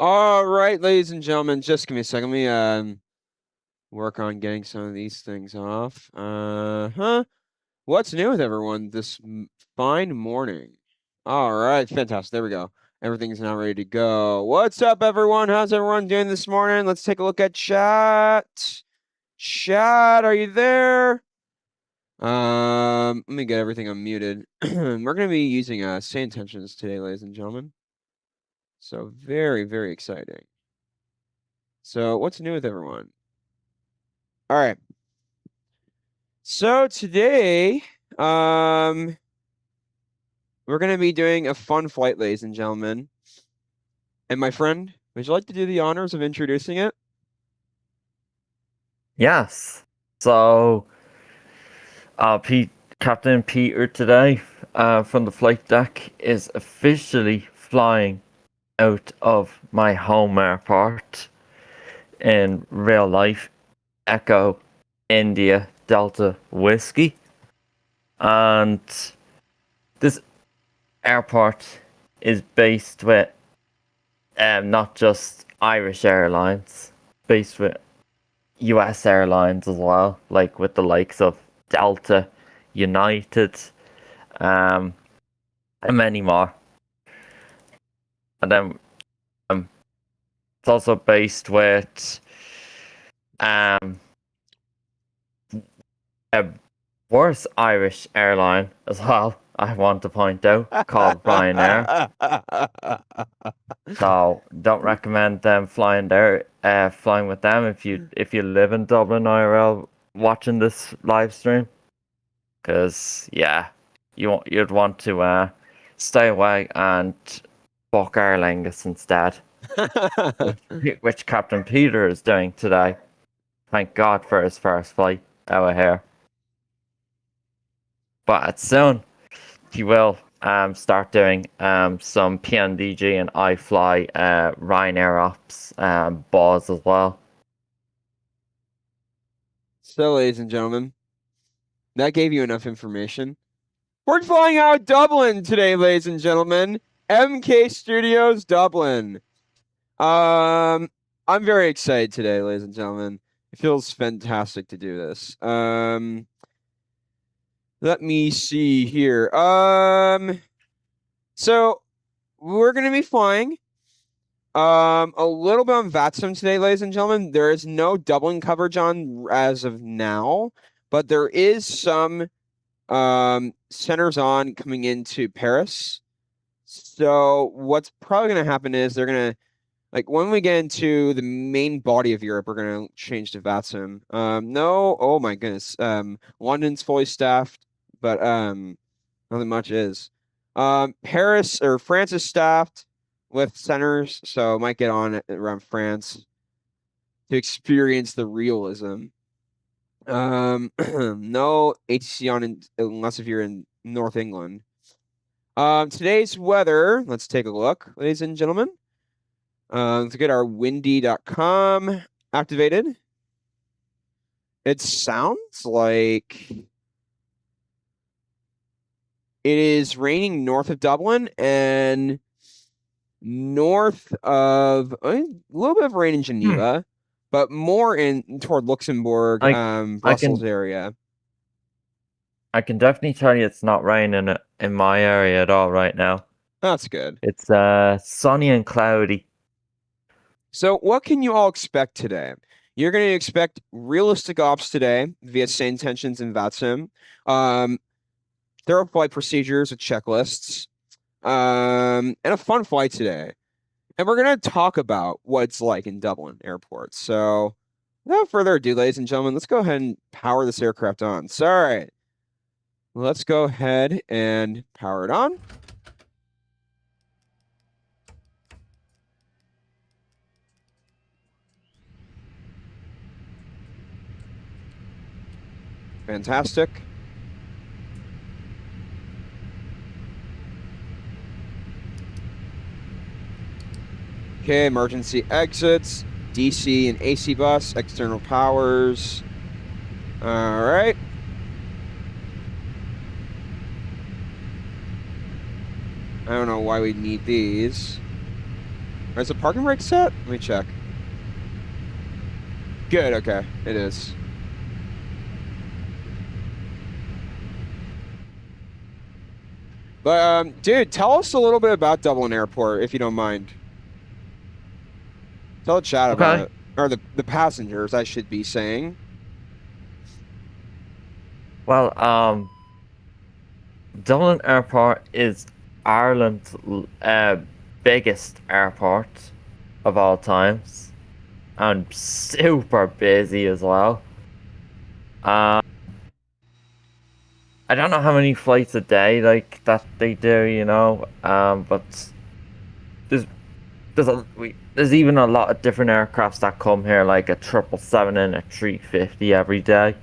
All right, ladies and gentlemen, just give me a second. Let me work on getting some of these things off. What's new with everyone this fine morning? All right, fantastic. There we go. Everything's now ready to go. What's up, everyone? How's everyone doing this morning? Let's take a look at chat. Chat, are you there? Let me get everything unmuted. We're gonna be using say intentions today, ladies and gentlemen. So very, very exciting. So what's new with everyone? All right. So today, we're gonna be doing a fun flight, ladies and gentlemen. And my friend, would you like to do the honors of introducing it? Yes. So, Captain Peter today, from the flight deck is officially flying out of my home airport in real life, Echo India Delta Whiskey. And this airport is based with not just Irish Airlines, based with US airlines as well, like with the likes of Delta, United, and many more. And then it's also based with a worse Irish airline as well, I want to point out, called Ryanair. So don't recommend them flying with them if you live in Dublin IRL watching this live stream, because you'd want to stay away and book Aer Lingus instead, which Captain Peter is doing today. Thank God for his first flight out of here. But soon he will start doing some PNDG and iFly Ryanair ops balls as well. So, ladies and gentlemen, that gave you enough information. We're flying out of Dublin today, ladies and gentlemen. MK Studios, Dublin. I'm very excited today, ladies and gentlemen. It feels fantastic to do this. Let me see here. So we're gonna be flying a little bit on VATSIM today, ladies and gentlemen. There is no Dublin coverage on as of now, but there is some centers on coming into Paris. So what's probably gonna happen is they're gonna, like, when we get into the main body of Europe, we're gonna change to VATSIM. No, oh my goodness. London's fully staffed, but nothing much is. Paris or France is staffed with centers, so might get on around France to experience the realism. No ATC on unless if you're in North England. Today's weather, let's take a look, ladies and gentlemen. Let's get our windy.com activated. It sounds like it is raining north of Dublin and north of a little bit of rain in Geneva, but more toward Luxembourg, Brussels area. I can definitely tell you it's not raining in my area at all right now. That's good. It's sunny and cloudy. So what can you all expect today? You're going to expect realistic ops today via same intentions and VATSIM. Thorough flight procedures with checklists. And a fun flight today. And we're going to talk about what it's like in Dublin Airport. So without further ado, ladies and gentlemen, let's go ahead and power this aircraft on. So, all right. Let's go ahead and power it on. Fantastic. Okay, emergency exits, DC and AC bus, external powers. All right. I don't know why we need these. Is the parking brake set? Let me check. Good, okay. It is. But dude, tell us a little bit about Dublin Airport, if you don't mind. Tell the chat about Okay. it. Or the passengers, I should be saying. Well, Dublin Airport is Ireland's biggest airport of all times, and super busy as well. Um, I don't know how many flights a day like that they do, you know. But there's there's even a lot of different aircrafts that come here, like a 777 and a 350 every day.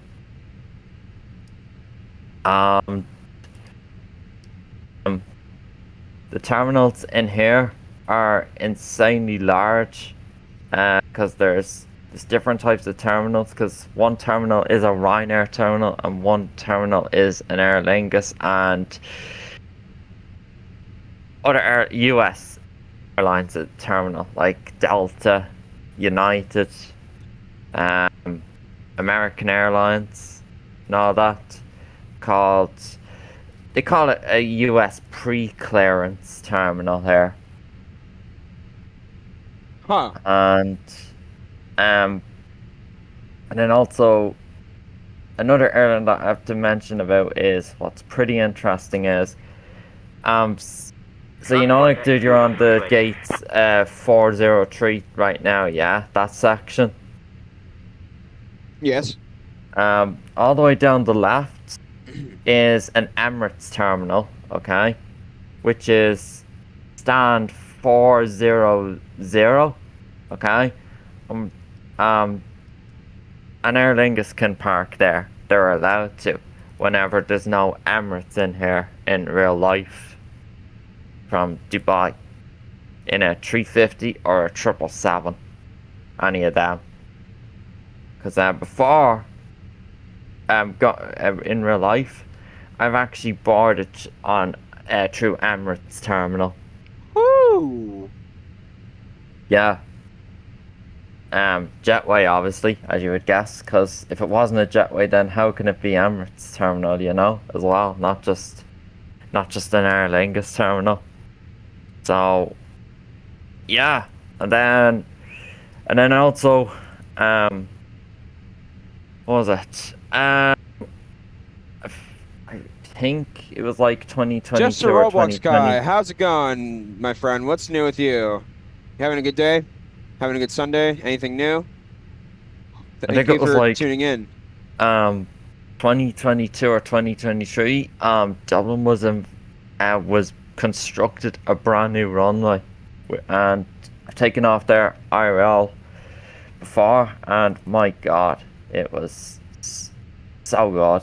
Um, the terminals in here are insanely large, because there's different types of terminals. Because one terminal is a Ryanair terminal, and one terminal is an Aer Lingus, and other US airlines at terminal like Delta, United, um, American Airlines, and all that. They call it a US pre-clearance terminal here. Huh. And um and then also another airline that I have to mention about is what's pretty interesting is so you know, like, dude, you're on the gates 403 right now, yeah, that section. Yes. All the way down the left is an Emirates terminal, okay, which is stand 400, okay. Um, um, and Aer Lingus can park there. They're allowed to, whenever there's no Emirates in here in real life from Dubai, in a 350 or a 777, any of them. Because before, in real life, I've actually boarded on through Emirates terminal. Woo! Yeah. Jetway, obviously, as you would guess, because if it wasn't a jetway, then how can it be Emirates terminal? You know, as well, not just an Aer Lingus terminal. So, yeah, and then also, what was it? I think it was like Just a 2022 or Roblox 2020. guy. How's it going, my friend? What's new with you? You having a good day? Having a good Sunday? Anything new? I Thank think it you was for like tuning in. 2022 or 2023. Dublin was constructed a brand new runway, and I've taken off their IRL before, and my God, it was so good.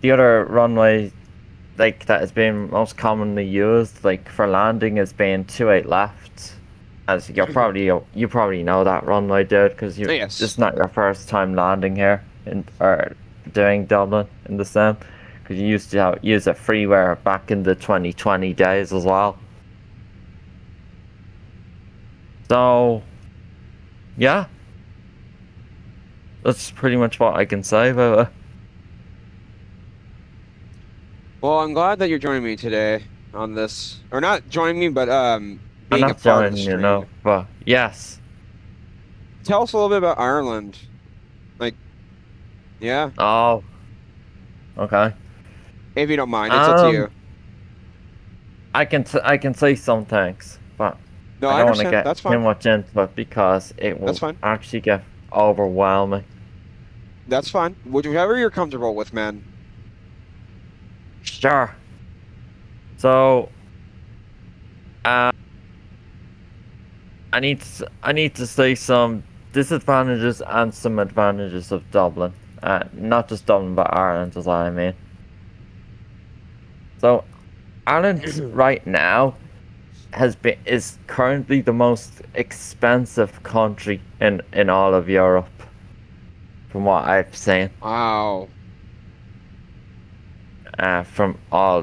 The other runway like that has been most commonly used like for landing is being 28 left. As you probably know that runway, dude, because Yes. it's not your first time landing here or doing Dublin in the sim, because you used to use it freeware back in the 2020 days as well. So yeah, that's pretty much what I can say about it. Well, I'm glad that you're joining me today on this, or not joining me, but I'm being a not part of the joining, you stream. know, but yes. Tell us a little bit about Ireland. Like, yeah, Oh, okay. if you don't mind, it's up to you. I can say some things, but No, I I don't want to understand. get That's too fine. much into it because it That's will fine. actually get overwhelming. That's fine. Whichever you're comfortable with, man. Sure. So, uh, I need to say some disadvantages and some advantages of Dublin. Not just Dublin, but Ireland is what I mean. So, Ireland right now is currently the most expensive country in all of Europe, from what I've seen. Wow. From all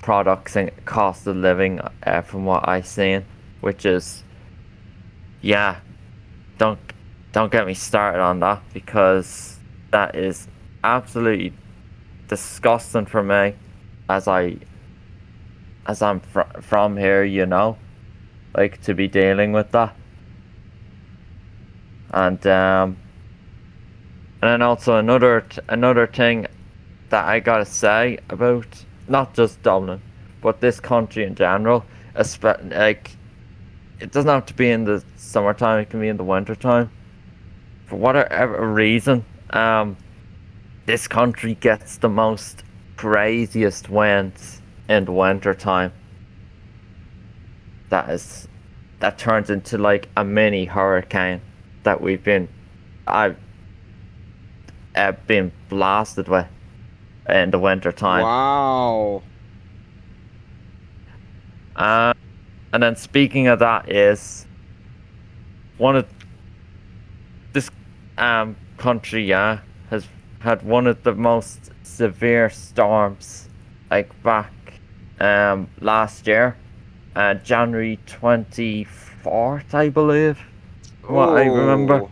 products and cost of living from what I've seen, which is, yeah, don't get me started on that, because that is absolutely disgusting for me, as I'm from here, you know, like, to be dealing with that. And then also another thing that I gotta say about not just Dublin, but this country in general, like, it doesn't have to be in the summertime, it can be in the wintertime. For whatever reason, this country gets the most craziest winds in the wintertime. That turns into like a mini hurricane that I've been blasted with in the wintertime. Wow. And then speaking of that, is one of this country, yeah, has had one of the most severe storms, like, back last year, January 24th, I believe, what I remember,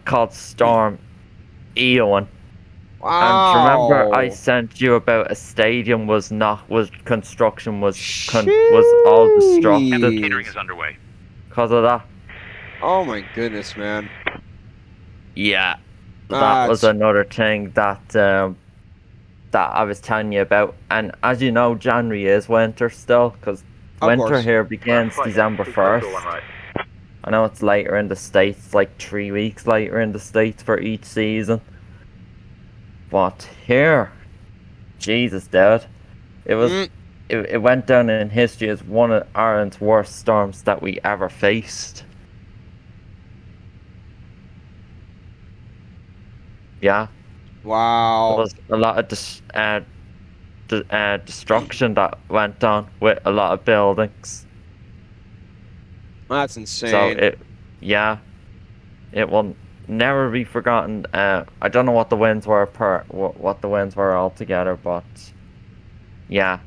called Storm Eowyn. And remember, I Wow. sent you about a stadium construction was all destructed Catering is underway. because of that. Oh my goodness, man. Yeah, that was another thing that I was telling you about. And as you know, January is winter still, because Of winter course. here begins December 1st. I know it's later in the States, like 3 weeks later in the States for each season. But here, Jesus, dude, it went down in history as one of Ireland's worst storms that we ever faced. Yeah. Wow. There was a lot of destruction that went on with a lot of buildings. That's insane. So it will never be forgotten. I don't know what the winds were what the winds were altogether, but yeah,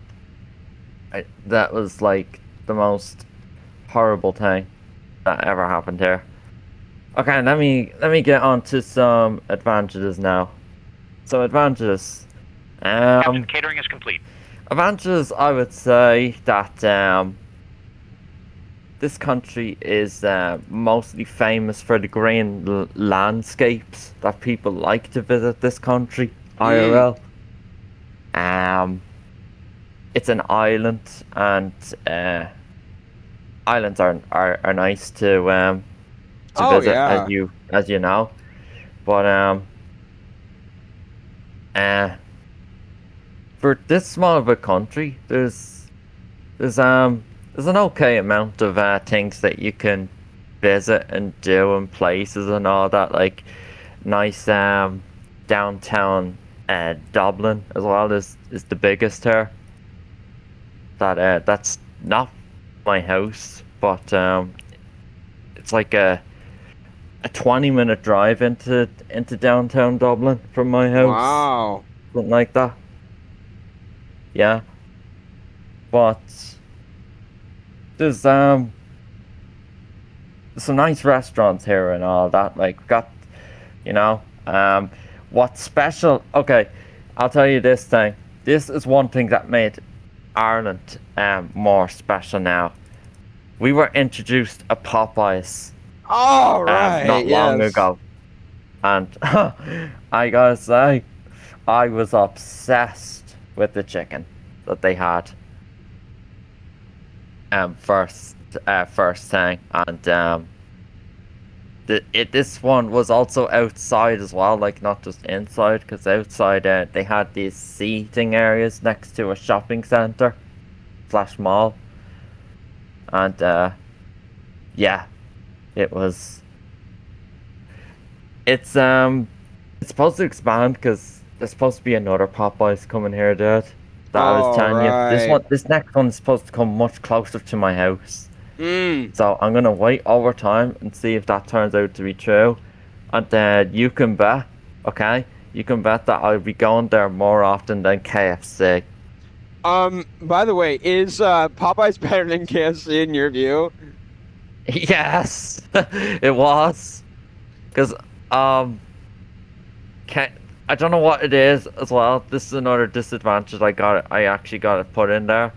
that was like the most horrible thing that ever happened here. Okay, let me get on to some advantages now. So advantages. Captain, catering is complete. Advantages, I would say that this country is mostly famous for the green landscapes that people like to visit this country, IRL. It's an island, and islands are nice to visit, yeah. as you know. But for this small of a country, there's an okay amount of things that you can visit and do, and places and all that, like nice downtown Dublin as well is the biggest here. That's not my house, but it's like a 20-minute drive into downtown Dublin from my house. Wow. Something like that. Yeah. But there's some nice restaurants here and all that. Like, got, you know, what's special? Okay, I'll tell you this thing. This is one thing that made Ireland more special now. We were introduced a Popeyes All right. not long ago, and I gotta say, I was obsessed with the chicken that they had. First thing, and this one was also outside as well, like not just inside, because outside they had these seating areas next to a shopping center / mall, and yeah, it's supposed to expand because there's supposed to be another Popeyes coming here, dude. That I was telling you. This next one is supposed to come much closer to my house. So I'm gonna wait over time and see if that turns out to be true. And then you can bet, okay? You can bet that I'll be going there more often than KFC. By the way, is Popeye's better than KFC in your view? Yes, it was. Because, um, can I don't know what it is as well. This is another disadvantage I got. I actually got it put in there.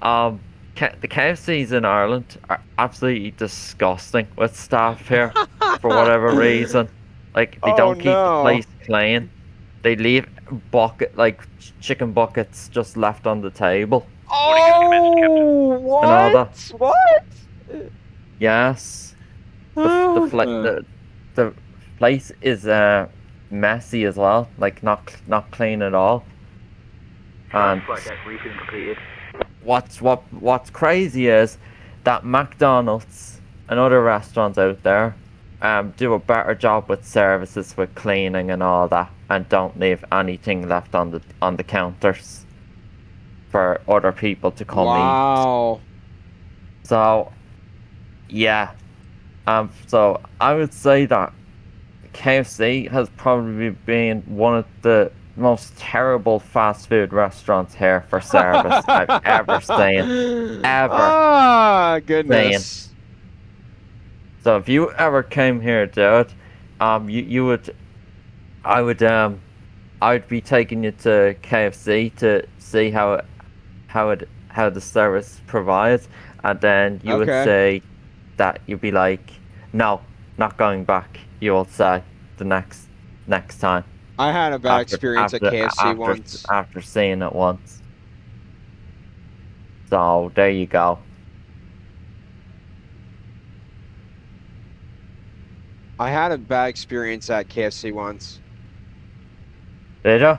Um, the KFCs in Ireland are absolutely disgusting with staff here for whatever reason. Like they Oh don't keep the no. place clean. They leave chicken buckets just left on the table Boarding has commenced, Captain. Oh, and all that. what? Yes, Oh, the place is messy as well. Like not clean at all. And what's crazy is that McDonald's and other restaurants out there do a better job with services, with cleaning and all that, and don't leave anything left on the counters for other people to come eat. wow. So yeah, so I would say that KFC has probably been one of the most terrible fast food restaurants here for service I've ever seen. Ever. Ah, goodness. So if you ever came here, dude, you would, I would be taking you to KFC to see how the service provides, and then you would Okay. say that you'd be like, no, not going back. You will say the next time. I had a bad experience at KFC once. After seeing it once. So there you go. I had a bad experience at KFC once. Did you?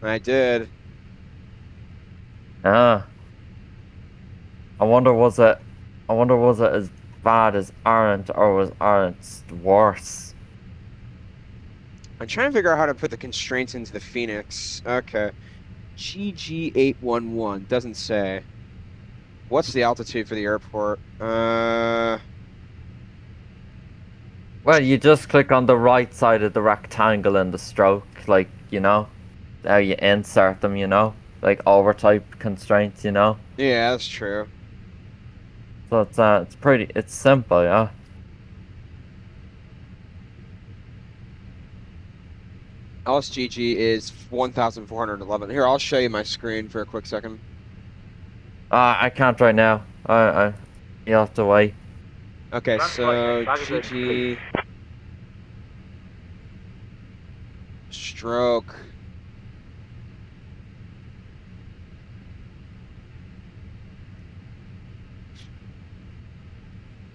I did. Ah. I wonder was it as bad as Aren't, or was Aren't worse? I'm trying to figure out how to put the constraints into the Phoenix. Okay. GG811 doesn't say. What's the altitude for the airport? Well, you just click on the right side of the rectangle in the stroke, like, you know, how you insert them, you know, like overtype constraints, you know. Yeah, that's true. So it's simple, yeah. LSGG is 1,411. Here, I'll show you my screen for a quick second. I can't right now. You'll have to wait. Okay, so GG stroke.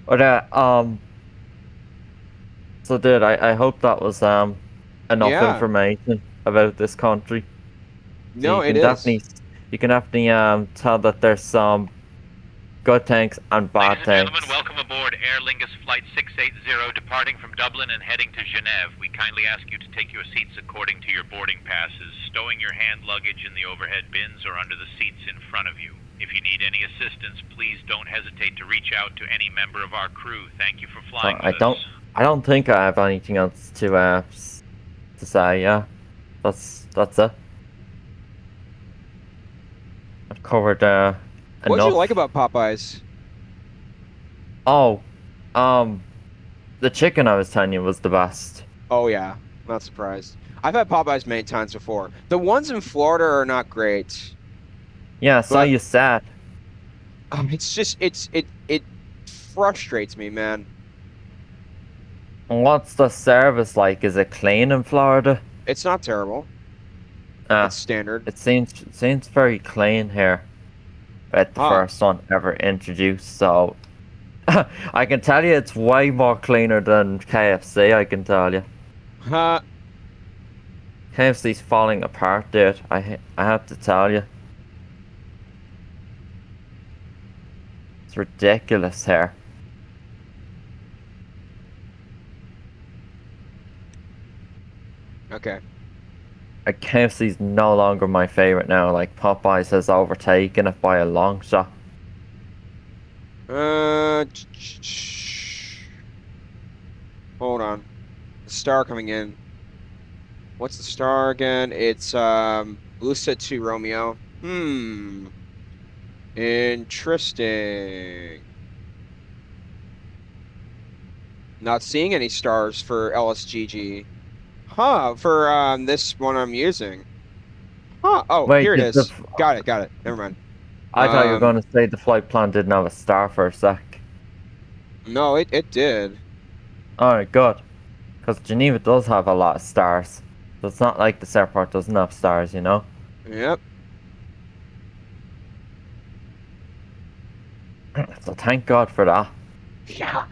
But so dude, I hope that was enough Yeah. information about this country. No, So it is. you can definitely tell that there's some good things and bad Ladies and things. gentlemen, welcome aboard Aer Lingus Flight 680, departing from Dublin and heading to Geneva. We kindly ask you to take your seats according to your boarding passes, stowing your hand luggage in the overhead bins or under the seats in front of you. If you need any assistance, please don't hesitate to reach out to any member of our crew. Thank you for flying with us. I don't think I have anything else to say. Yeah, that's it. I've covered What did enough. you like about Popeyes? Oh, the chicken I was telling you was the best. Oh yeah, not surprised. I've had Popeyes many times before. The ones in Florida are not great. Yeah, so But- you said. It's just it frustrates me, man. What's the service like? Is it clean in Florida? It's not terrible. Uh, It's standard. it seems very clean here. At the first one ever introduced, so I can tell you it's way more cleaner than KFC. I can tell you. Huh? KFC's falling apart, dude. I have to tell you. It's ridiculous here. Okay. Like, KFC's no longer my favorite now. Like, Popeyes has overtaken it by a long shot. Hold on. The star coming in. What's the star again? It's Lucid 2 Romeo. Interesting. Not seeing any stars for LSGG. Huh, for this one I'm using. Huh, oh, Wait, here it did the is. Got it. Never mind. I thought you were going to say the flight plan didn't have a star for a sec. No, it did. Alright, good. Because Geneva does have a lot of stars. So it's not like this airport doesn't have stars, you know? Yep. So thank God for that. Yeah.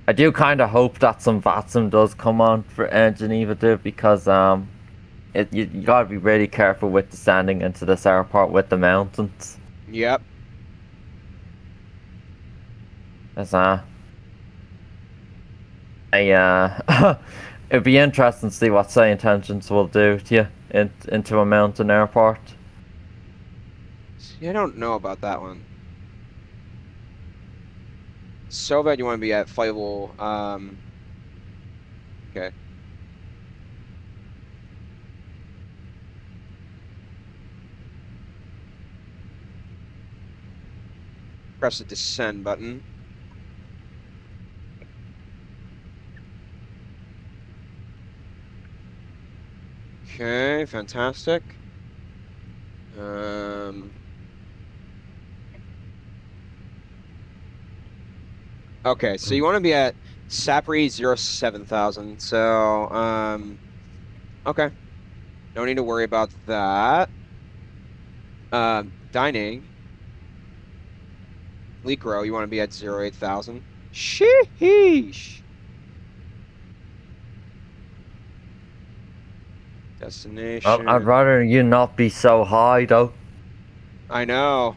I do kind of hope that some VATSIM does come on for Geneva too, because you gotta be really careful with descending into this airport with the mountains. Yep. It's it'd be interesting to see what St. Engines will do to you into a mountain airport. See, I don't know about that one. So bad you want to be at flightable. Okay. Press the descend button. Okay, fantastic. Okay, so you want to be at Sapri 07000. So, okay. No need to worry about that. Dining. Leak row, you want to be at 08000. Sheesh. Destination. Well, I'd rather you not be so high though. I know.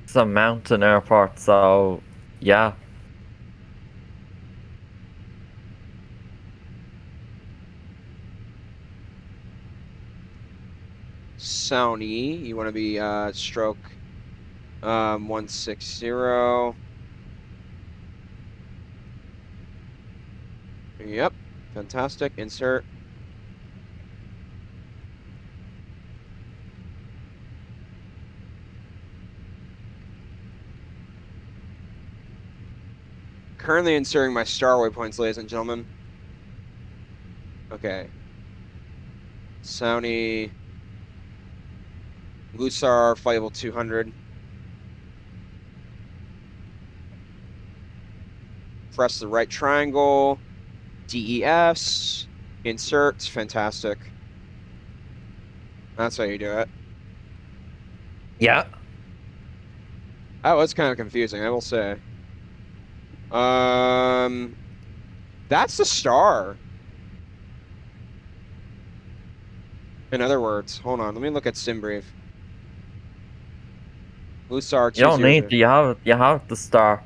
It's a mountain airport, so yeah. Sauni, you want to be stroke 160. Yep, fantastic. Insert. Currently inserting my star waypoints, ladies and gentlemen. Okay. Sauni. Lusar, flightable 200. Press the right triangle. DES. Insert. Fantastic. That's how you do it. Yeah. That was kind of confusing, I will say. That's the star. In other words, hold on, let me look at SimBrief. Lusar 200. You don't need to. You have the star.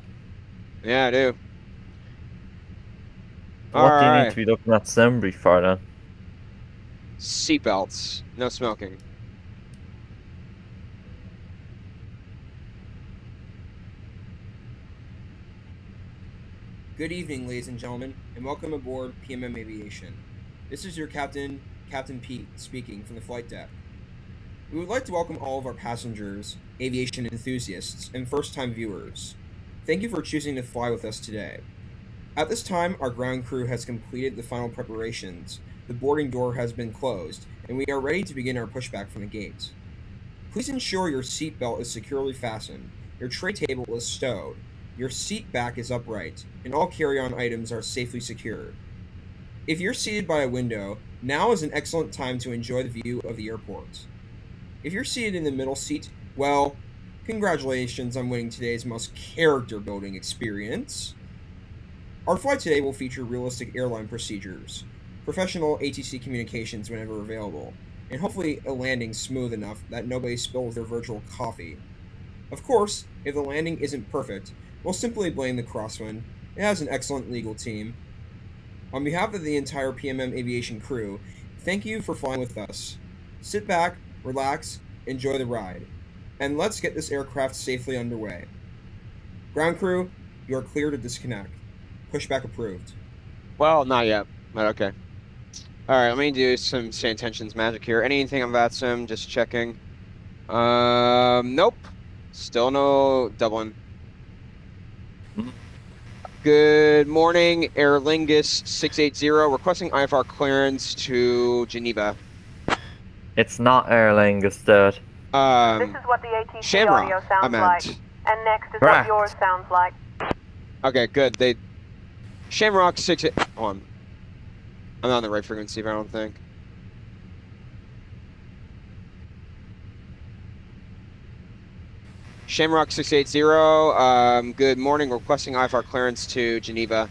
Yeah, I do. What do you need to be looking at SimBrief for then? Seatbelts. No smoking. Good evening, ladies and gentlemen, and welcome aboard PMM Aviation. This is your captain, Captain Pete, speaking from the flight deck. We would like to welcome all of our passengers, aviation enthusiasts, and first-time viewers. Thank you for choosing to fly with us today. At this time, our ground crew has completed the final preparations, the boarding door has been closed, and we are ready to begin our pushback from the gate. Please ensure your seat belt is securely fastened, your tray table is stowed, your seat back is upright, and all carry-on items are safely secured. If you're seated by a window, now is an excellent time to enjoy the view of the airport. If you're seated in the middle seat, well, congratulations on winning today's most character-building experience. Our flight today will feature realistic airline procedures, professional ATC communications whenever available, and hopefully a landing smooth enough that nobody spills their virtual coffee. Of course, if the landing isn't perfect, we'll simply blame the crosswind. It has an excellent legal team. On behalf of the entire PMM Aviation crew, thank you for flying with us. Sit back, relax, enjoy the ride, and let's get this aircraft safely underway. Ground crew, you are clear to disconnect. Pushback approved. Well, not yet, but okay. All right, let me do some Say Intentions magic here. Anything on VATSIM, just checking. Nope. Still no Dublin. Good morning, Aer Lingus 680, requesting IFR clearance to Geneva. It's not Aer Lingus, dude. This is what the ATC Shamrock, audio I sounds meant. like. And next is Correct. what yours sounds like. Okay, good. Shamrock 68. Hold on. I'm not on the right frequency, but I don't think. Shamrock 680, good morning, requesting IFR clearance to Geneva.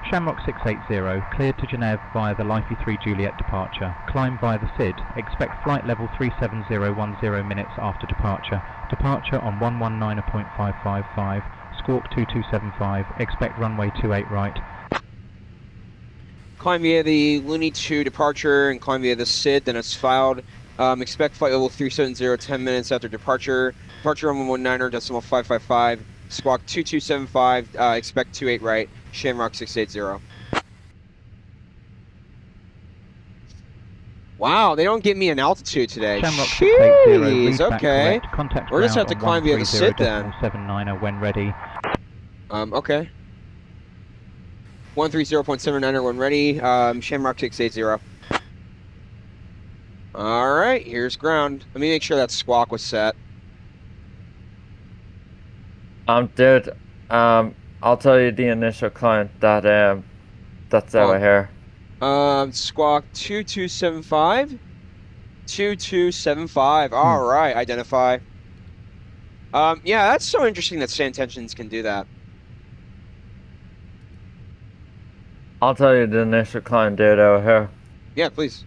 Shamrock 680, cleared to Geneva via the Life 3 Juliet departure. Climb via the SID. Expect flight level 37010 minutes after departure. Departure on 119.555. Squawk 2275. Expect runway 28 right. Climb via the Looney 2 departure and climb via the SID, then it's filed. Expect flight level 370 10 minutes after departure. Departure on 119.555. Squawk 2275. Expect 28 right. Shamrock 680. Wow, they don't give me an altitude today. Shamrock 680, Jeez, read back okay. correct. Contact We'll just have ground to climb via the SID then. 130.79 when ready. Okay. 130.79 when ready. Shamrock 680. Alright, here's ground. Let me make sure that squawk was set. Dude, I'll tell you the initial client that that's over here. Squawk 2275. 2275. Alright, identify. Yeah, that's so interesting that Say Intentions can do that. I'll tell you the initial client dude over here. Yeah, please.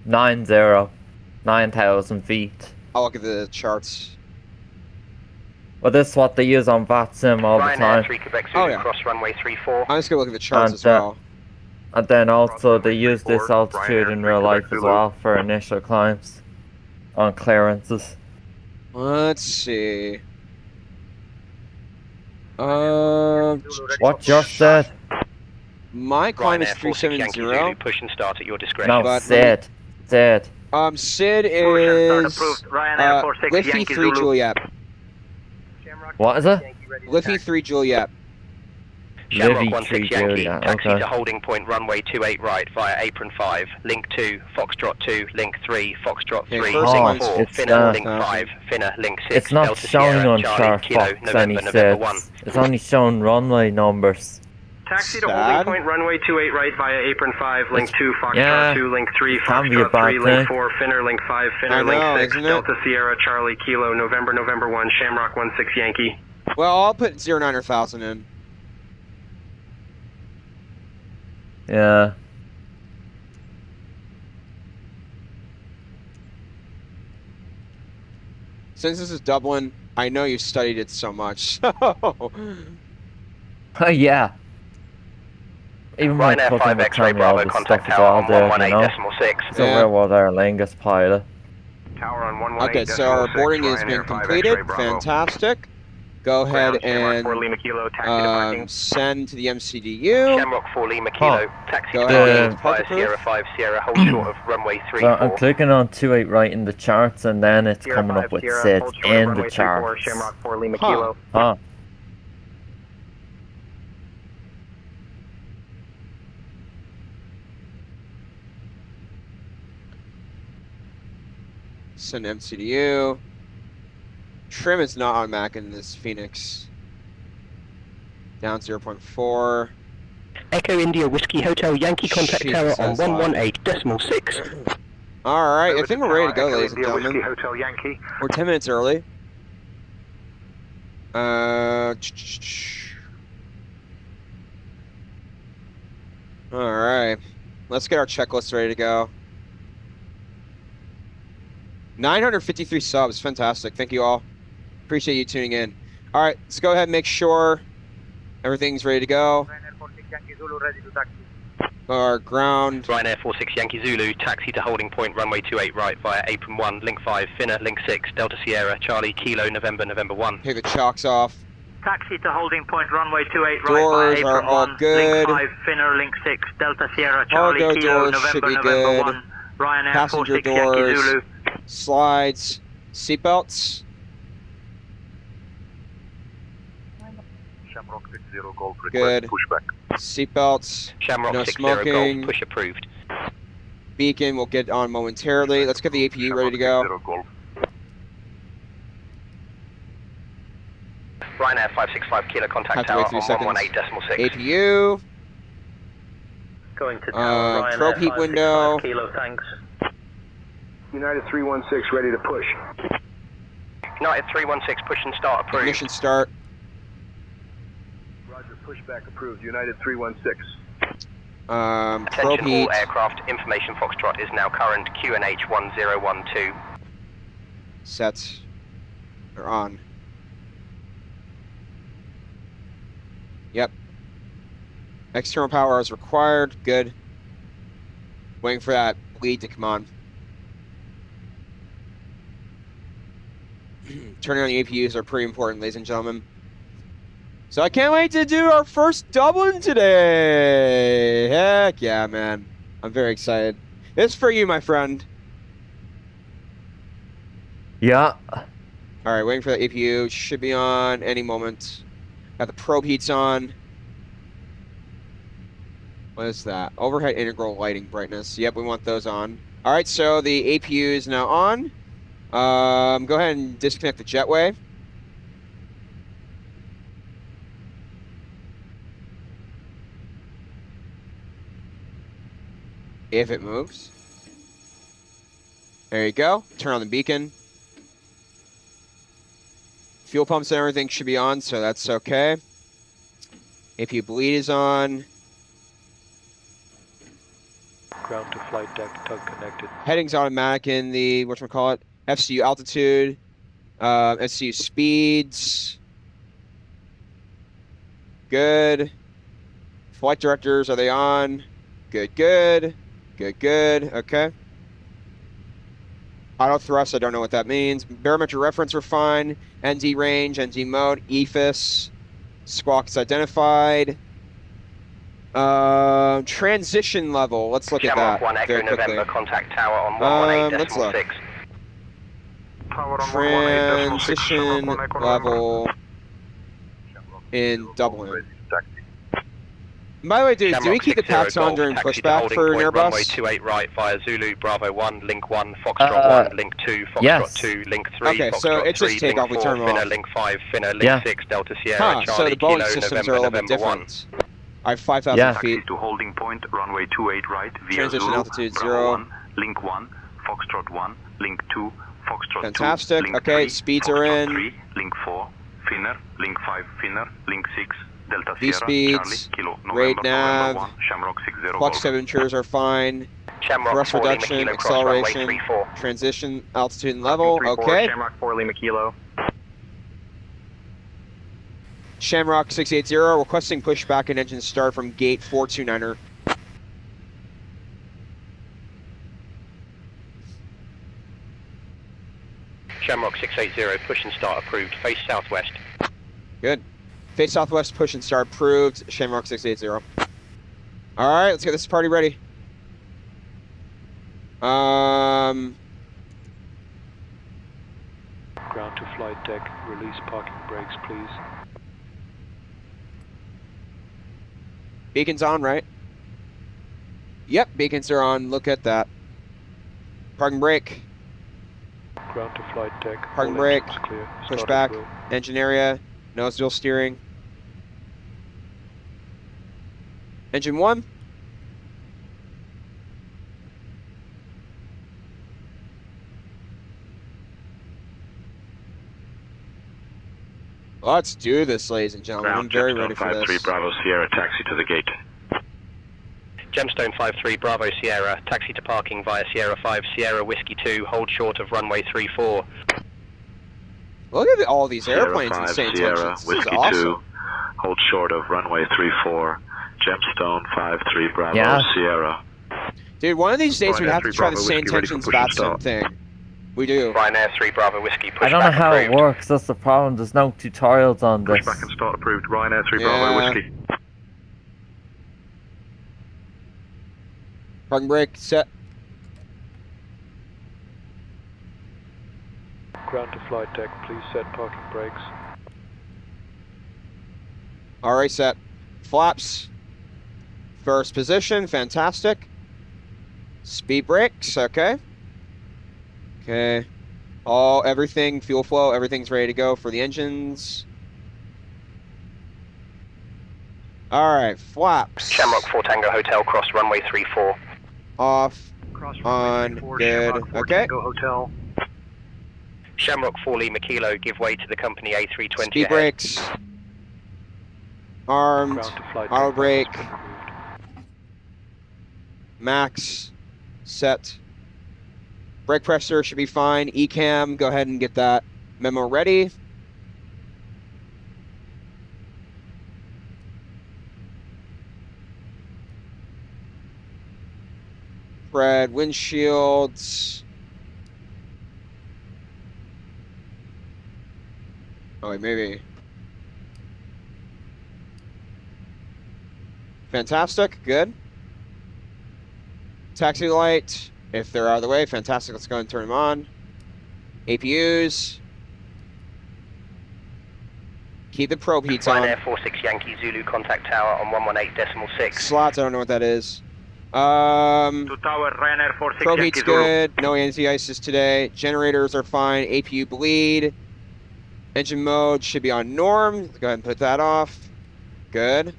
9,000 feet. I'll look at the charts. Well, this is what they use on VATSIM all the time. Oh, yeah. Cross runway 34. I'm just gonna look at the charts And, as well. And then also they use this altitude in real life as well for initial climbs on clearances. Let's see. What just said? My climb is 370. Push and start at your discretion. No, But Sid. Sid is Liffey 3 Juliet. What is it? Liffey 3 Juliet. Shamrock Livy 16 3 Yankee, Juliet, taxi okay. to holding point runway 28 right via apron 5, link 2, Foxtrot 2, link 3, Foxtrot 3, Okay, link first 4, it's, Finner, link uh, 5, Finner, link 6, It's not Delta showing Sierra, on Charlie, chart Kilo, Fox any November 1. It's only showing runway numbers. Taxi to Sad. holding point runway 28 right via apron 5, link 2, Foxtrot Yeah, 2, link 3, can be a Foxtrot bad 3, link thing. 4, Finner, link 5, Finner, I know, link 6, isn't it? Delta Sierra, Charlie, Kilo, November 1, Shamrock 16 Yankee. Well, I'll put 09000 in. Yeah. Since this is Dublin, I know you've studied it so much. So. Yeah. Even my Ryanair cousin 5 would X-ray tell me all Bravo, this contact stuff as tower well, on dude, you know? 118.6. So Yeah. where was our Lingus pilot? Tower on 118.6. Okay, so our boarding has been Ryanair 5 completed. X-ray Bravo. Fantastic. Go ahead Ground, Shamrock 4 and Lima Kilo, taxi to parking. send to the MCDU. Shamrock 4 Lima Kilo, taxi Go to ahead. parking via Sierra 5 Sierra, hold short of runway 34. Well, I'm clicking on 28 right in the charts and then it's Sierra coming 5 up with Sierra, SID hold short of in runway the 34, charts. Shamrock 4 Lima Huh. Kilo. Huh. Send MCDU. Trim is not on Mac in this Phoenix. Down 0.4. Echo India Whiskey Hotel Yankee contact tower on Jesus, 118.6. Alright, I think we're ready to go, ladies and Whiskey gentlemen. Hotel Yankee. We're 10 minutes early. Alright. Let's get our checklist ready to go. 953 subs. Fantastic. Thank you all. Appreciate you tuning in. Alright, let's go ahead and make sure everything's ready to go. Or ground. Ryanair 46 Yankee Zulu, taxi to holding point, runway 28 right via apron 1, link 5, Finner, link 6, Delta Sierra, Charlie, Kilo, November, November 1. Take the chocks off. Taxi to holding point, runway 28 Doors right via are apron all 1, good. link 5, Finner, link 6, Delta Sierra, Charlie, Cargo Kilo, doors should November, be November good. 1, Ryanair Passenger 46 Yankee doors. Zulu. Slides. Seatbelts. Shamrock 60 Golf request Good. pushback. Seatbelts. Shamrock No 60 smoking. Golf, push approved. Beacon will get on momentarily. Let's get the APU ready to go. Shamrock 60 Golf. Ryanair 565 Kilo, Have contact to wait tower 3 on seconds. 118.6. APU. Going to tower, Ryanair probe heat 565 window. Kilo, thanks. United 316 ready to push. United 316, push and start approved. Ignition start. Roger, pushback approved. United 316. Probe Attention heat. all aircraft, information Foxtrot is now current, QNH 1012. Sets are on. Yep. External power is required. Good. Waiting for that lead to come on. Turning on the APUs are pretty important, ladies and gentlemen. So I can't wait to do our first Dublin today. Heck yeah, man. I'm very excited. This is for you, my friend. Yeah. All right, waiting for the APU. Should be on any moment. Got the probe heats on. What is that? Overhead integral lighting brightness. Yep, we want those on. All right, so the APU is now on. Go ahead and disconnect the jetway. If it moves. There you go. Turn on the beacon. Fuel pumps and everything should be on, so that's okay. APU bleed is on. Ground to flight deck, tug connected. Heading's automatic in the, whatchamacallit, FCU altitude, FCU speeds. Good. Flight directors, are they on? Good, good. Good, good. Okay. Auto thrust, I don't know what that means. Barometric reference, we're fine. ND range, ND mode, EFIS. Squawk is identified. Transition level, let's look Shamrock at 1 that Echo very quickly. November, contact tower on Let's look. 118.6. Tower on 118.6. Transition Shamrock 1 Echo level November. in Golf Dublin. ready to taxi. And by the way, dude, do we Shamrock keep the 60 packs on Golf, during taxi to pushback holding for an point, runway Airbus? 28 right via Zulu, Bravo 1, link 1, Foxtrot 1, link 2, Foxtrot yes. 2, link 3, Okay, Foxtrot so it's 3, just link takeoff, we 4, turn them Finner, off. link 5, Finner, link Yeah. 6, Delta Sierra, Huh, so Charlie, the Boeing Kilo, systems November, are a little bit November 1. different. All right, 5,000 Yeah. feet. Taxi to holding point, runway 28 right via Transition Zulu, altitude Bravo 0. 1, link 1, Foxtrot 1, link 2, Foxtrot Fantastic. 2, link Okay, 3, speeds are Foxtrot in. 3, link 4, Finner, link 5, Finner, link 6, Delta V Sierra, speeds, Charlie, Kilo, rate November, nav, November 1, Shamrock 60 Flux Golf. temperatures are fine. Shamrock Thrust 4 Lima reduction, Kilo, cross runway acceleration, 34. transition, altitude and level. Okay. Shamrock 4 Lima Kilo. Shamrock 680 requesting pushback and engine start from gate 429er. Shamrock 680, push and start approved, face southwest. Good. Face southwest, push and start approved. Shamrock 680. All right, let's get this party ready. Ground to flight deck, release parking brakes, please. Beacons on, right? Yep, beacons are on. Look at that. Parking brake, Ground to flight deck, Parking all brake, engines clear. push Start back, at will. engine area, nose wheel steering. Engine 1. Let's do this, ladies and gentlemen. I'm very ready for this. 53 Bravo Sierra, taxi to the gate. Gemstone 53 Bravo Sierra, taxi to parking via Sierra 5 Sierra Whiskey 2, hold short of runway 34. Look at all these Sierra airplanes and 5 staying Sierra tensions. This is Whiskey awesome. 2, hold short of runway 34, Gemstone 53 Bravo Yeah. Sierra. Dude, one of these days we'd Ryanair have to 3 try the Bravo same Whiskey, ready for tensions push and VATSIM start. thing. We do. Ryanair 3 Bravo Whiskey, pushback I don't know how it approved. works. That's the problem. There's no tutorials on this. Pushback and start approved. Ryanair 3 Yeah. Bravo Whiskey. Parking brake, set. Ground to flight deck, please set parking brakes. Alright, set. Flaps. First position, fantastic. Speed brakes, okay. Okay. Everything, fuel flow, everything's ready to go for the engines. Alright, flaps. Shamrock 4 Tango Hotel, cross runway 34. Off, Cross on, runway 34, good, Shamrock 4 okay. Tango Hotel. Shamrock 4 Lima Kilo, give way to the company A320 Speed ahead. brakes. Armed, Ground to flight auto deck, brake, has been removed. max, set. Brake pressure should be fine. ECAM, go ahead and get that memo ready. Fred, windshields. Oh, wait, maybe. Fantastic, good. Taxi light, if they're out of the way, fantastic. Let's go ahead and turn them on. APUs. Keep the probe heats on. Ryanair 46 Yankee Zulu, contact tower on 118.6. Slots, I don't know what that is. To tower, Ryanair 46 Probe Yankee heat's Zulu. good. No anti-ices today. Generators are fine. APU bleed. Engine mode should be on norm. Go ahead and put that off. Good.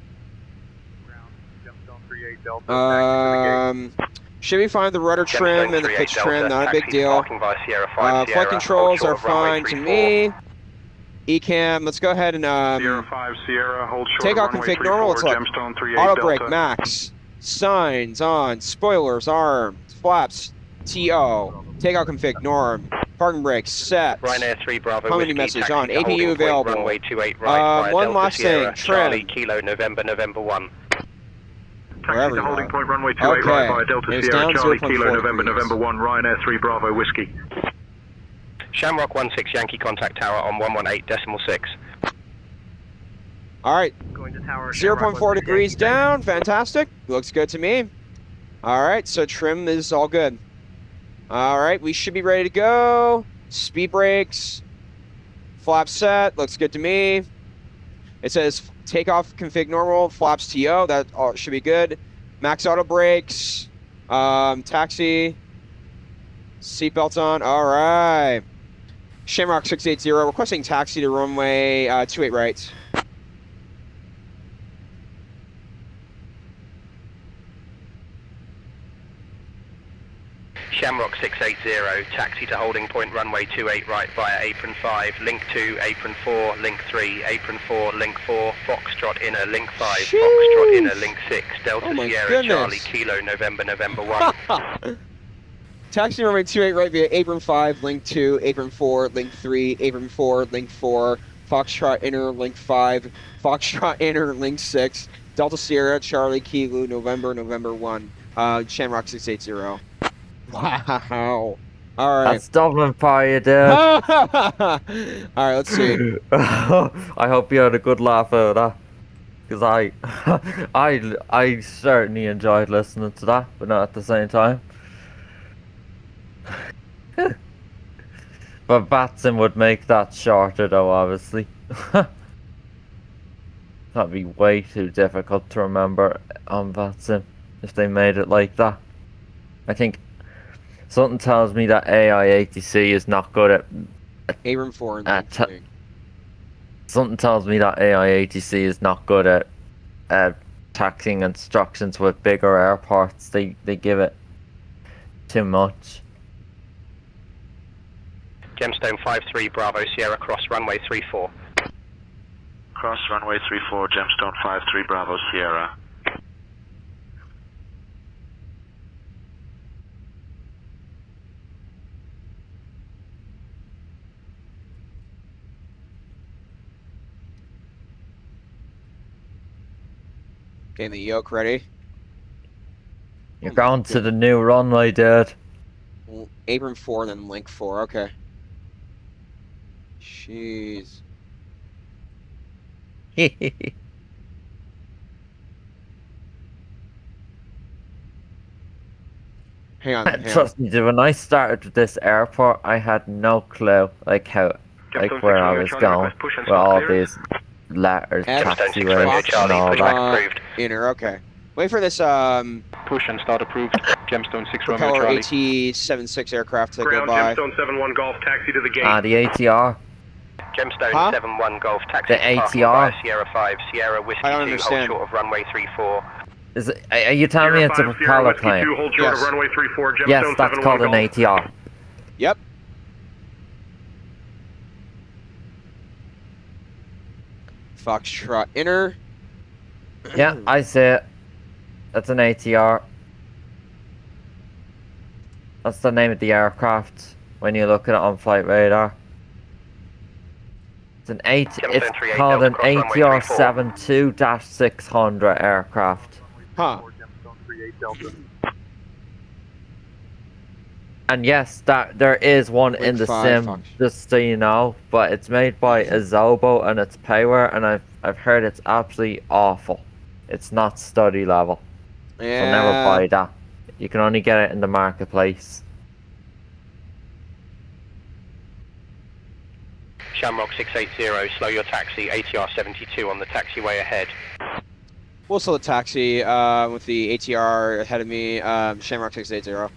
Gemstone 38 Delta. Should be fine. The rudder trim and the pitch trim, not a big deal. Parking via Sierra 5 Flight controls are fine to me. ECAM, let's go ahead and Sierra 5 Sierra, hold short takeoff runway config normal. Let's 34, look. Gemstone 38 Auto Delta. brake max. Signs on. Spoilers armed. Flaps TO. Takeoff config norm. Parking brakes set. Ryanair 3 Bravo Comedy Whiskey, message taxi on. to APU holding point, available. runway 28 right via one Delta last Sierra, thing, Charlie trim. Kilo November 1. Taxi Wherever to you holding are. point runway 28 Okay. right via Delta It's Sierra down Charlie 0.4 Kilo November degrees. 1 Ryanair 3 Bravo Whiskey. Shamrock 16 Yankee, contact tower on 118.6. All right. Going to tower. 0.4 degrees down. Fantastic. Looks good to me. All right. So trim is all good. All right. We should be ready to go. Speed brakes. Flap set. Looks good to me. It says takeoff config normal. Flaps TO. That all should be good. Max auto brakes. Taxi. Seatbelts on. All right. Shamrock 680 requesting taxi to runway 28 right. Shamrock 680, taxi to holding point runway 28 right via apron 5, link 2, apron 4, link 3, apron 4, link 4, Foxtrot inner, link 5, Foxtrot inner, link 6, Delta Oh my Sierra goodness. Charlie Kilo November 1. Taxi runway 28 right via apron 5, link 2, apron 4, link 3, apron 4, link 4, Foxtrot inner, link 5, Foxtrot inner, link 6, Delta Sierra Charlie Kilo November 1. Shamrock 680. Wow. All right. That's Dublin for you, dude. All right, let's see. I hope you had a good laugh out of that. Because I certainly enjoyed listening to that, but not at the same time. But VATSIM would make that shorter though, obviously. That'd be way too difficult to remember on VATSIM if they made it like that. I think something tells me that AIATC is not good at Apron 4 and link 3. something tells me that AIATC is not good at taxiing instructions with bigger airports. They give it too much. Gemstone 53 Bravo Sierra, cross runway 34. Cross runway 34, Gemstone 53 Bravo Sierra. Getting the yoke ready. You're Oh my going to the new runway, dude. Apron 4, then link 4. Okay. Jeez. Hang on. Trust me, dude, when I started with this airport, I had no clue, like where I was going with all these letters, taxiways, and all that. Inner, okay. Wait for this, Push and start approved. Gemstone 6 Romeo propeller Charlie. AT-76 aircraft to Ground go by. Gemstone 7-1 Golf, taxi to the gate. The ATR. Gemstone Huh? 7-1 Golf, taxi The to parking ATR. via Sierra 5, Sierra Whiskey I don't 2, hold understand. short of runway 34. Are you telling me it's a Sierra 5, Sierra propeller Whiskey plane? 2, hold short of Yes. runway 34, Gemstone Yes, that's 7-1 called an Golf. ATR. Yep. Foxtrot inner. Yeah, I see it. That's an ATR. That's the name of the aircraft when you look at it on flight radar. It's called an ATR 72-600 aircraft. Huh. And yes, there is one in the sim, just so you know, but it's made by Azobo and it's payware, and I've heard it's absolutely awful. It's not study level. Yeah. So never buy that. You can only get it in the marketplace. Shamrock 680, slow your taxi, ATR 72 on the taxiway ahead. We'll still taxi with the ATR ahead of me, Shamrock 680.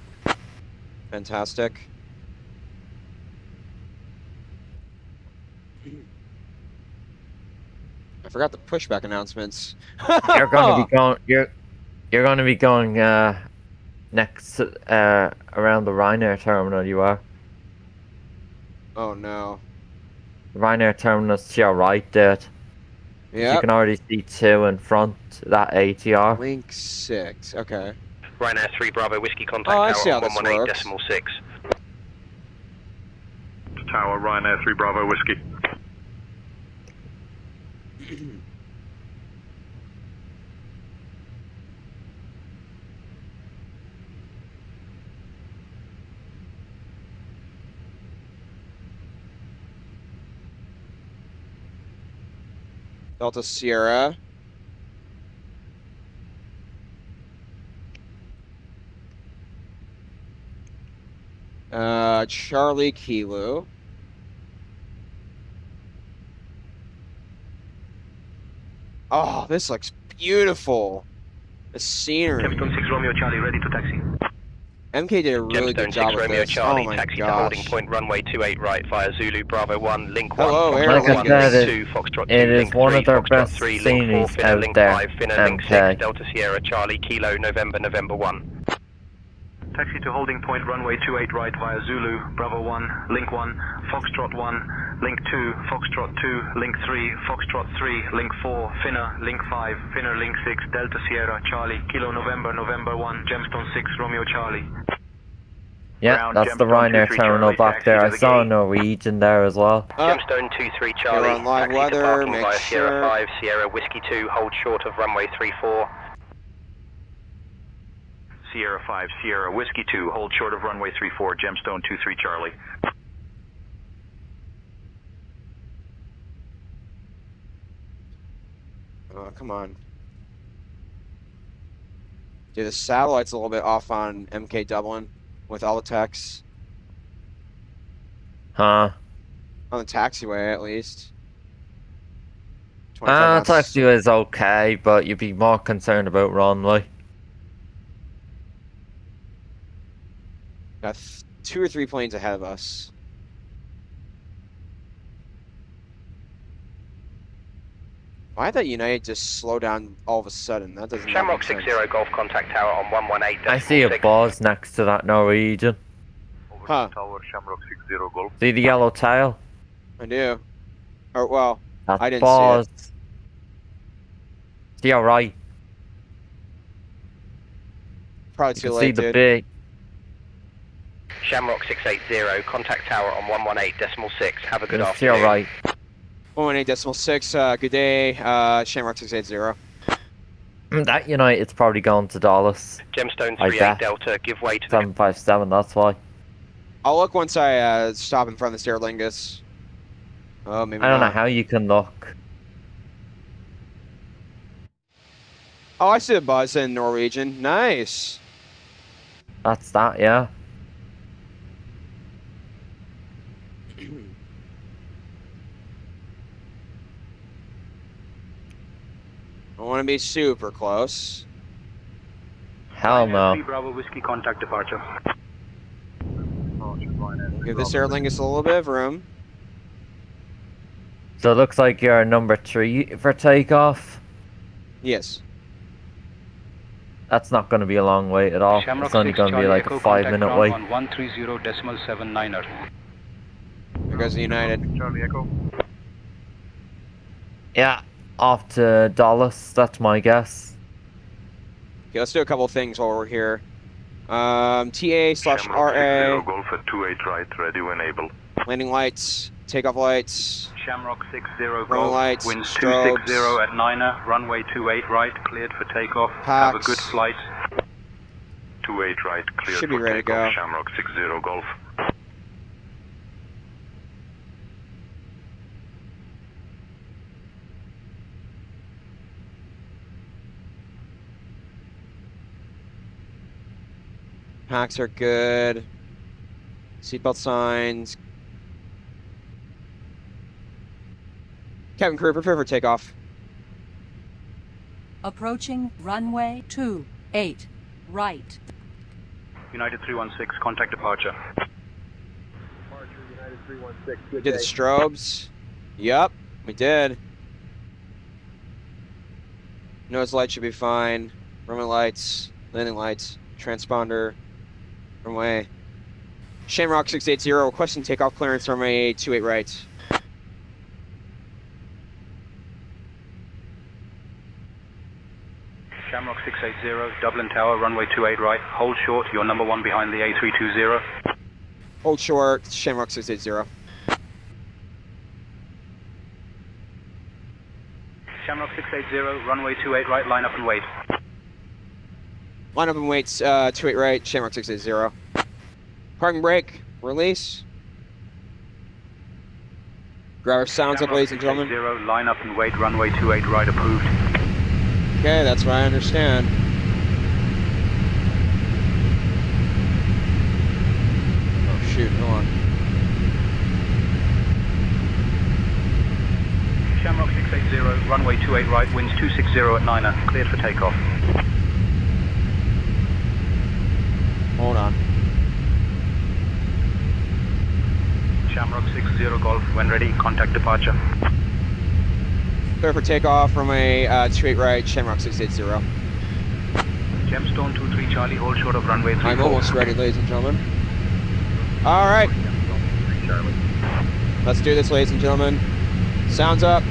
Fantastic. I forgot the pushback announcements. You're going to be going. You're going to be going next around the Ryanair terminal. You are. Oh no. The Ryanair terminal's to your right, dude. Yeah. You can already see 2 in front. That ATR. Link 6. Okay. Ryanair 3 Bravo Whiskey contact Oh, I see tower how on this works. 118.6. Tower, Ryanair 3 Bravo Whiskey. Delta Sierra. Charlie Kilo. Oh, this looks beautiful. The scenery. Gemstone 6 Romeo Charlie, ready to taxi. MK did a really good Gemstone job 6 with Romeo this. Charlie, Oh my taxi to holding gosh. point runway 28 right via Zulu Bravo 1, link 1, Hello, Aer Foxtrot 1, Lingus. link 2, Foxtrot 2, It is link one 3, of their Foxtrot best 3, link 4, scenes Finner, out link there, 5, Finner, link 6, MK. Delta Sierra Charlie, Kilo, November, November 1. Taxi to holding point runway 28 right via Zulu, Bravo 1, link 1, Foxtrot 1, link 2, Foxtrot 2, link 3, Foxtrot 3, link 4, Finner, link 5, Finner, link 6, Delta Sierra, Charlie, Kilo November, November 1, Gemstone 6, Romeo Charlie. Yeah, Ground, that's the Gemstone Ryanair 23 terminal Charlie, back taxi there. to I the saw a gate. Norwegian there as well. Gemstone 23 Charlie, We're on live taxi weather, to parking make via Sierra sure. 5, Sierra Whiskey 2, hold short of runway 34. Sierra 5, Sierra Whiskey 2, hold short of runway 34, Gemstone 23 Charlie. Oh, come on. Dude, the satellite's a little bit off on MK Dublin with all the text. Huh? On the taxiway, at least. 25 knots. Taxi is okay, but you'd be more concerned about runway. Got 2 or 3 planes ahead of us. Why did that United just slow down all of a sudden? That doesn't Shamrock make sense. 60 Golf contact tower on 118.6. I see a buzz next to that Norwegian. Huh. Tower, Shamrock 60 Golf. See the yellow tail? I do. Or, well, That's I didn't buzz. See your right. probably You too can late, see the dude. big. Shamrock 680, contact tower on 118.6. Have a good See afternoon. your right. 118.6, good day, Shamrock 680. That United's probably going to Dallas. Gemstone I 38 bet. Delta, give way to the 757, that's why. I'll look once I stop in front of the Aer Lingus. Oh, maybe I don't know not. how you can look. Oh, I see a buzz in Norwegian. Nice. That's that, yeah. I want to be super close. Hell no. Bravo Whiskey, contact departure. Give this Aer Lingus a little bit of room. So it looks like you're number 3 for takeoff. Yes. That's not going to be a long wait at all. Shamrock It's only 6, going to be Charlie like Echo, a 5 contact minute ground wait. on 130.79er. There goes the United. Charlie Echo. Yeah, off to Dallas, that's my guess. Okay, let's do a couple things while we're here. TA/RA. Golf at 28 right, ready when able. Landing lights. Takeoff lights. Shamrock 60 Runway Golf, lights, winds strobes. 260 at 9er, runway 28 right, cleared for takeoff. Have a good Packs. flight. 28 right, cleared Should be for ready to takeoff. go. Shamrock 60 Golf. Packs are good. Seatbelt signs. Cabin crew, prepare for takeoff. Approaching runway 28 right. United 316, contact departure. We did the strobes. Yup, we did. Nose light should be fine. Runway lights, landing lights, transponder, runway. Shamrock 680, requesting takeoff clearance runway 28 right. Shamrock 680, Dublin Tower, runway 28 right. Hold short, you're number 1 behind the A320. Hold short, Shamrock 680. Shamrock 680, runway 28 right, line up and wait. Line up and wait, 28 right, Shamrock 680. Parking brake, release. Grab our sounds up, ladies and gentlemen. 680, line up and wait, runway 28 right, approved. Okay, that's what I understand. Oh shoot, hold on. Shamrock 680, runway 28 right, winds 260 at 9er, cleared for takeoff. Hold on. Shamrock 60 Golf, when ready, contact departure. Clear for takeoff, runway 28 right, Shamrock 680. Gemstone 23 Charlie, hold short of runway 34. I'm almost ready, ladies and gentlemen. All right. Let's do this, ladies and gentlemen. Sounds up.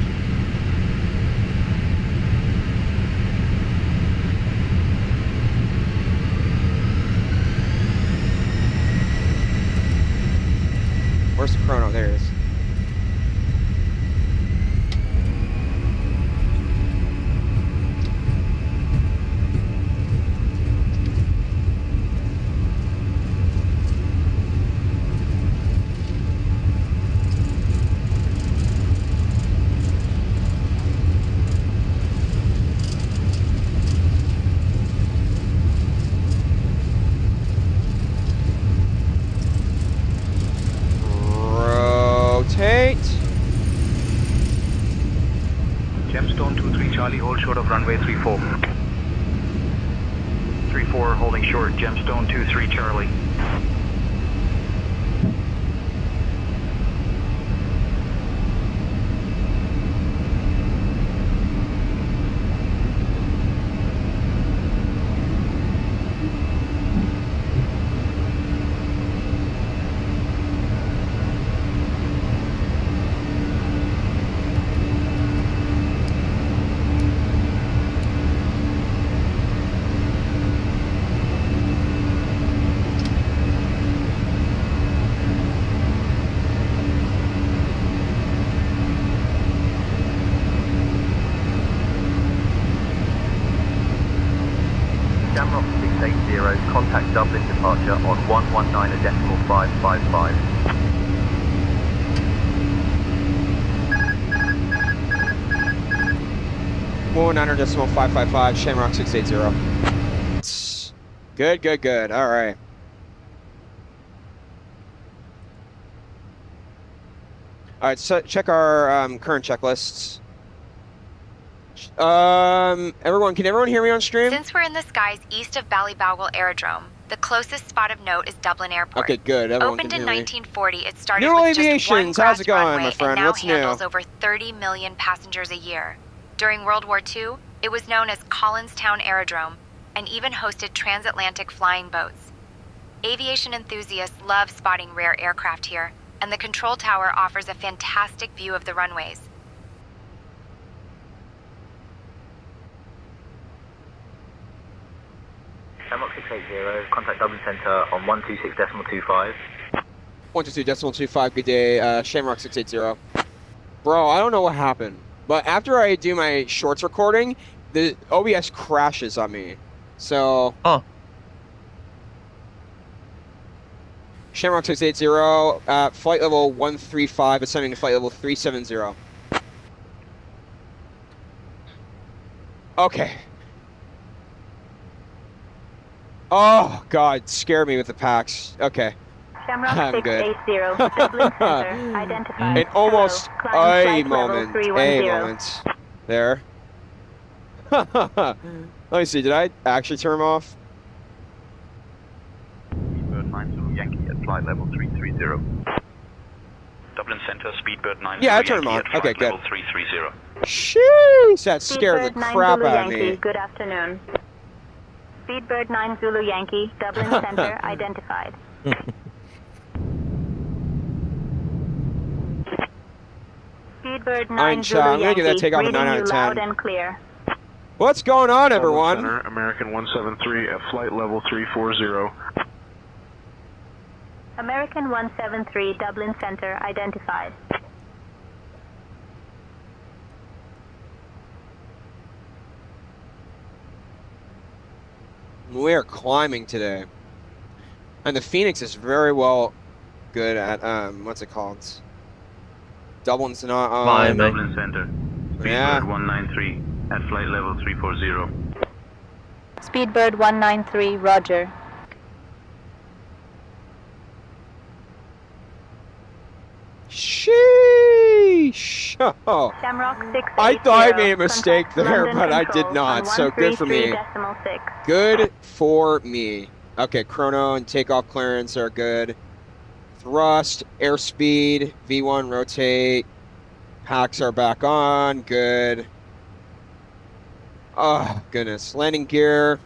Where's the chrono? There it is. Rotate. Gemstone 23 Charlie, hold short of runway 34. 34 holding short, Gemstone 23 Charlie. contact Dublin departure on 119.555. 119.555, Shamrock 680. Good, good, good. All right. All right, so check our current checklists. Everyone, can everyone hear me on stream? Since we're in the skies east of Ballybowel Aerodrome, the closest spot of note is Dublin Airport. Okay, good. Everyone Opened can in hear me. 1940, it started Neural with just one Aviations, how's grass it going, runway my friend? and now What's new? handles over 30 million passengers a year. During World War II, it was known as Collinstown Aerodrome and even hosted transatlantic flying boats. Aviation enthusiasts love spotting rare aircraft here, and the control tower offers a fantastic view of the runways. Shamrock 680, contact Dublin Centre on 126.25. 122.25, good day, Shamrock 680. Bro, I don't know what happened, but after I do my shorts recording, the OBS crashes on me. So... Oh. Shamrock 680, flight level 135, ascending to flight level 370. Okay. Oh, God, scare me with the packs. Okay. Shamrock I'm good. 680, Dublin Centre, identified. An almost Hello, a climb flight level moment. 310. There. Let me see, did I actually turn them off? Speedbird 9 Yankee at flight level 330. Dublin Centre, Speedbird 9 Yeah, I turned them Yankee on. at Okay, flight good. level 330. Sheesh, that scared the Speedbird 9 crap Zulu out of Yankee, me. good afternoon. Speedbird 9 Zulu Yankee, Dublin Centre, identified. Speedbird 9 Zulu I'm gonna give that Yankee, takeoff a reading 9 out you of loud 10. and clear. What's going on, Dublin everyone? Center, American 173 at flight level 340. American 173, Dublin Centre, identified. We are climbing today. And the Phoenix is very well good at, what's it called? Dublin's not on... Climbing. Dublin Centre, Yeah. Speedbird 193 at flight level 340. Speedbird 193, roger. Sheesh! Oh. Shamrock 680, I thought I made a mistake contact there, London but I Control did not, on so good for me. 133.6. Good for me. Okay, chrono and takeoff clearance are good. Thrust, airspeed, V1 rotate. Packs are back on, good. Oh, goodness. Landing gear.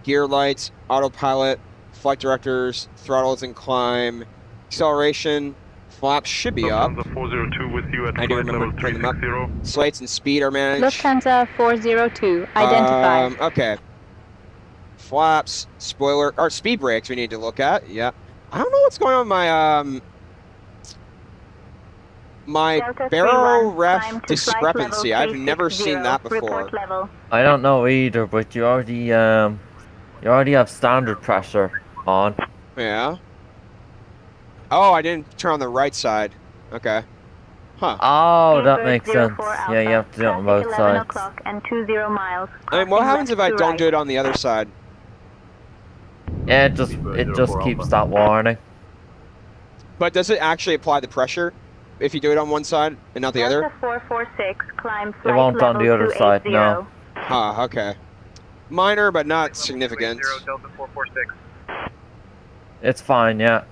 Gear lights, autopilot, flight directors, throttles and climb. Acceleration, flaps should be up. Lufthansa 402 with you at I do flight remember level putting them up. 360. Slates and speed are managed. Lufthansa 402, identified. Okay. Flaps, spoiler, or speed brakes we need to look at. Yeah. I don't know what's going on with my Delta barrel 31, ref climb to discrepancy. flight I've level never seen that 360, before. report level. I don't know either, but you already have standard pressure on. Yeah. Oh, I didn't turn on the right side. Okay. Huh. Oh, that Speedbird makes 04 sense. Alpha, Yeah, you have to do it on traffic both 11 sides. o'clock and 20 miles. I mean, what crossing happens if I left to don't right. do it on the other side? Yeah, it just keeps that warning. But does it actually apply the pressure if you do it on one side and not the other? Delta 446, climb It flight won't on level the other side, 280. no. Huh, okay. Minor, but not significant. Delta 446. It's fine, yeah.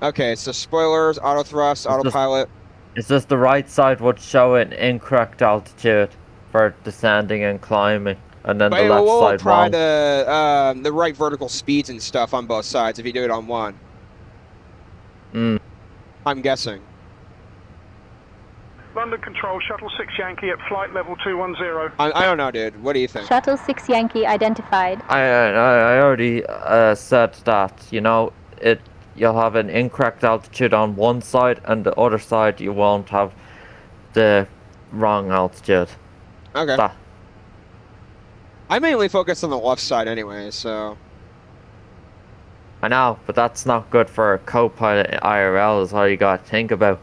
Okay, so spoilers, auto thrust, autopilot. It's just the right side would show an incorrect altitude for descending and climbing, and then But the it left will side apply won't. the right vertical speeds and stuff on both sides if you do it on one. I'm guessing. London Control, Shuttle 6 Yankee at flight level 210. I don't know, dude. What do you think? Shuttle 6 Yankee identified. I already said that, you know, you'll have an incorrect altitude on one side, and the other side you won't have the wrong altitude. Okay. That. I mainly focus on the left side anyway, so... I know, but that's not good for a co-pilot IRL is all you got to think about.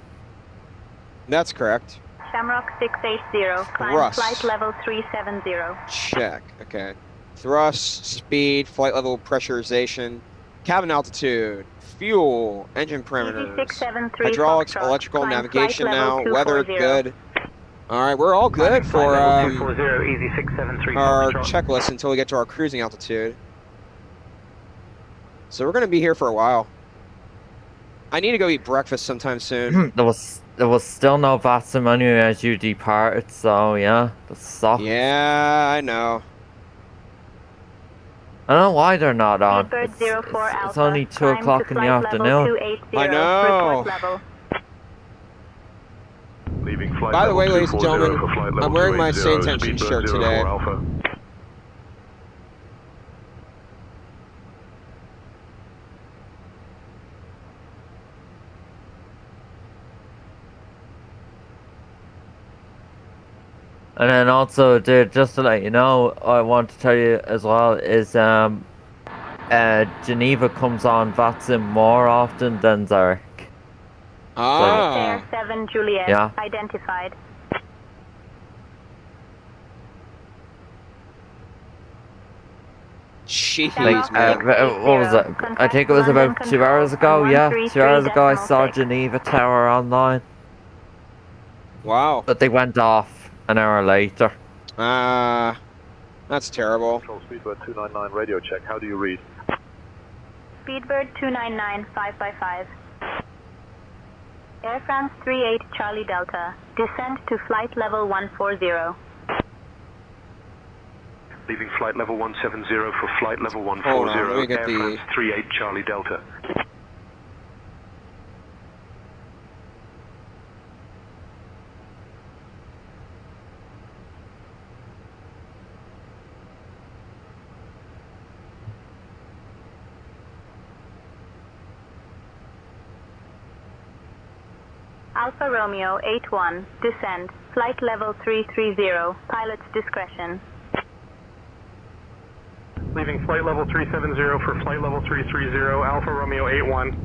That's correct. Shamrock 680, climb Thrust. flight level 370. Check. Okay. Thrust, speed, flight level pressurization, cabin altitude, fuel, engine parameters, 673 hydraulics, Foxtrot, electrical, climb navigation flight now, level weather 240. good. All right, we're all good for Flight level 240, easy 673 our Foxtrot. checklist until we get to our cruising altitude. So we're gonna be here for a while. I need to go eat breakfast sometime soon. There was still no VATSIM anyway as you departed, so yeah, that sucks. Yeah, I know. I don't know why they're not on. Bird 04 It's Alpha, only 2 climb o'clock to in the flight level afternoon. 280, I know. report level. Leaving flight By the level way, ladies and 240 gentlemen, for flight level I'm wearing my 280, Say Intention speedbird shirt 04 today. Alpha. And then also, dude, just to let you know, I want to tell you as well is Geneva comes on VATSIM more often than Zurich. Ah. Air 7 Juliet, Yeah. identified. Jeez, Like, man. what was it? I think it was about 2 hours ago. Yeah, 2 hours ago I saw Geneva Tower online, Wow. but they went off an hour later. That's terrible. Control Speedbird 299 radio check. How do you read? Speedbird 299, 555. Air France 38 Charlie Delta, descend to flight level 140. Leaving flight level 170 for flight level Hold on, let me 140, get Air the- France 38 Charlie Delta. Alpha Romeo 81, descend, flight level 330, pilot's discretion. Leaving flight level 370 for flight level 330, Alpha Romeo 81.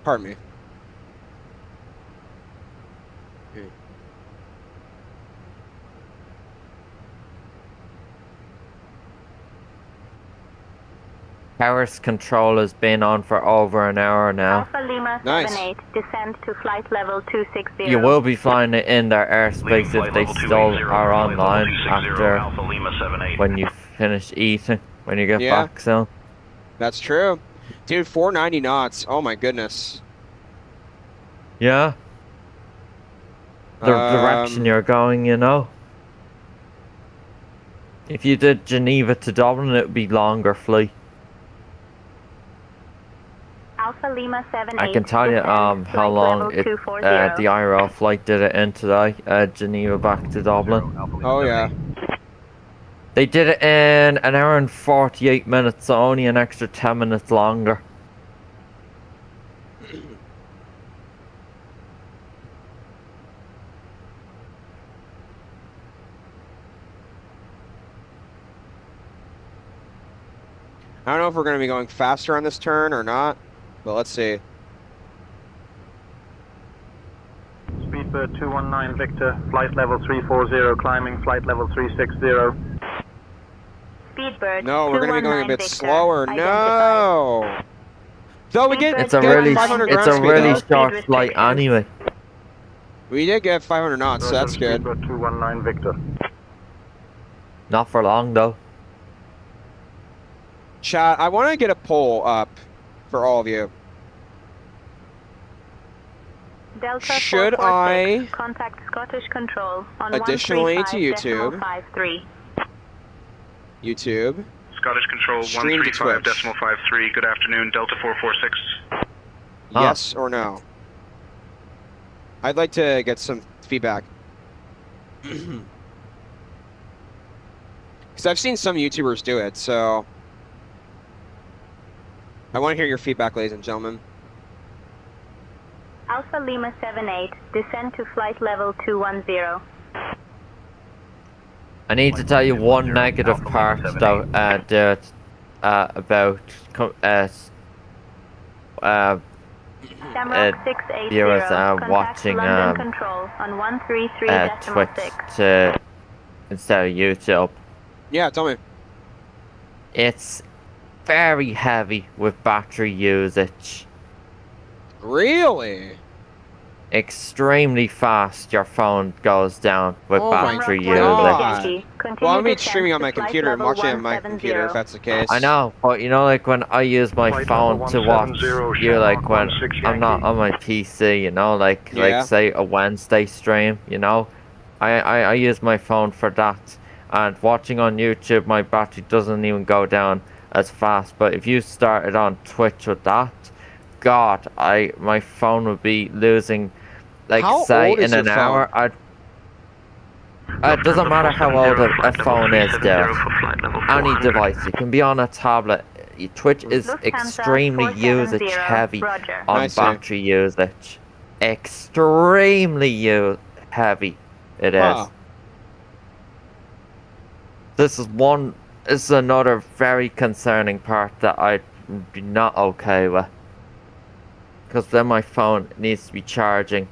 Pardon me. Paris control has been on for over an hour now. Alpha Lima Nice. 78, descend to flight level 260. You will be flying it in their airspace if they still are online after when you finish eating, when you get Yeah. back soon. That's true. Dude, 490 knots. Oh my goodness. Yeah. The direction you're going, you know. If you did Geneva to Dublin, it would be longer flight. Alpha Lima 78, I can tell you descend, how flight long level it 240. the IRL flight did it in today, Geneva back to Dublin. Oh yeah. They did it in an hour and 48 minutes, so only an extra 10 minutes longer. I don't know if we're going to be going faster on this turn or not, but let's see. Speedbird 219 Victor, flight level 340, climbing flight level 360. Speedbird No, we're going to be going a 219 bit Victor, slower. identified. No. So we get It's a get really 500 it's ground a speed, really though. short flight anyway. We did get 500 knots, so that's good. Speedbird 219 Victor. Not for long though. Chat, I want to get a poll up for all of you. Delta Should 446, I contact Scottish Control on additionally to 135.53. YouTube, Scottish Control Stream to Twitch. 135.53, good afternoon, Delta 446. yes or no? I'd like to get some feedback. Because I've seen some YouTubers do it, so I want to hear your feedback, ladies and gentlemen. Alpha Lima 78, descend to flight level 210. I need to tell you one negative part though, about Shamrock 680, viewers contact watching London Control on 133.6. Twitch instead of YouTube. Yeah, tell me. It's very heavy with battery usage. Really? Extremely fast your phone goes down with Oh my battery God. usage. Well, I'm gonna be streaming on my computer and watching on my computer if that's the case. I know, but you know, like when I use my phone to watch you, like when I'm not on my PC, you know, like say a Wednesday stream, you know, I use my phone for that. And watching on YouTube, my battery doesn't even go down as fast. But if you started on Twitch with that, God, my phone would be losing, like, say in an hour. It doesn't matter how old a phone is, there. Any device, you can be on a tablet. Twitch is extremely usage heavy on battery usage. Extremely heavy it is. This is another very concerning part that I'd be not okay with. Because then my phone needs to be charging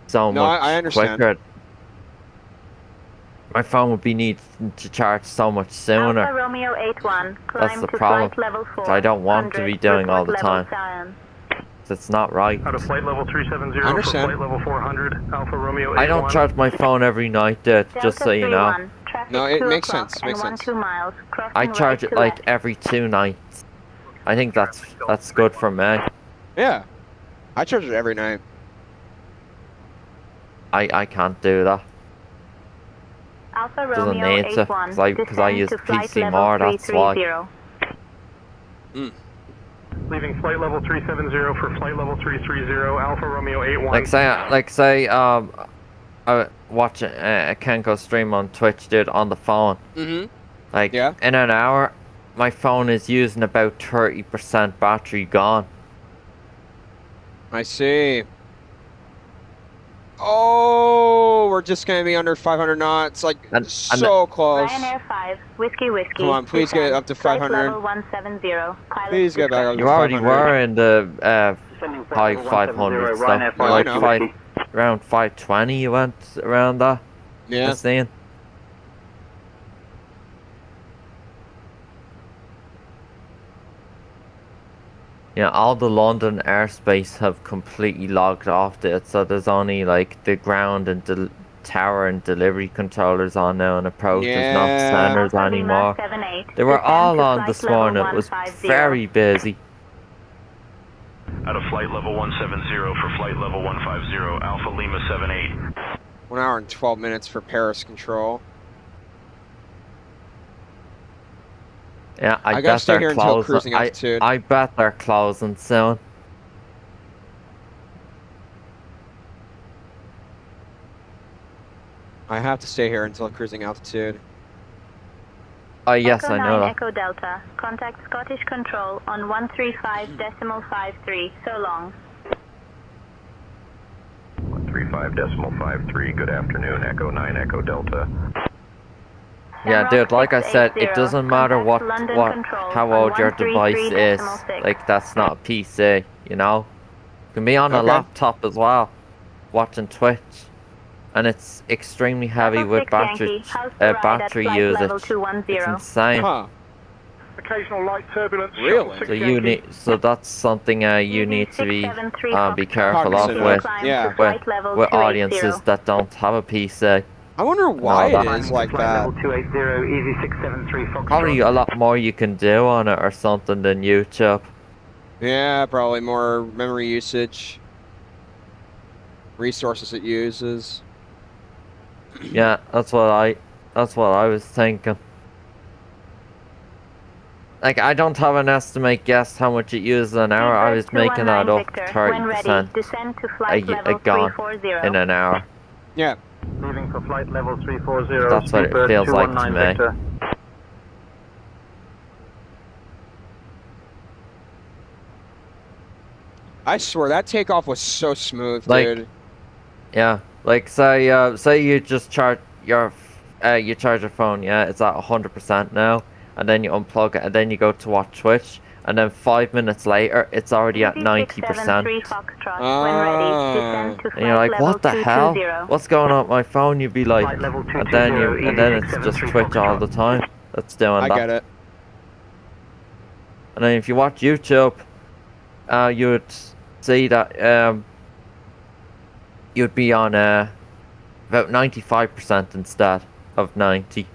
so much I understand. quicker. My phone would be needing to charge so much sooner. Alpha Romeo 81, That's the problem. So I don't want to be doing all the time. It's not right. Out of flight level 370 I understand. for flight level 400, Alpha Romeo 81. I don't charge my phone every night, dude, just so you know. No, it makes sense. Makes sense. I charge it like every 2 nights. I think that's good for me. Yeah. I charge it every night. I can't do that. Alpha Doesn't Romeo need to, 81, because I use PC more, that's why. Leaving flight level 370 for flight level 330, Alpha Romeo 81. Like say I watch a Kenko stream on Twitch, dude, on the phone. Like in an hour, my phone is using about 30% battery gone. I see. Oh, we're just gonna be under 500 knots, like so close. Ryanair 5, Whiskey Whiskey. Come on, please get it up to 500. Level 170. Please get back up to 500. You already were in the high 500 stuff. Like around 520, you went around that. Yeah. Yeah, all the London airspace have completely logged off it, so there's only like the ground and tower and delivery controllers on now and approach. There's not centers anymore. They were all on this morning. It was very busy. Out of flight level 170 for flight level 150, Alpha Lima 78. 1 hour and 12 minutes for Paris control. Yeah, I gotta bet stay here they're until closing. cruising altitude. I bet they're closing soon. I have to stay here until cruising altitude. Oh yes, Echo I know 9 that. Echo Delta. Contact Scottish Control on 135.53. So long. 135.53. Good afternoon. Echo 9 Echo Delta. Yeah, dude, like I said, it doesn't matter how old your device is. Like, that's not a PC, you know? You can be on a laptop as well, watching Twitch. And it's extremely heavy with battery usage. It's insane. Occasional light turbulence. Really? So that's something you need to be careful of with audiences that don't have a PC. I wonder why it is like that. Probably a lot more you can do on it or something than YouTube. Yeah, probably more memory usage. Resources it uses. Yeah, that's what I was thinking. Like, I don't have an estimate guess how much it uses an hour. I was making that up 30% gone in an hour. Yeah. Leaving for flight level 340. That's what it feels like to me. I swear that takeoff was so smooth, like, dude. Yeah, like say you just chart your you charge your phone, yeah, it's at 100% now, and then you unplug it, and then you go to watch Twitch, and then 5 minutes later, it's already at 90%. And you're like, what the hell? What's going on with my phone? You'd be like, and then it's just Twitch all the time that's doing that. I get it. And then if you watch YouTube, you would see that you'd be on about 95% instead of 90.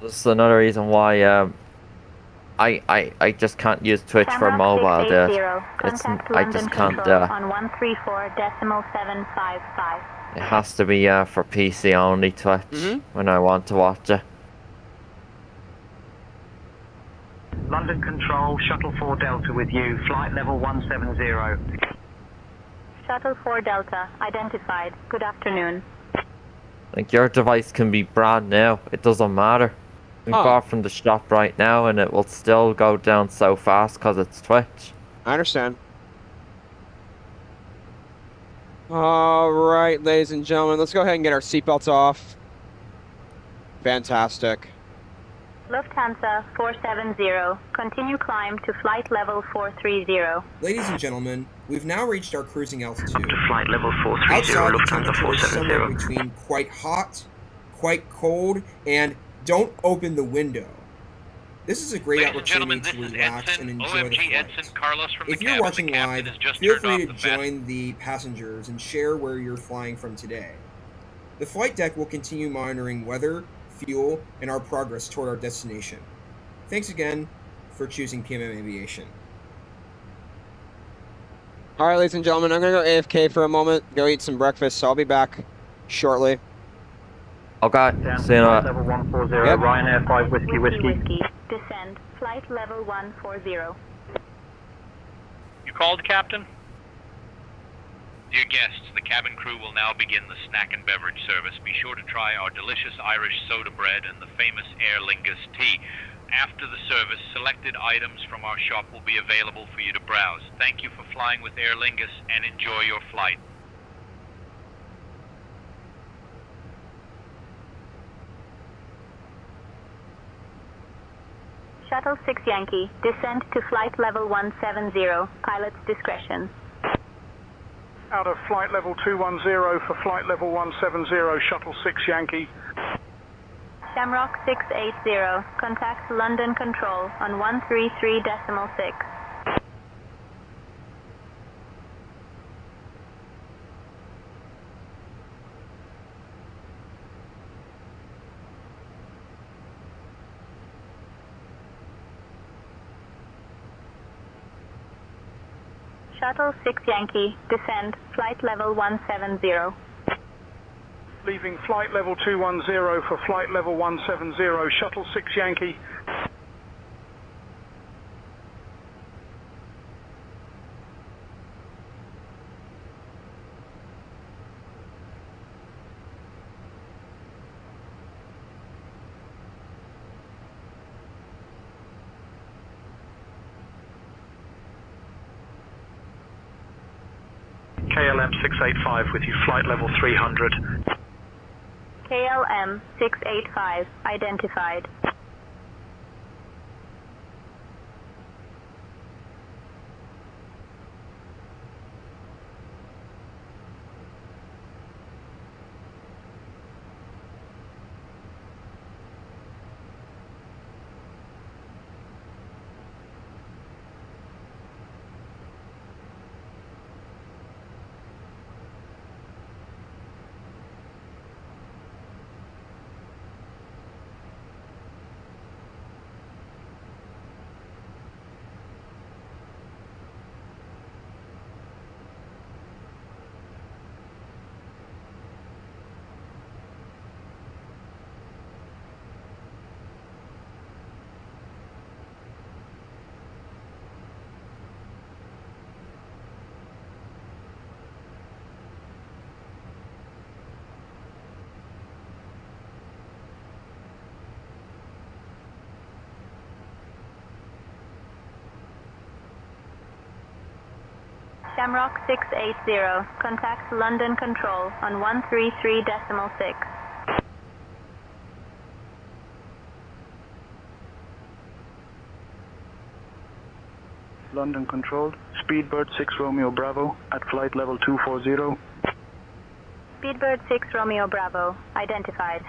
This is another reason why I just can't use Twitch for mobile, dude. I just can't do it. On 134.755. It has to be for PC only Twitch when I want to watch it. London Control, Shuttle 4 Delta with you, flight level 170. Shuttle 4 Delta, identified. Good afternoon. Like, your device can be brand new, it doesn't matter. We bought from the shop right now and it will still go down so fast because it's Twitch. I understand. Alright, ladies and gentlemen, let's go ahead and get our seatbelts off. Fantastic. Lufthansa 470, continue climb to flight level 430. Ladies and gentlemen, we've now reached our cruising altitude. To flight level 430, Outside, the Lufthansa temperature is somewhere 470. between quite hot, quite cold, and don't open the window. This is a great opportunity to relax and enjoy the flight. If you're watching live, feel free to join the passengers and share where you're flying from today. The flight deck will continue monitoring weather, fuel, and our progress toward our destination. Thanks again for choosing PMM Aviation. Alright, ladies and gentlemen, I'm going to go AFK for a moment, go eat some breakfast, so I'll be back shortly. Okay, see you in a minute. Level 140, Ryanair 5 Whiskey Whiskey. Descend, flight level 140. You called, Captain? Dear guests, the cabin crew will now begin the snack and beverage service. Be sure to try our delicious Irish soda bread and the famous Aer Lingus tea. After the service, selected items from our shop will be available for you to browse. Thank you for flying with Aer Lingus and enjoy your flight. Shuttle 6 Yankee, descend to flight level 170, pilot's discretion. Out of flight level 210 for flight level 170, Shuttle 6 Yankee. Shamrock 680, contact London Control on 133.6. Shuttle 6 Yankee, descend, flight level 170. Leaving flight level 210 for flight level 170, Shuttle 6 Yankee. KLM 685 with you, flight level 300. KLM 685, identified. Shamrock 680, contact London Control on 133.6. London Control, Speedbird 6 Romeo Bravo at flight level 240. Speedbird 6 Romeo Bravo, identified.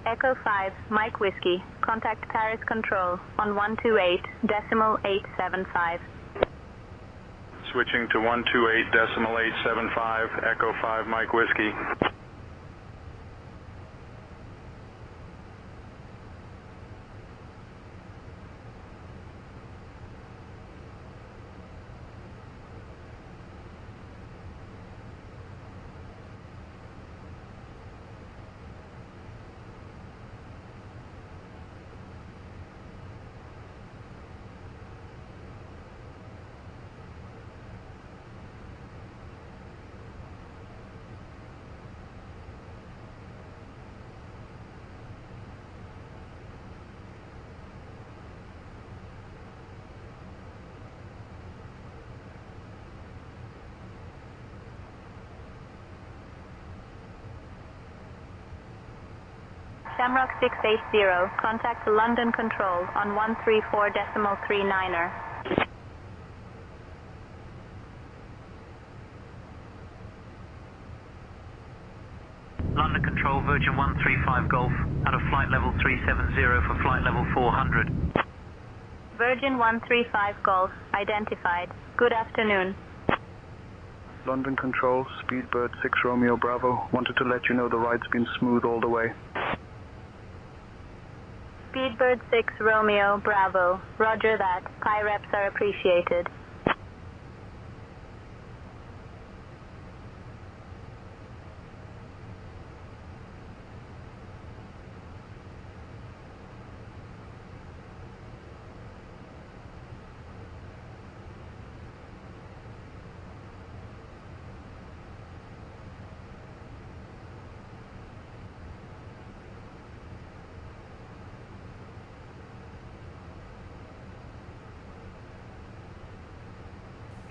Echo 5, Mike Whiskey. Contact Paris Control on 128.875. Switching to 128.875, Echo 5, Mike Whiskey. Shamrock 680, contact London Control on 134.39er. London Control, Virgin 135 Golf, out of flight level 370 for flight level 400. Virgin 135 Golf, identified. Good afternoon. London Control, Speedbird 6 Romeo Bravo, wanted to let you know the ride's been smooth all the way. Speedbird 6 Romeo Bravo, roger that. High reps are appreciated.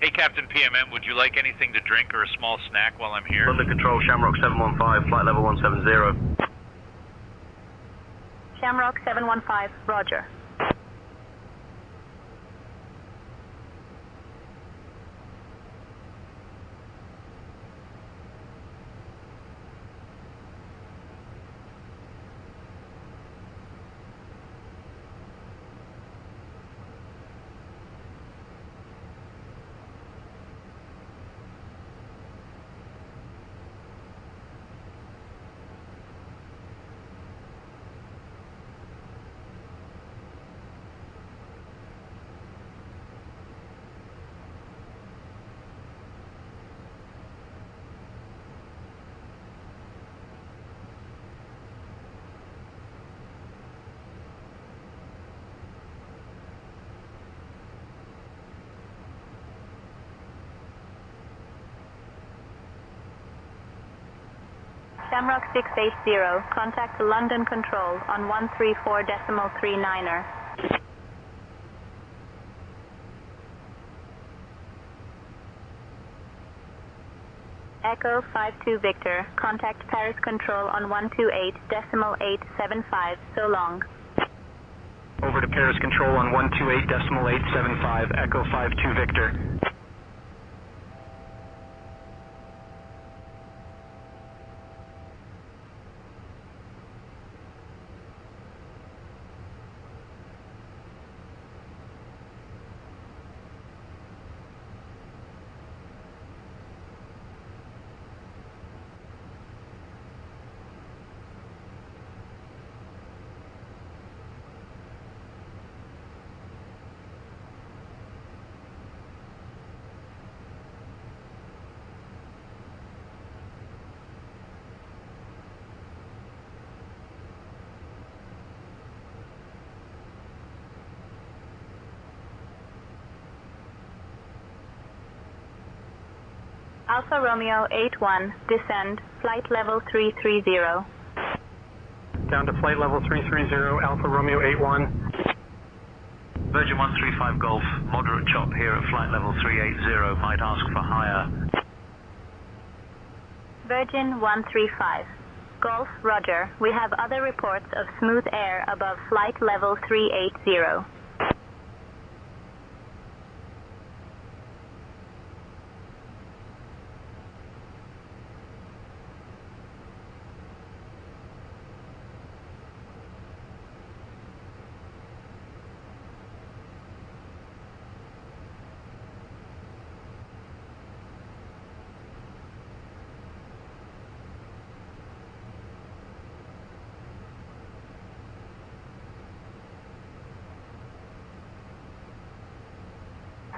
Hey, Captain PMM, would you like anything to drink or a small snack while I'm here? London Control, Shamrock 715, flight level 170. Shamrock 715, roger. Shamrock 680, contact London Control on 134.39er. Echo 52 Victor, contact Paris Control on 128.875, so long. Over to Paris Control on 128.875, Echo 52 Victor. Alpha Romeo 81, descend, flight level 330. Down to flight level 330, Alpha Romeo 81. Virgin 135 Golf, moderate chop here at flight level 380, might ask for higher. Virgin 135. Golf, Roger. We have other reports of smooth air above flight level 380.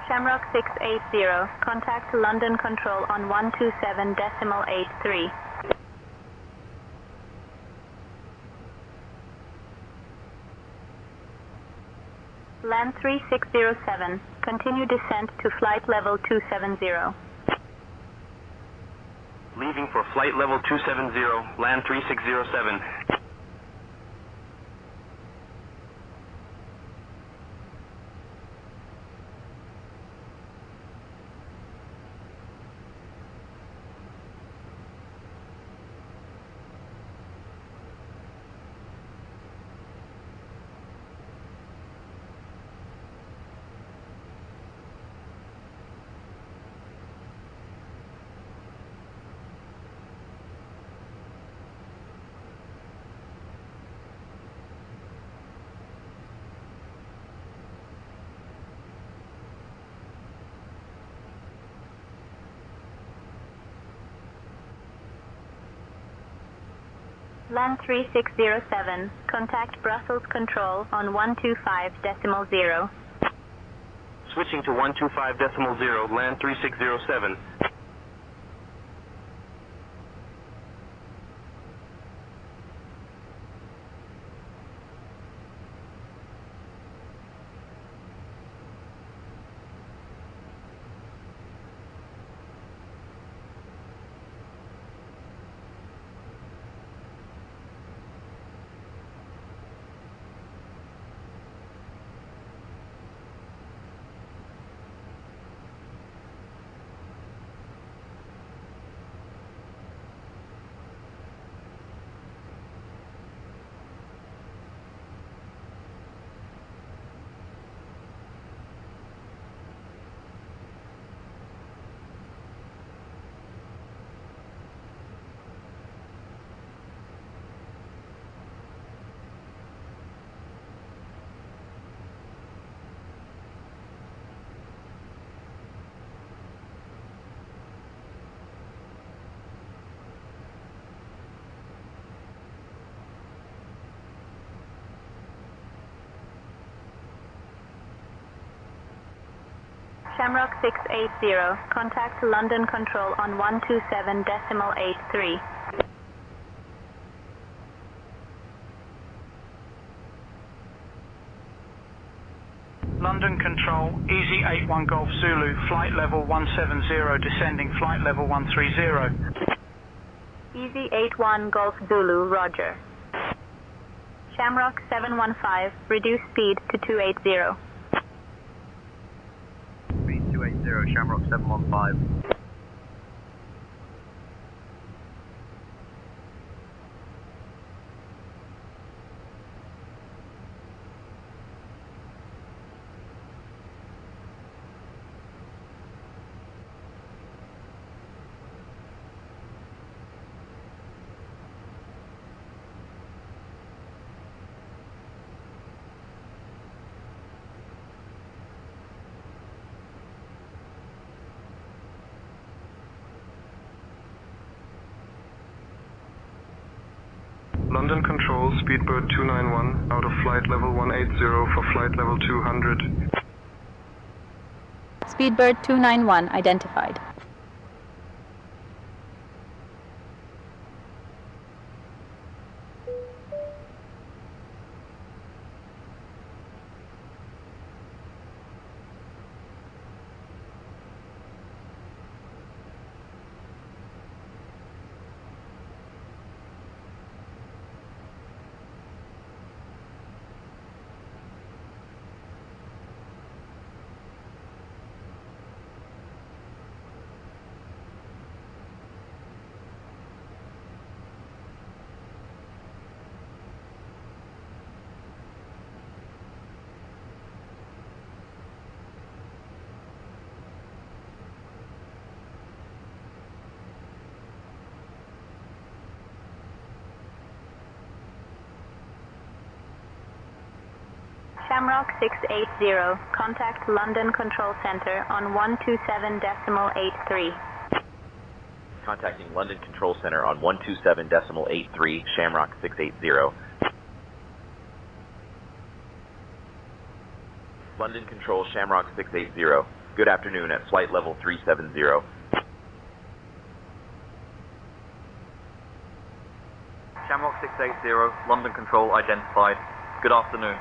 Shamrock 680, contact London Control on 127.83. Land 3607, continue descent to flight level 270. Leaving for flight level 270, land 3607. Land 3607, contact Brussels Control on 125.0. Switching to 125.0, land 3607. Shamrock 680, contact London Control on 127.83. London Control, Easy 81 Golf Zulu, flight level 170, descending flight level 130. Easy 81 Golf Zulu, Roger. Shamrock 715, reduce speed to 280. Speed 280, Shamrock 715. London Control, Speedbird 291, out of flight level 180 for flight level 200. Speedbird 291 identified. Shamrock 680, contact London Control Center on 127.83. Contacting London Control Center on 127.83, Shamrock 680. London Control, Shamrock 680. Good afternoon at flight level 370. Shamrock 680, London Control identified. Good afternoon.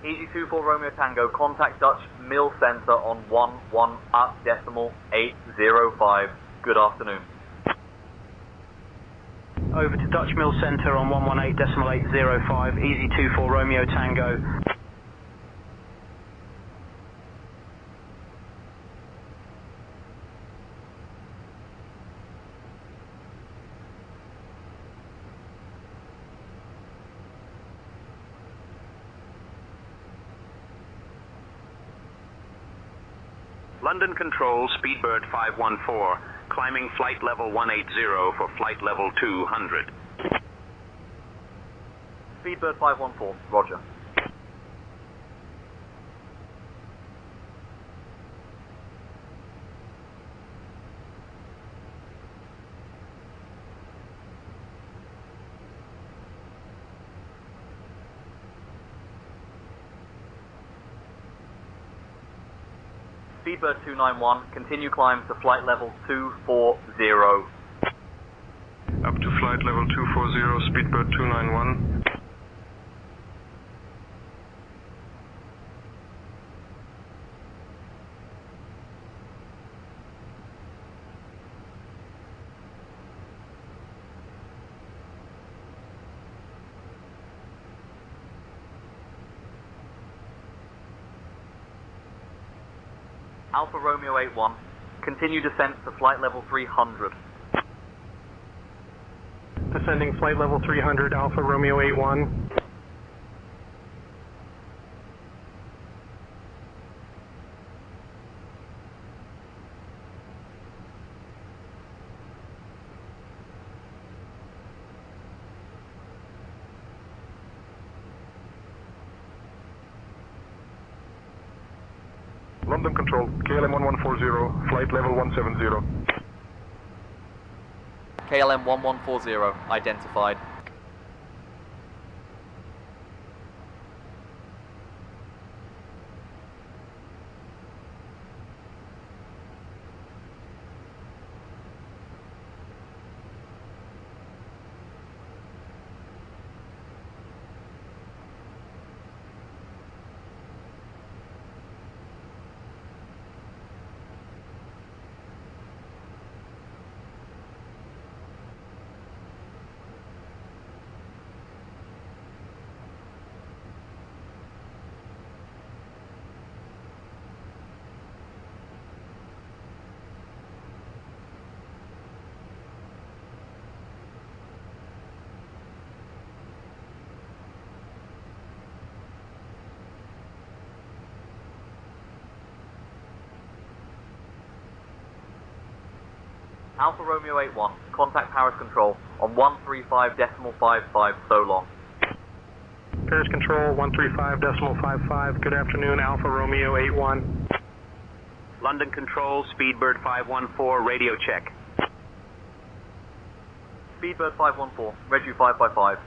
Easy 24 Romeo Tango, contact Dutch Mill Center on 11.805. Good afternoon. Over to Dutch Mill Center on 118.805, Easy 24 Romeo Tango. London Control, Speedbird 514, climbing flight level 180 for flight level 200. Speedbird 514, roger. Speedbird 291, continue climb to flight level 240. Up to flight level 240, Speedbird 291. Alpha Romeo 81, continue descent to flight level 300. Descending flight level 300, Alpha Romeo 81. London Control, KLM 1140, flight level 170. KLM 1140, identified. Alpha Romeo 81, contact Paris Control on 135.55 so long. Paris Control, 135.55, good afternoon, Alpha Romeo 81. London Control, Speedbird 514, radio check. Speedbird 514, Regu 555.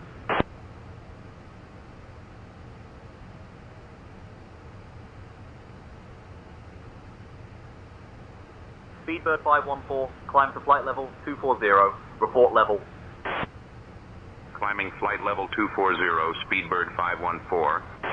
Speedbird 514, climb to flight level 240, report level. Climbing flight level 240, Speedbird 514.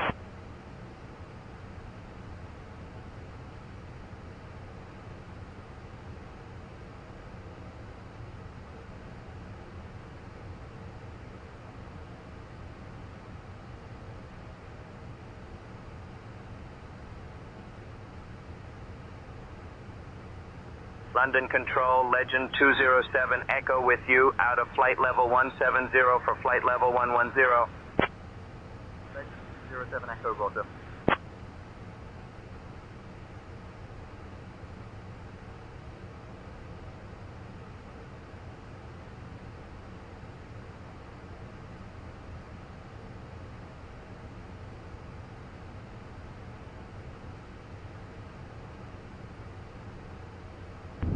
London Control, Legend 207, Echo with you, out of flight level 170 for flight level 110. Legend 207, Echo, roger.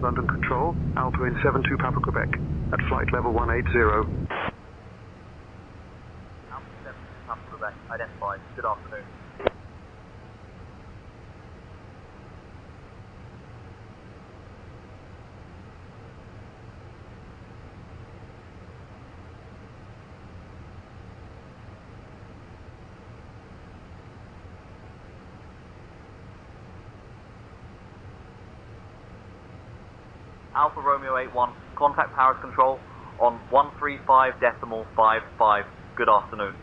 London Control, Alpine 72 Papa Quebec, at flight level 180. Alps 7 Papa Quebec, identified. Good afternoon. Alpha Romeo 81, contact Paris Control on 135.55. Good afternoon.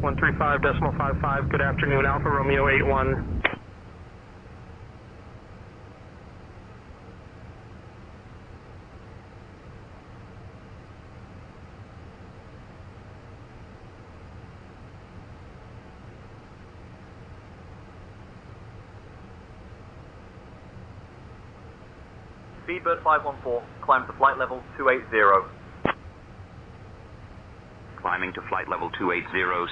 135.55, good afternoon, Alpha Romeo 81. Speedbird 514, climb to flight level 280. Climbing to flight level 280,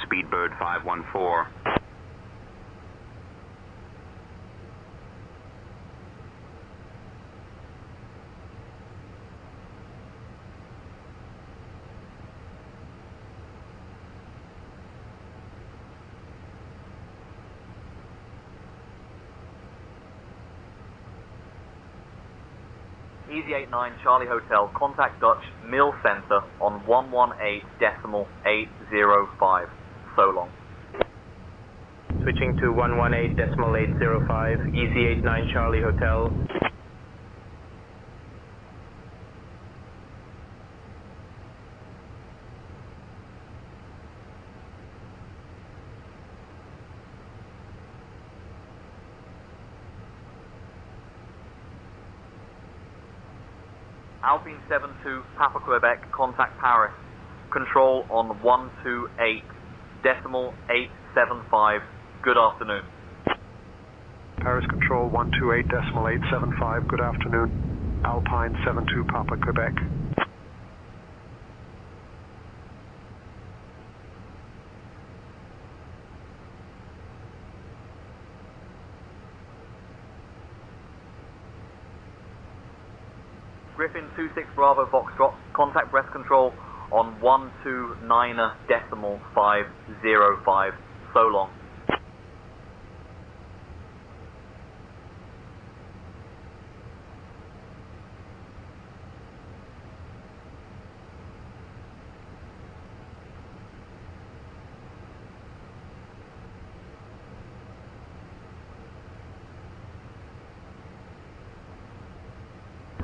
Speedbird 514. Easy 89 Charlie Hotel, contact Dutch Mill Center on 118.805. So long. Switching to 118.805, Easy 89 Charlie Hotel. Alpine 72 Papa Quebec, contact Paris. Control on 128.875. Good afternoon. Paris Control 128.875, good afternoon. Alpine 72 Papa Quebec. Griffin 26 Bravo Foxtrot, contact breath control on 129.505. So long.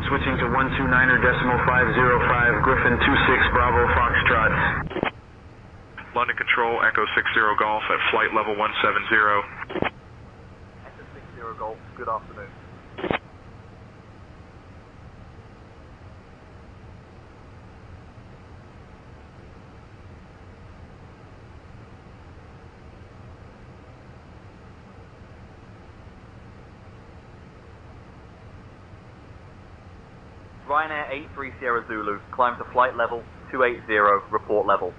Switching to 129.505, Griffin 26 Bravo Foxtrot. London Control, Echo 60 Golf at flight level 170. Echo 60 Golf, good afternoon. Ryanair 83 Sierra Zulu, climb to flight level 280, report level.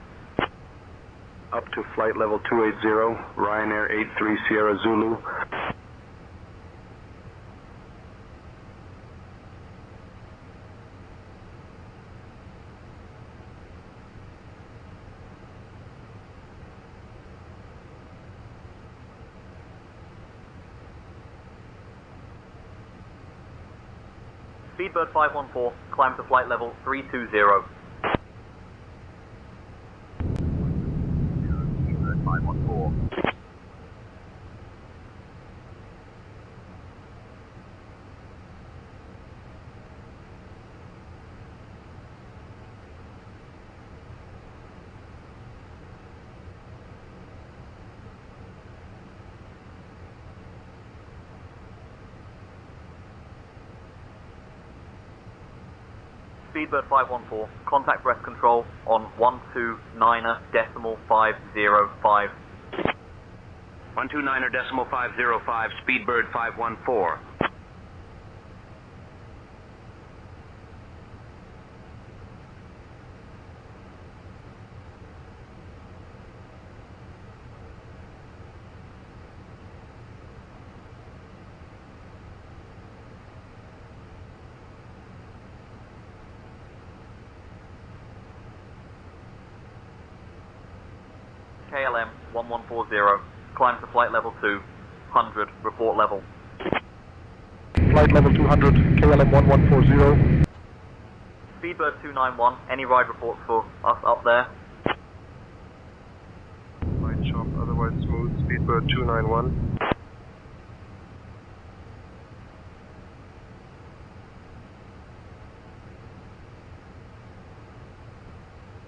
Up to flight level 280, Ryanair 83 Sierra Zulu. Speedbird 514, climb to flight level 320. Speedbird 514. Speedbird 514, contact breath control on 129.505. 129.505, Speedbird 514. KLM 1140, climb to flight level 200, report level. Flight level 200, KLM 1140. Speedbird 291, any ride reports for us up there? Light shop, otherwise smooth, Speedbird 291.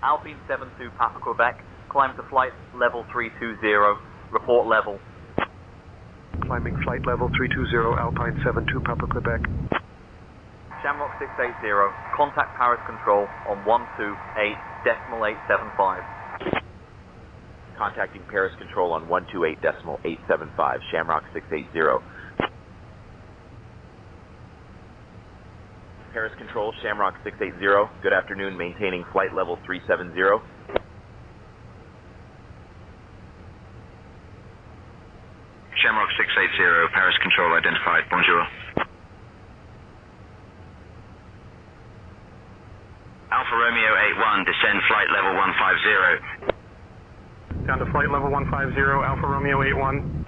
Alpine 72 Papa Quebec, climb to flight level 320, report level. Climbing flight level 320, Alpine 72 Papa Quebec. Shamrock 680, contact Paris Control on 128.875. Contacting Paris Control on 128.875, Shamrock 680. Paris Control, Shamrock 680. Good afternoon, maintaining flight level 370. Shamrock 680, Paris Control identified. Bonjour. Alpha Romeo 81, descend flight level 150. Down to flight level 150, Alpha Romeo 81.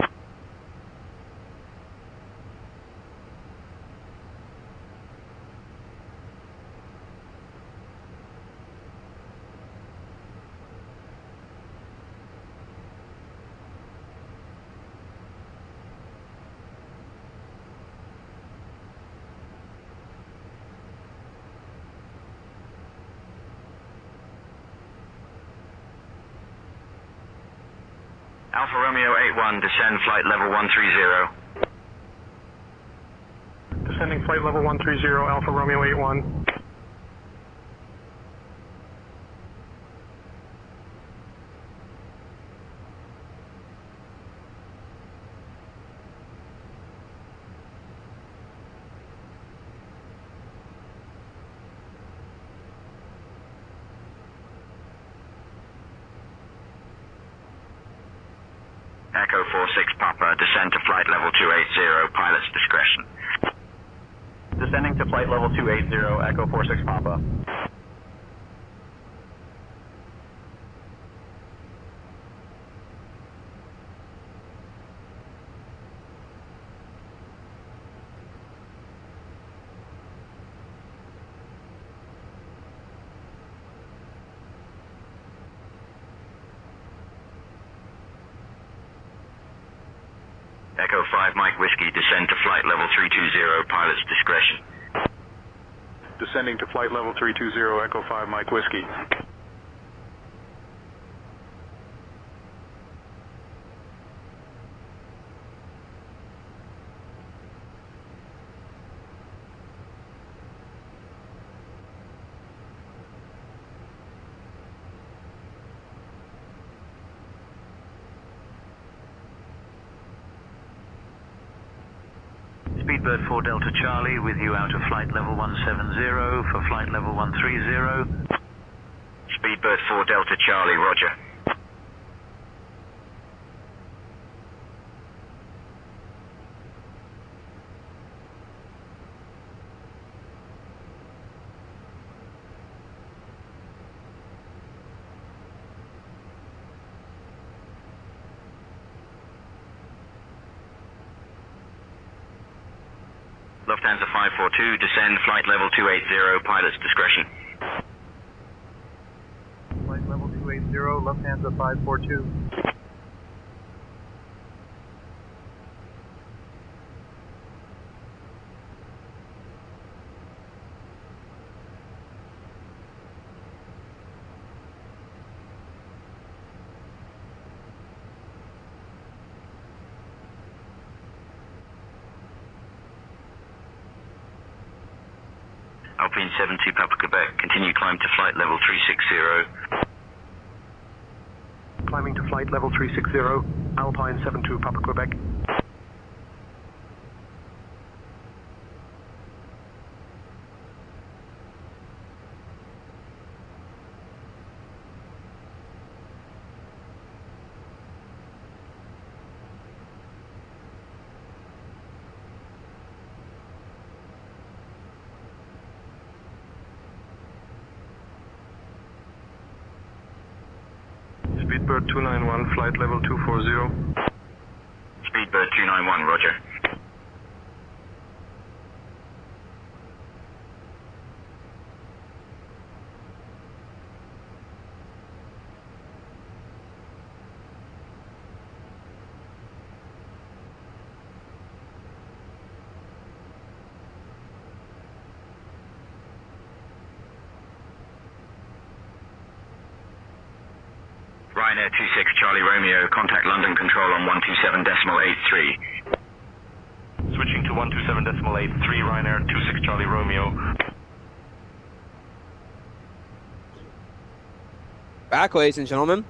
Alpha Romeo 81, descend flight level 130. Descending flight level 130, Alpha Romeo 81. Echo 46 Papa, descend to flight level 280, pilot's discretion. Descending to flight level 280, Echo 46 Papa. Echo 5 Mike Whiskey, descend to flight level 320, pilot's discretion. Descending to flight level 320, Echo 5 Mike Whiskey. Speedbird 4 Delta Charlie with you out of flight level 170 for flight level 130. Speedbird 4 Delta Charlie, roger. Lufthansa 542, descend flight level 280, pilot's discretion. Flight level 280, Lufthansa 542. Alpine 72 Papa Quebec, continue climb to flight level 360. Climbing to flight level 360, Alpine 72 Papa Quebec. Speedbird 291, flight level 240. Speedbird 291, roger. Ryanair 26 Charlie Romeo, contact London Control on 127.83. Switching to 127.83, Ryanair 26 Charlie Romeo. Back, ladies and gentlemen.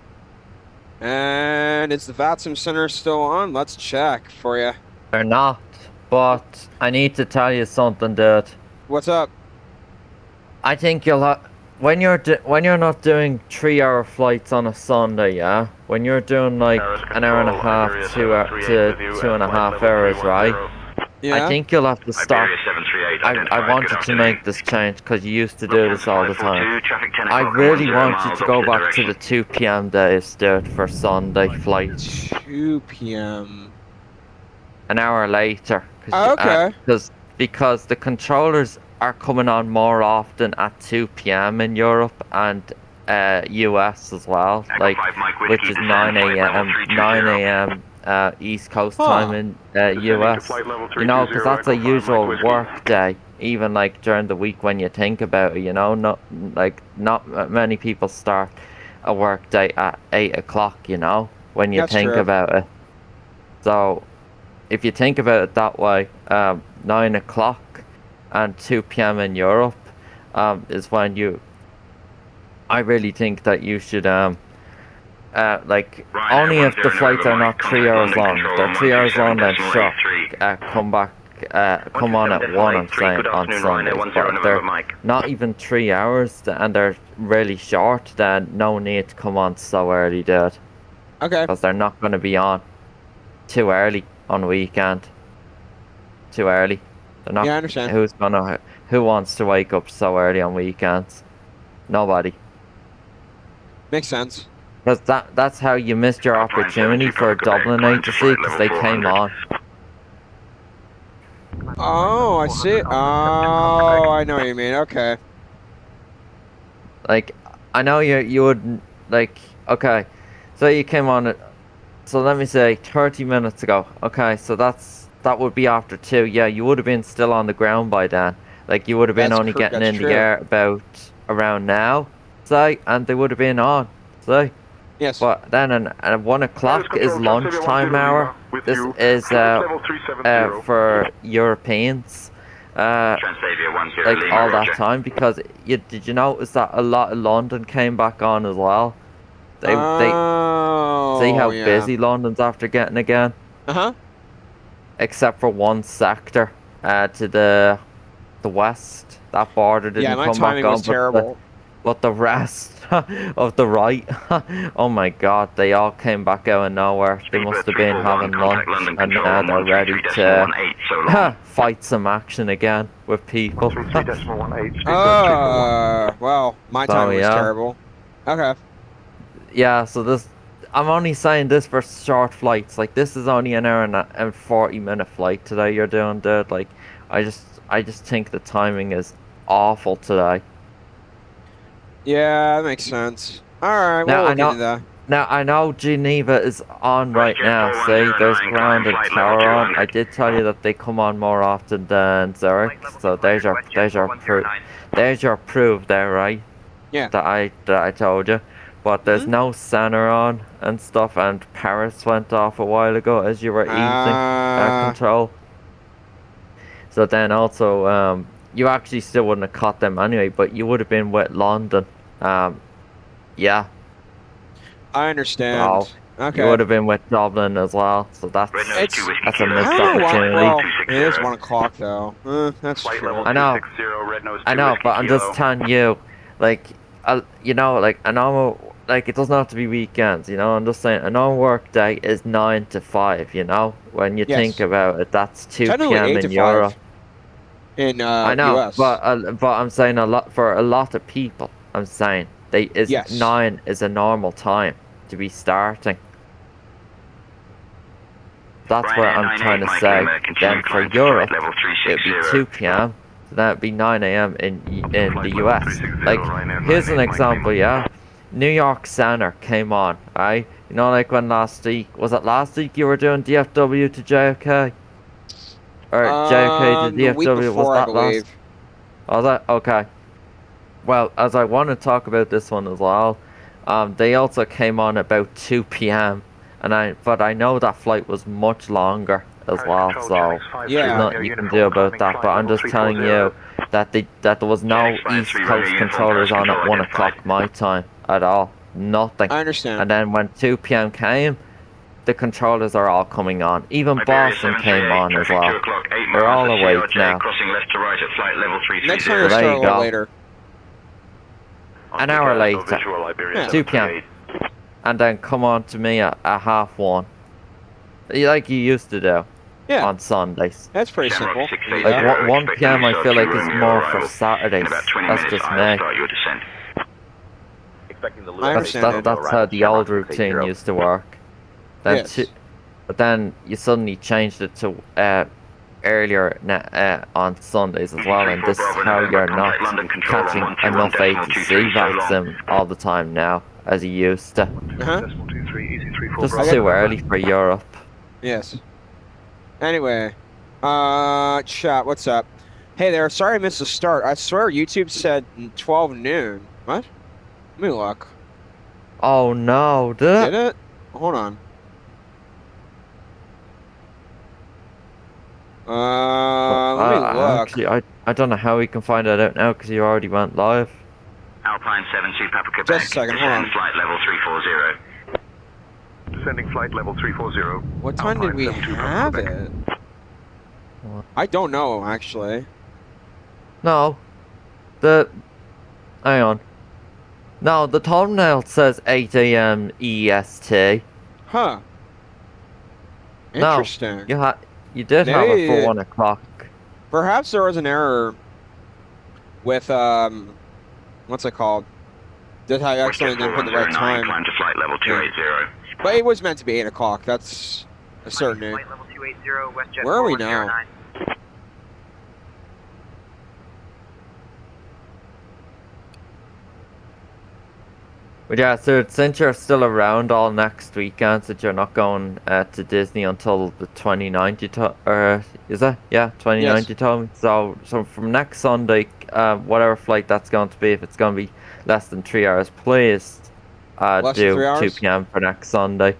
And is the VATSIM Center still on? Let's check for you. They're not, but I need to tell you something, dude. What's up? I think you'll have... When you're not doing 3-hour flights on a Sunday, yeah? When you're doing like an hour and a half, 2.5 hours, right? Yeah. I think you'll have to stop. I wanted to make this change because you used to do this all the time. I really want you to go back to the 2 p.m. days, dude, for Sunday flights. 2 p.m. An hour later. Okay. Because the controllers are coming on more often at 2 p.m. in Europe and US as well, like which is 9 a.m. East Coast time in US. You know, because that's a usual work day, even like during the week when you think about it. You know, not many people start a work day at 8 o'clock. You know, when you think about it. So, if you think about it that way, 9 o'clock. And 2 p.m. in Europe is when you... I really think that you should, only if the flights are not 3 hours long. If they're 3 hours long, then sure, come on at 1, I'm saying, on Sundays. But if they're not even 3 hours, and they're really short, then no need to come on so early, dude. Okay. Because they're not going to be on too early on the weekend. Too early. They're not, yeah, I understand. Who wants to wake up so early on weekends? Nobody. Makes sense. Because that's how you missed your opportunity for a Dublin agency, because they came on. Oh, I see. Oh, I know what you mean. Okay. Like, I know you would, like, okay, so you came on it, so let me say 30 minutes ago. Okay, so that would be after 2. Yeah, you would have been still on the ground by then. Like, you would have been only getting in the air about around now, say, and they would have been on, say. Yes. But then at 1 o'clock is lunchtime hour. This is for Europeans. Like all that time, because did you notice that a lot of London came back on as well? They see how busy London's after getting again. Except for one sector, to the west, that border didn't come back on. Was terrible. But the rest of the right, oh my god, they all came back out of nowhere. They must have been having lunch, and now they're ready to fight some action again with people. Well, my time was terrible. Okay. Yeah, so this, I'm only saying this for short flights. Like, this is only an hour and 40-minute flight today you're doing, dude. Like, I just think the timing is awful today. Yeah, that makes sense. Alright, we'll look into that. Now, I know Geneva is on right now, see? There's ground and tower on. I did tell you that they come on more often than Zurich, so there's your proof. There's your proof there, right? Yeah. That I told you. But there's no center on and stuff, and Paris went off a while ago as you were easing control. So then also, you actually still wouldn't have caught them anyway, but you would have been with London. Yeah. I understand. So okay. You would have been with Dublin as well, so that's a missed opportunity. Well, it is 1 o'clock though. That's true. I know, but I'm just telling you, like, you know, like a normal, like, it doesn't have to be weekends, you know. I'm just saying a normal work day is 9 to 5, you know. When you think about it, that's 2 p.m. in Europe. In I know, US. but I'm saying a lot for a lot of people. I'm saying 9 is a normal time. to be starting. That's what I'm trying to say. Then for Europe, it'd be 2 p.m. So that'd be 9 a.m. in the US. Like, here's an example, yeah. New York Center came on, right? You know, like when last week, was it last week you were doing DFW to JFK? Or JFK to the week DFW, before, was that I believe. Was that? Okay. Well, as I want to talk about this one as well, they also came on about 2 p.m. But I know that flight was much longer as well, so there's nothing you can do about that. But I'm just telling you that there was no East Coast controllers on at 1 o'clock my time at all. Nothing. I understand. And then when 2 p.m. came, the controllers are all coming on. Even Boston came on as well. They're all awake now. Next time, So there you go. later. An hour later, 2 p.m. And then come on to me at 1:30, like you used to do on Sundays. That's pretty simple. Like 1 p.m. I feel like is more for Saturdays. That's just me. That's how the old routine used to work. Then but then you suddenly changed it to earlier on Sundays as well, and this is how you're not catching enough ATC VATSIM all the time now as you used to. Just too early for Europe. Yes. Anyway, chat, what's up? Hey there, sorry I missed the start. I swear YouTube said 12 noon. What? Let me look. Oh no, did it? Hold on. Let me look. Actually, I don't know how we can find that out now because you already went live. Alpine 72 Papa Quebec. Just a second, hold on. Flight level 340. Descending flight level 340. What time did we have it? I don't know, actually. No. Hang on. No, the thumbnail says 8 a.m. EST. Huh. Interesting. No, you did have it for 1 o'clock. Perhaps there was an error with, what's it called? Did I actually didn't put the right time? Climb to flight level 280. But it was meant to be 8 o'clock. That's a certainty. Flight level 280, WestJet Where are we now? 4109. But yeah, so since you're still around all next weekend, since you're not going to Disney until the 29th, is it? Yeah, 29th Yes. you told me. So from next Sunday, whatever flight that's going to be, if it's going to be less than 3 hours, please Less than 3 do hours? 2 p.m. for next Sunday.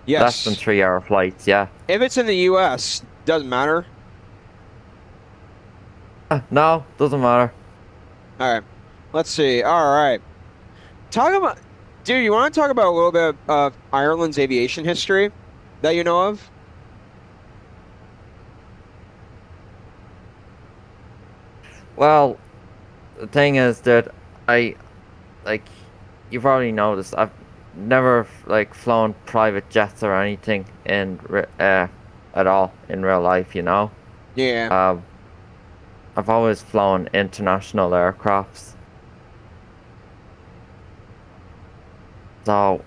Yes. Less than 3 hour flights, yeah. If it's in the U.S., doesn't matter. No, doesn't matter. All right. Let's see. All right. Dude, you want to talk about a little bit of Ireland's aviation history that you know of? Well, the thing is that you've already noticed, I've never flown private jets or anything at all in real life, you know? Yeah. I've always flown international aircrafts. So,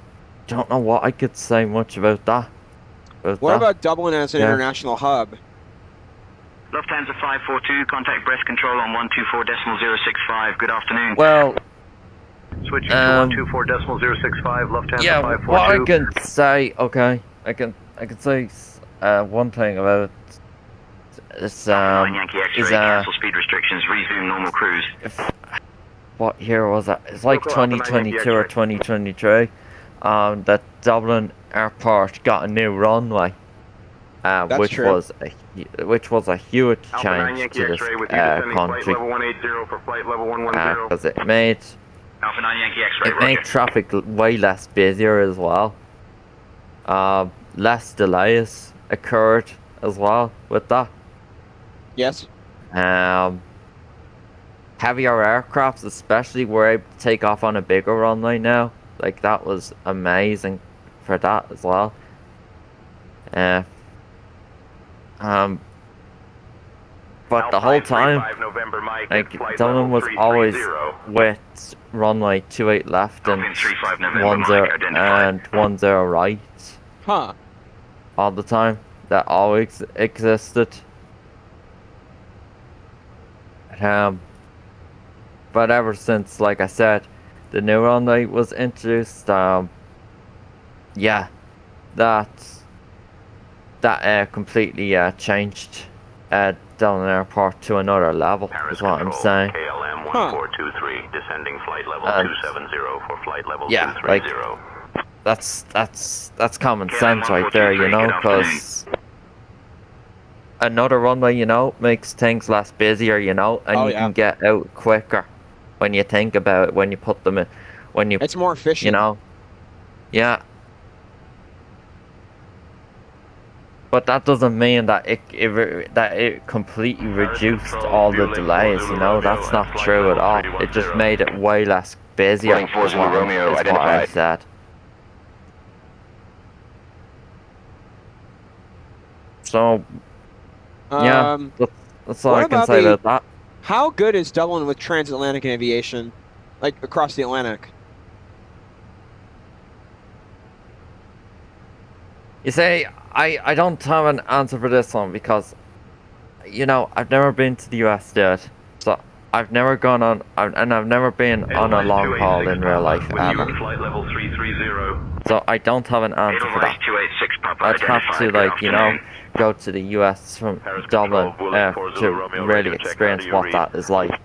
don't know what I could say much about that. What about Dublin as an international hub? Lufthansa 542, contact breast control on 124.065. Good afternoon. Well, switching to 124.065, Lufthansa yeah, 542. what I can say, okay, I can say one thing about this, Yankee X-ray, cancel speed restrictions, resume normal cruise. What year was that? It's like 2022 or 2023. That Dublin Airport got a new runway, which was a huge change to this country. Because it made traffic way less busier as well. Less delays occurred as well with that. Yes. Heavier aircrafts especially were able to take off on a bigger runway now. Like, that was amazing for that as well. but the whole time, November Mike, like flight Dublin level was always 330. with runway 28 left and Alpine 35 November Mike, identified. 10 right. Huh. All the time. That always existed. But ever since, like I said, the new runway was introduced, yeah, that completely changed Dublin Airport to another level, is what I'm saying. KLM 1423, descending flight level 270 for flight level yeah, 230. That's common sense right there, you know, because another runway, you know, makes things less busier, you know, and you can get out quicker when you think about it, when you put them in, when you... It's more efficient. You know, yeah. But that doesn't mean that it completely reduced all the delays, you know, that's not true at all. It just made it way less busier, is what I said. So, yeah, that's all I can say about that. How good is Dublin with transatlantic aviation, like across the Atlantic? You see, I don't have an answer for this one because, you know, I've never been to the US yet, so I've never gone on, and I've never been on a long haul in real life ever. Flight level 330. So I don't have an answer for that. I'd have to, like, you know, go to the US from Dublin to really experience what that is like.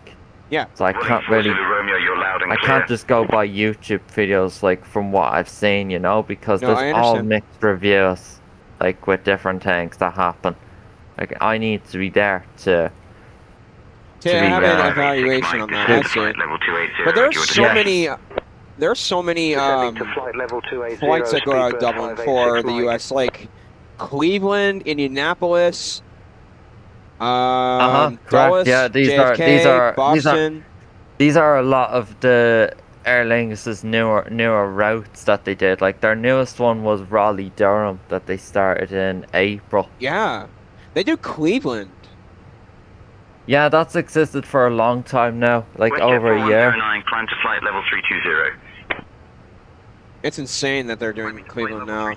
Yeah. So I can't really, I can't just go by YouTube videos, like, from what I've seen, you know, because there's all mixed reviews, like, with different things that happen. Like, I need to be there to have an evaluation on that. I see. But there's so many flights that go out of Dublin for the US, like Cleveland, Indianapolis, Dallas, yeah, JFK, Boston. These are a lot of the Aer Lingus' newer routes that they did. Like, their newest one was Raleigh Durham that they started in April. Yeah, they do Cleveland. Yeah, that's existed for a long time now, like over a year. Climb to flight level 320. It's insane that they're doing Cleveland now.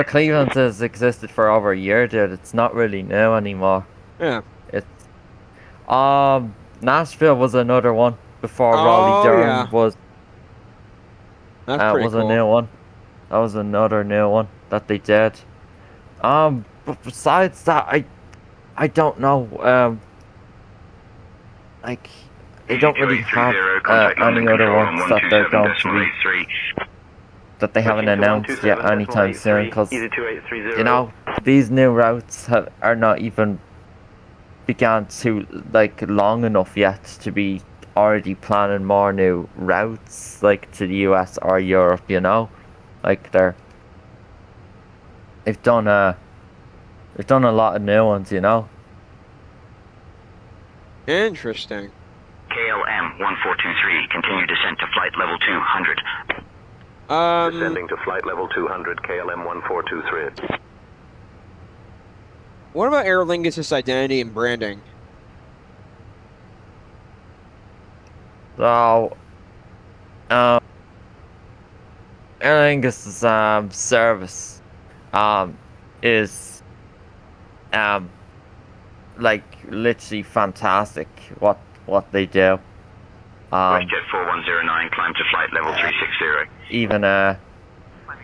Cleveland has existed for over a year, dude. It's not really new anymore. Yeah. It's Nashville was another one before Raleigh Durham was. That's pretty was cool. a new one. That was another new one that they did. But besides that, I don't know. Like, they don't really have any other ones that they're going to be, that they haven't announced yet anytime soon, because, you know, these new routes are not even began to, like, long enough yet to be already planning more new routes, like, to the US or Europe, you know? Like, they've done a lot of new ones, you know? Interesting. KLM 1423, continue descent to flight level 200. Descending to flight level 200, KLM 1423. What about Aer Lingus' identity and branding? So, Aer Lingus' service is like literally fantastic what they do. WestJet 4109, climb to flight level 360. Even Climbing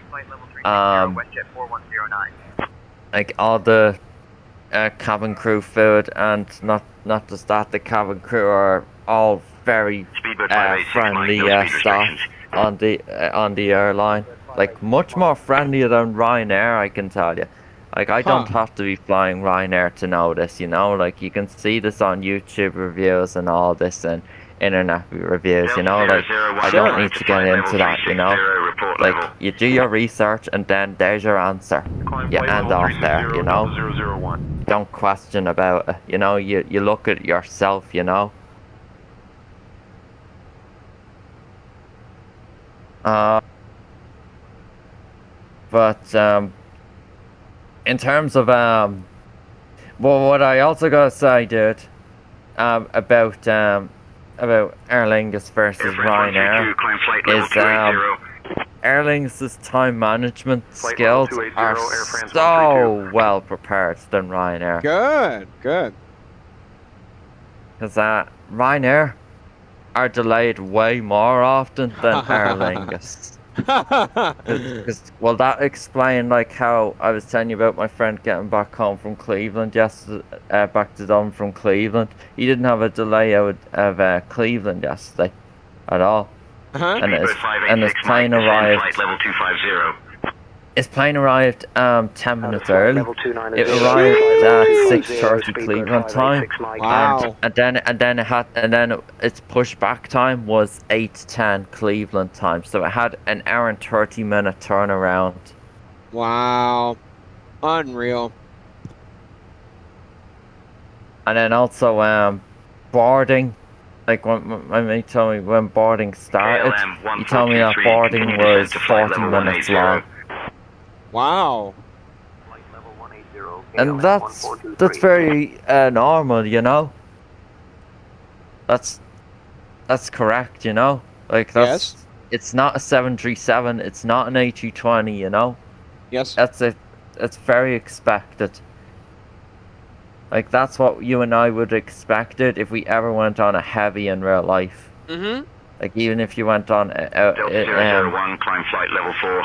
flight level 360, WestJet 4109. like all the cabin crew food, and not just that, the cabin crew are all very friendly staff on the airline. Like, much more friendlier than Ryanair, I can tell you. Like, I don't have to be flying Ryanair to know this, you know? Like, you can see this on YouTube reviews and all this, and internet reviews, you know? Like, I don't need to get into that, you know? Like, you do your research, and then there's your answer. You end off there, you know? Don't question about it, you know? You look at it yourself, you know? But in terms of Well, what I also gotta say, dude, about Aer Lingus versus Ryanair is Aer Lingus' time management skills are so well prepared than Ryanair. Good. Because Ryanair are delayed way more often than Aer Lingus. Well, that explained like how I was telling you about my friend getting back home from Cleveland yesterday, back to Dublin from Cleveland. He didn't have a delay out of Cleveland yesterday at all. And his plane arrived. His plane arrived 10 minutes early. It arrived at 6:30 Cleveland time. Wow. And then its pushback time was 8:10 Cleveland time. So it had an hour and 30-minute turnaround. Wow. Unreal. And then also boarding. Like when my mate told me when boarding started, he told me that boarding was 40 minutes long. Wow. And that's very normal, you know. That's correct, you know. Like it's not a 737, it's not an A320, you know. Yes. That's very expected. Like that's what you and I would expect it if we ever went on a heavy in real life. Like even if you went on a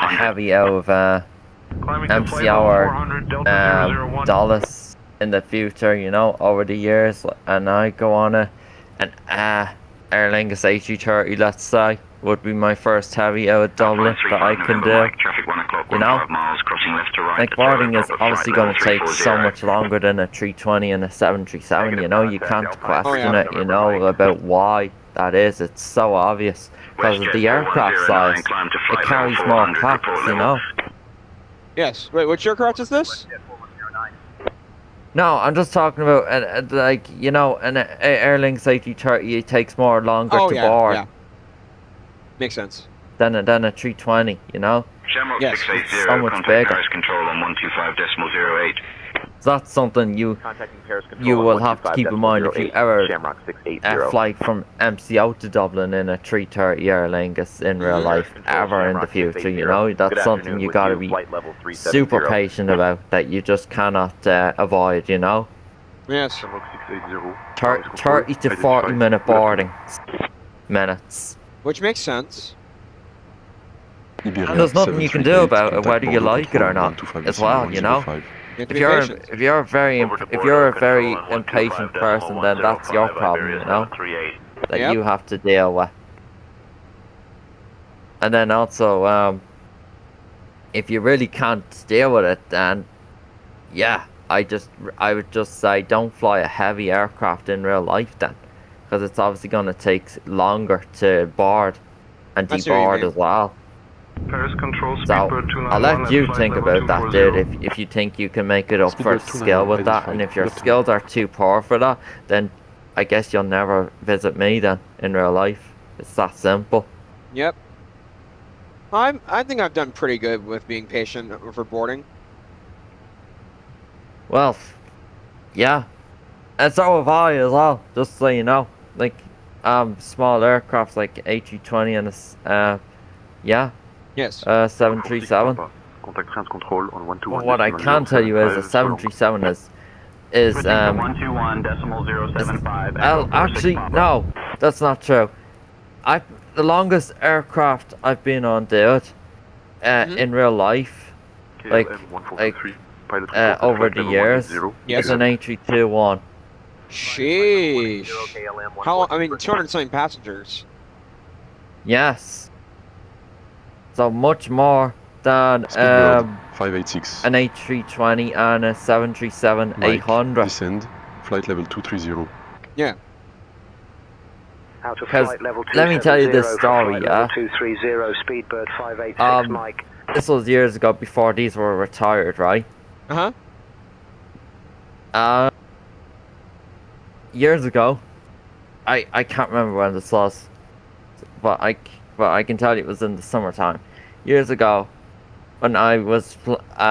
heavy out of MCO or Dallas in the future, you know, over the years, and I go on an Aer Lingus A320, let's say, would be my first heavy out of Dublin that I can do. You know, like boarding is obviously going to take so much longer than a 320 and a 737. You know, you can't question it. You know about why that is. It's so obvious because of the aircraft size. It carries more packs. You know. Yes. Wait, which aircraft is this? No, I'm just talking about like, you know, an Aer Lingus A330. It takes longer to board. Yeah. Makes sense. Than a 320. You know. Yes. It's so much bigger. Control on 125.08. So that's something you will have to keep in mind if you ever fly from MCO to Dublin in a 330 Aer Lingus in real life ever in the future. You know, that's something you gotta be super patient about, that you just cannot avoid. You know. Yes. 30 to 40 minute boarding minutes. Which makes sense. And there's nothing you can do about it, whether you like it or not, as well. You know. If you're a very impatient person, then that's your problem, you know, that you have to deal with. And then also, if you really can't deal with it, then yeah, I would just say don't fly a heavy aircraft in real life then, because it's obviously going to take longer to board and deboard as well. Paris control, So I'll let you think about that, dude. If you think you can make it up for skill with that, and if your skills are too poor for that, then I guess you'll never visit me then in real life. It's that simple. Yep. I think I've done pretty good with being patient for boarding. Well, yeah, and so have I as well. Just so you know, like small aircraft like A320 and yeah. Yes. 737. Well, what I can tell you is a 737 is actually no, that's not true. The longest aircraft I've been on, dude, in real life, like over the years, is an A321. Sheesh. How? I mean, 200 something passengers. Yes. So much more than 586. an A320 and a 737-800. Descend, flight level 230. Yeah. Because let me tell you this story, yeah. 230, Speedbird 586, Mike. This was years ago before these were retired, right? Years ago, I can't remember when this was, but I can tell you it was in the summertime. Years ago, when I was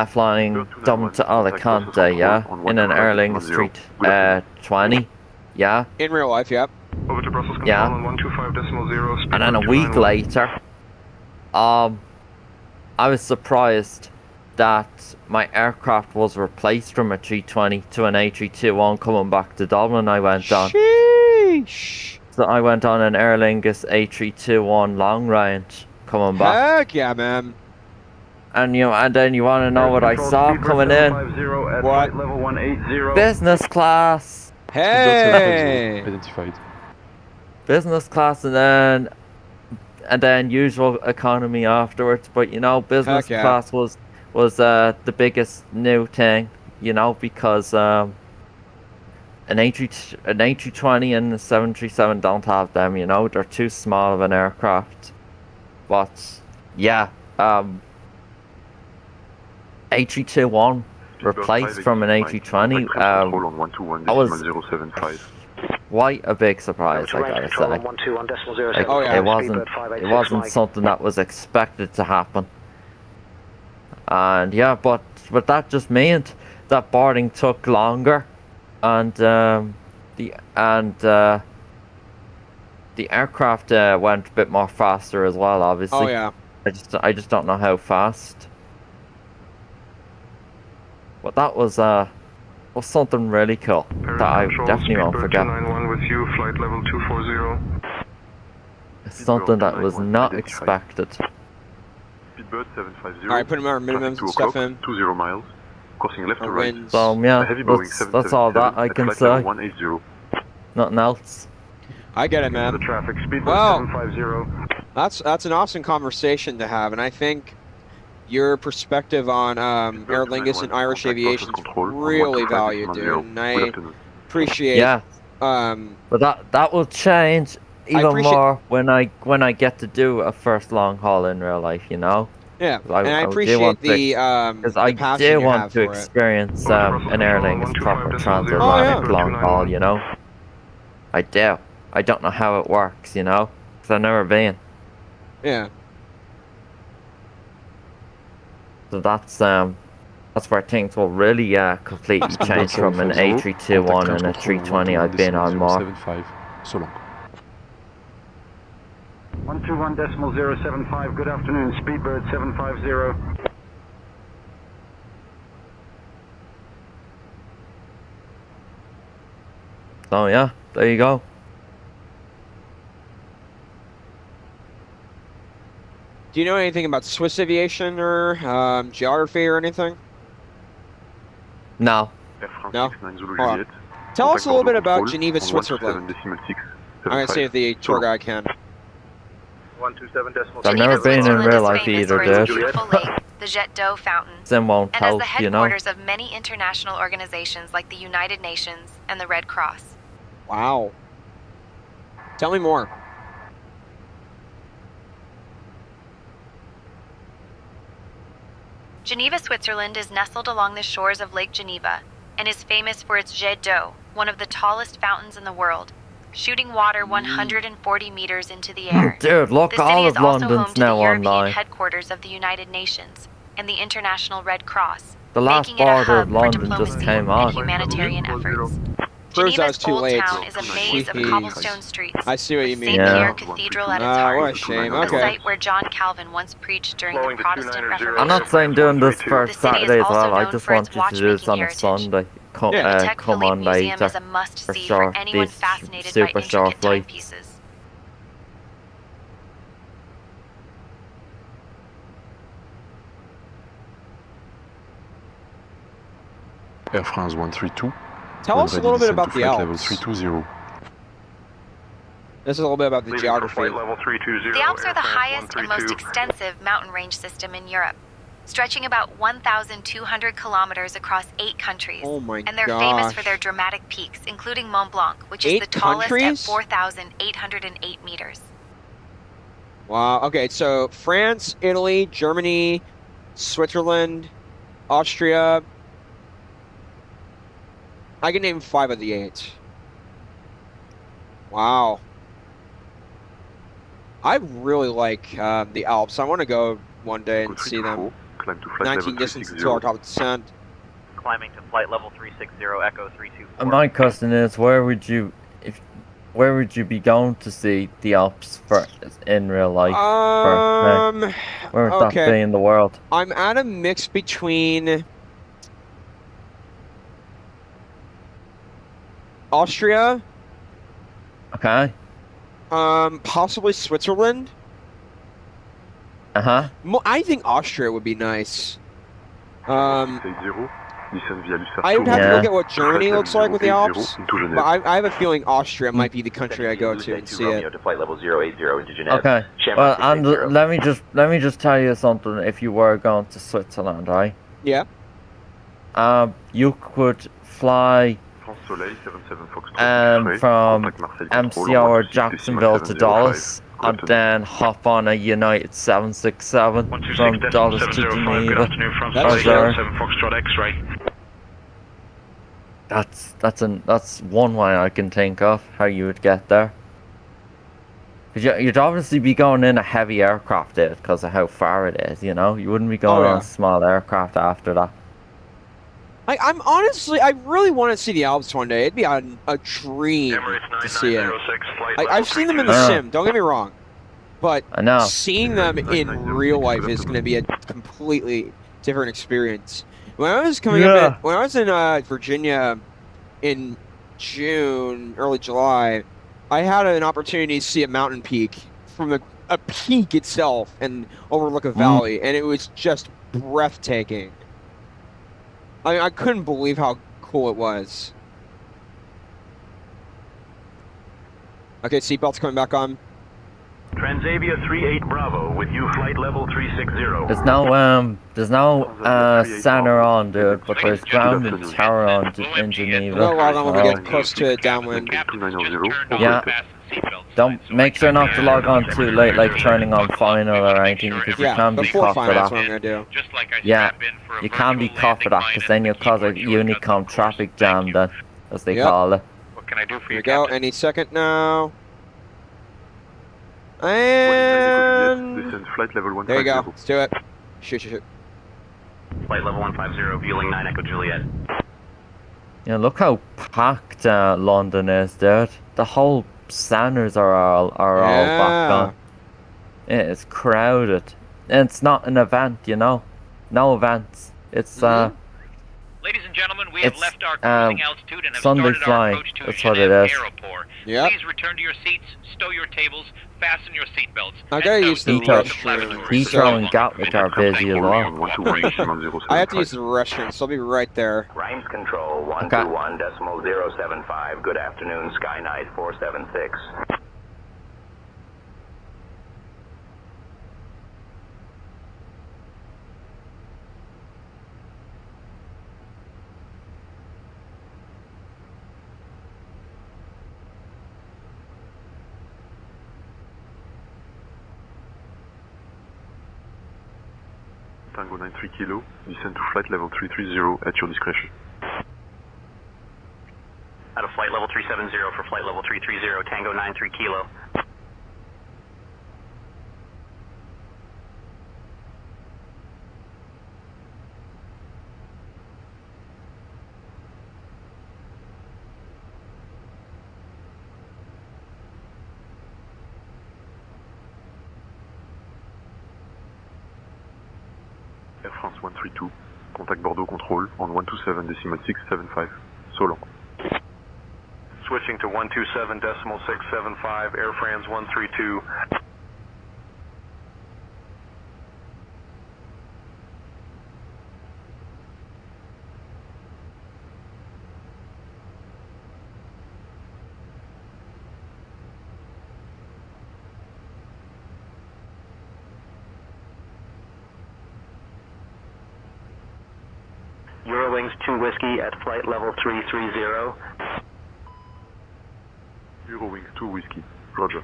flying Dublin to Alicante, yeah, in an Aer Lingus 320, yeah. In real life, yep. Over to Brussels control Yeah. on 125.0, speed And then a week later, I was surprised that my aircraft was replaced from a 320 to an A321 coming back to Dublin. I went on. Sheesh. So I went on an Aer Lingus A321 long range coming back. Heck yeah, man. And then you want to know what I saw coming in? What? Level 180. Business class. Hey. Identified. Business class, and then usual economy afterwards. But business Heck yeah. class was the biggest new thing. Because an A320 and the 737 don't have them. They're too small of an aircraft. But yeah, A321 replaced from an A320. That was quite a big surprise, I gotta say. Like, Oh, yeah. it wasn't something that was expected to happen. And yeah, but that just meant that boarding took longer, and the aircraft went a bit more faster as well. Obviously. Oh yeah. I just don't know how fast. But that was something really cool that I definitely won't forget. 291 with you, flight level 240. It's something that was not expected. Speedbird 750. All right, putting our minimums and stuff in. 20 miles. Crossing left to right. Winds. So yeah, that's all that I can say. 180. Nothing else. I get it, man. The traffic, speedbird Well, 750. that's an awesome conversation to have, and I think your perspective on Aer Lingus and Irish aviation is really valued, dude. And I appreciate. Yeah. But that will change even appreciate- more when I get to do a first long haul in real life. Yeah, and I do appreciate want to- because I passion do you want have to for it. experience an Aer Lingus proper transatlantic Oh, yeah. long haul. I do. I don't know how it works. Because I've never been. Yeah. So that's where things will really completely change from an A321 and a 320 I've been on more. 75. So long. 121.075. Good afternoon, speedbird 750. So yeah, there you go. Do you know anything about Swiss aviation or geography or anything? No. No? Hold on. Tell us a little bit about Geneva, Switzerland. I'm going to see if the tour guide can. 127.0. I've never been in real life either, dude. Beautiful lake, the Jet d'Eau fountain, Sim won't and as the help, headquarters of many international organizations like the United Nations and the Red Cross. Wow. Tell me more. Geneva, Switzerland is nestled along the shores of Lake Geneva and is famous for its Jet d'Eau, one of the tallest fountains in the world, shooting water 140 meters into the air. Dude, look, The city all is of also home London's to the now European online. headquarters of the United Nations and the International Red Cross, The last making it a border hub of for London diplomacy just came and on. humanitarian efforts. Proves I was Geneva's too Old late. Town is a maze of Jeez. cobblestone streets. I see what you with mean. St. Yeah. Pierre Cathedral at its heart. What a shame. The Okay. site where John Calvin once preached during the Protestant Reformation. I'm not saying doing this first The city is Saturday as also well, I known just for want its you to do this on a watchmaking Sunday. Come, Yeah. The Tech come Philippe on Museum later. is a must-see for sure. anyone These fascinated super by short intricate flights. timepieces. Air France 132. Tell us a little bit about the level Alps. 320. This is a little bit about the geography. Level 320. The Alps are the Air France highest and most 132. extensive mountain range system in Europe, stretching about 1,200 kilometers across 8 countries. Oh my And they're famous gosh. for their dramatic peaks, including Mont Blanc, which is 8 the tallest countries? at 4,808 meters. Wow. Okay, so France, Italy, Germany, Switzerland, Austria. I can name 5 of the 8. Wow. I really like the Alps. I want to go one day and see them. Climb to flight 19 level distance 360. until our top descent. Climbing to flight level 360, Echo 324. My question is, where would you be going to see the Alps in real life? Where would that be in the world? I'm at a mix between Austria, Okay. possibly Switzerland. Uh-huh. I think Austria would be nice. 680, descend via Lucerto. I would have to Yeah. look at what Germany looks like with the 080 Alps, into Geneva. but I have a feeling Austria might be the country I go to and see Romeo it. to flight level 080 into Geneva. Okay. Shamrock Well, and 680. let me just tell you something. If you were going to Switzerland, right? Yeah. You could fly France Soleil 77 Foxtrot. from Contact Marseille MC Control or 126 Jacksonville to 705. Dallas, and Good then hop on a United 767 from Dallas to Geneva. Good afternoon, France That's Soleil, fair. 7 Foxtrot X-ray. That's one way I can think of how you would get there. Cause you'd obviously be going in a heavy aircraft because of how far it is, you know? You wouldn't be going on a small aircraft after that. I really want to see the Alps one day. It'd be a dream to see it. I've seen them in the sim, don't get me wrong. But I know. seeing them in real life is going to be a completely different experience. When I was when I was in Virginia in June, early July, I had an opportunity to see a mountain peak from a peak itself and overlook a valley, and it was just breathtaking. I couldn't believe how cool it was. Okay, seatbelts coming back on. Transavia 38 Bravo with you, flight level 360. There's no center on, dude, but there's ground and tower on in Geneva. We'll log on when we get close to downwind. Yeah. Don't make sure not to log on too late, like turning on final or anything, because you can be caught for that's what I'm that. gonna do. Yeah, you can be caught for that, because then you'll cause a Unicom traffic jam, then, as they call it. What can I do for Here you, we go, Captain? any second now. And Descend flight level 150. there you go. Let's do it. Shoot. Flight level 150, fueling 9 Echo Juliet. Yeah, look how packed London is, dude. The whole centers are all back on. It's crowded. And it's not an event, you know. No events. It's Ladies and gentlemen, we have left our cruising altitude and have Sunday started our flying. approach to That's what it Geneva is. Airport. Yep. Please return to your seats, stow your tables, fasten your seatbelts. I gotta use the restroom. Heathrow and Gatwick are busy as well. I have to use the restroom, so I'll be right there. Grimes Control 121.075. Good afternoon, Sky Knight 476. Tango 93 Kilo, descend to flight level 330 at your discretion. Out of flight level 370 for flight level 330, Tango 93 Kilo. Air France 132, contact Bordeaux Control on 127.675, so long. Switching to 127.675, Air France 132. Eurowings 2 Whiskey at flight level 330. Eurowings 2 Whiskey, roger.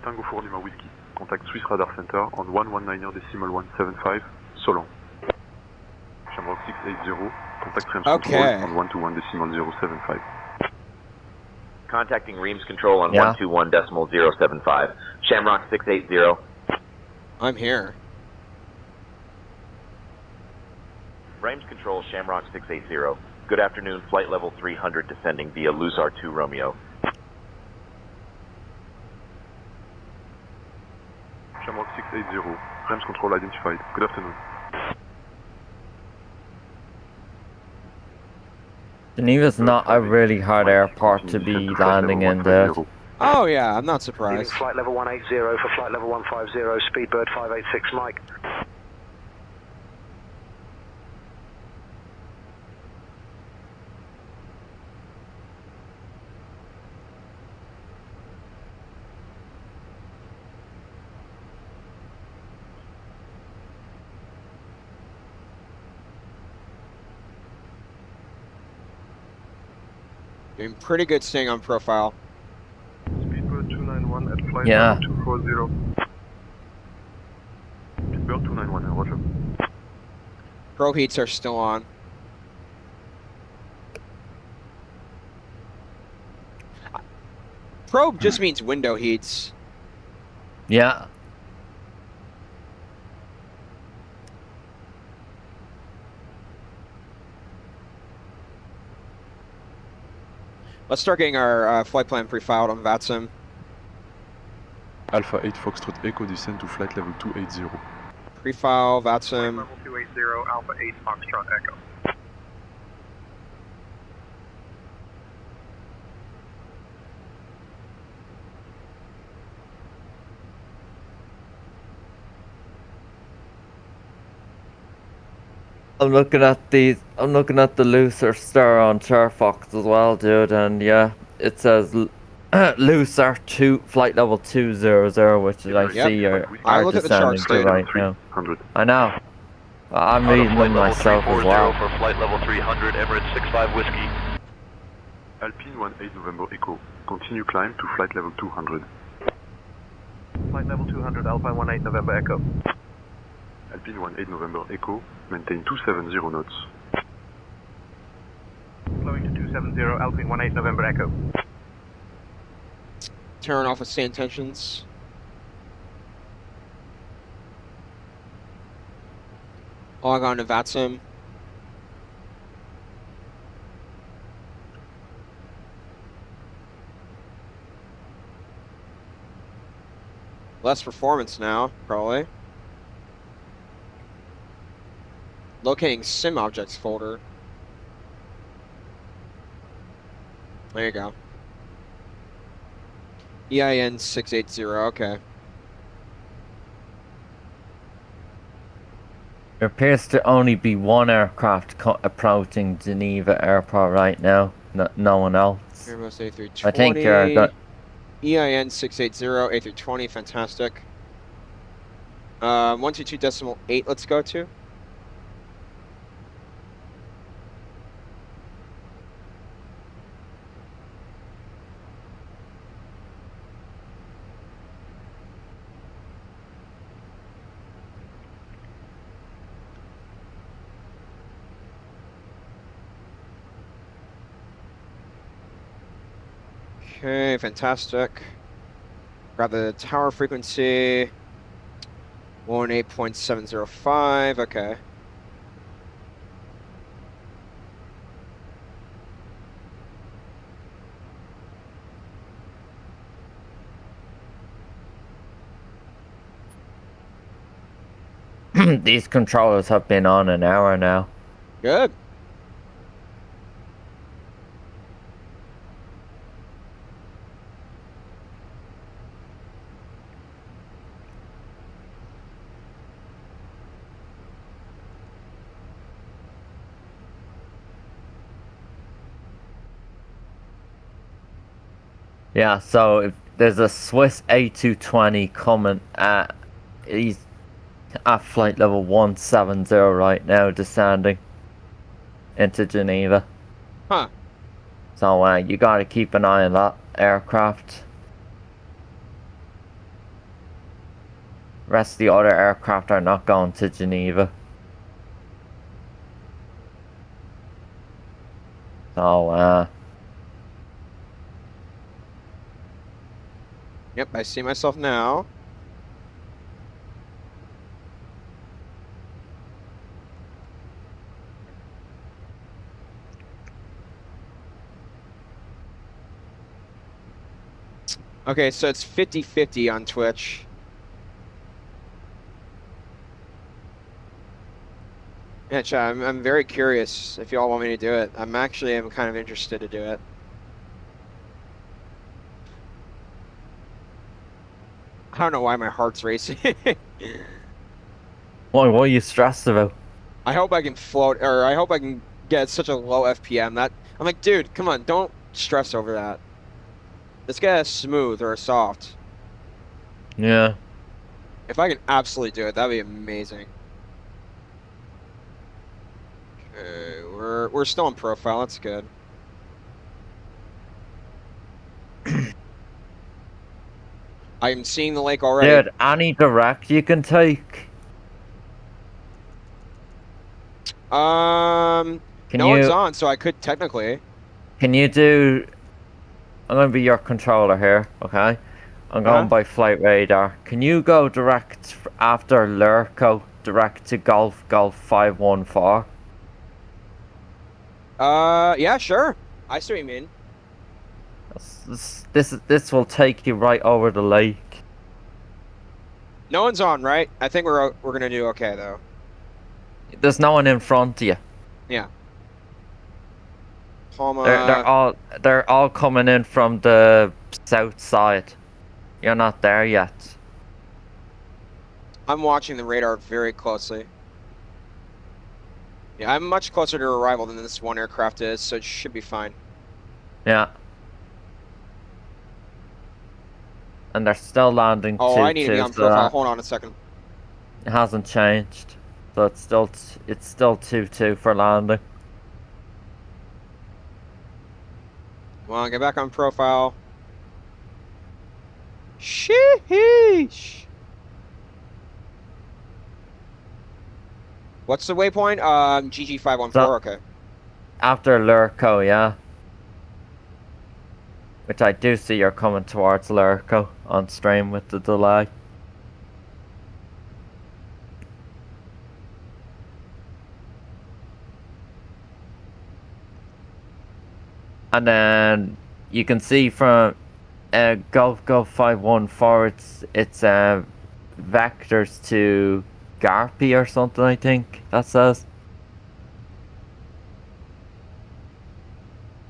Tango for Lima Whiskey. Contact Swiss Radar Center on 119.175, Solon. Shamrock 680, contact Rems Control on 121.075. Contacting Reams Control on 121.075. Shamrock 680. I'm here. Reams Control, Shamrock 680. Good afternoon, flight level 300 descending via Luzar 2 Romeo. Shamrock 680, Rems Control identified. Good afternoon. Geneva's not a really hard airport to be landing in there. Oh yeah, I'm not surprised. Flight level 180 for flight level 150, Speedbird 586 Mike. Doing pretty good staying on profile. Speedbird 291 at flight Yeah. level 240. Speedbird 291, roger. Pro heats are still on. Probe just means window heats. Yeah. Let's start getting our flight plan pre-filed on VATSIM. Alpha 8 Foxtrot Echo descend to flight level 280. Pre-file, VATSIM. Level 280, Alpha 8 Foxtrot Echo. I'm looking at the Looser Star on Charfox as well, dude, and yeah, it says Looser 2 flight level 200, which I see are look at the descending charts to right now. I know. I'm reading them myself as well. For flight level 300, Emirates 65 Whiskey. Alpine 18 November Echo. Continue climb to flight level 200. Flight level 200, Alpine 18 November Echo. Alpine 18 November Echo. Maintain 270 knots. Flowing to 270, Alpine 18 November Echo. Turn off with stand tensions. Log on to VATSIM. Less performance now, probably. Locating sim objects folder. There you go. EIN 680, okay. There appears to only be one aircraft approaching Geneva Airport right now. No one else. Airbus A320. I think you're EIN 680, A320, fantastic. 122.8, let's go to. Okay, fantastic. Grab the tower frequency. 18.705, okay. These controllers have been on an hour now. Good. Yeah, so if there's a Swiss A220 coming at, he's at flight level 170 right now, descending into Geneva. Huh. So you gotta keep an eye on that aircraft. rest of the other aircraft are not going to Geneva. So, Yep, I see myself now. Okay, so it's 50-50 on Twitch. Yeah, chat, I'm very curious if y'all want me to do it. I'm kind of interested to do it. I don't know why my heart's racing. what are you stressed about? I hope I can float, or I hope I can get such a low FPM that I'm like, dude, come on, don't stress over that. Let's get a smooth or a soft. Yeah. If I can absolutely do it, that'd be amazing. Okay, we're still in profile. That's good. I'm seeing the lake already. Dude, any direct you can take. No one's on, so I could technically. Can you do? I'm gonna be your controller here, okay? I'm going by flight radar. Can you go direct after Lurko, direct to Golf 514? Yeah, sure. I see what you mean. This will take you right over the lake. No one's on, right? I think we're gonna do okay though. There's no one in front of you. Yeah. They're all coming in from the south side. You're not there yet. I'm watching the radar very closely. Yeah, I'm much closer to arrival than this one aircraft is, so it should be fine. Yeah. And they're still landing. Oh, I need to be on profile. Hold on a second. It hasn't changed, so it's still 2-2 for landing. Come on, get back on profile. Sheesh. What's the waypoint? GG 514. So, okay. After Lurko, yeah. Which I do see you're coming towards Lurko on stream with the delay. And then you can see from Golf 514, it's vectors to Garpy or something, I think that says.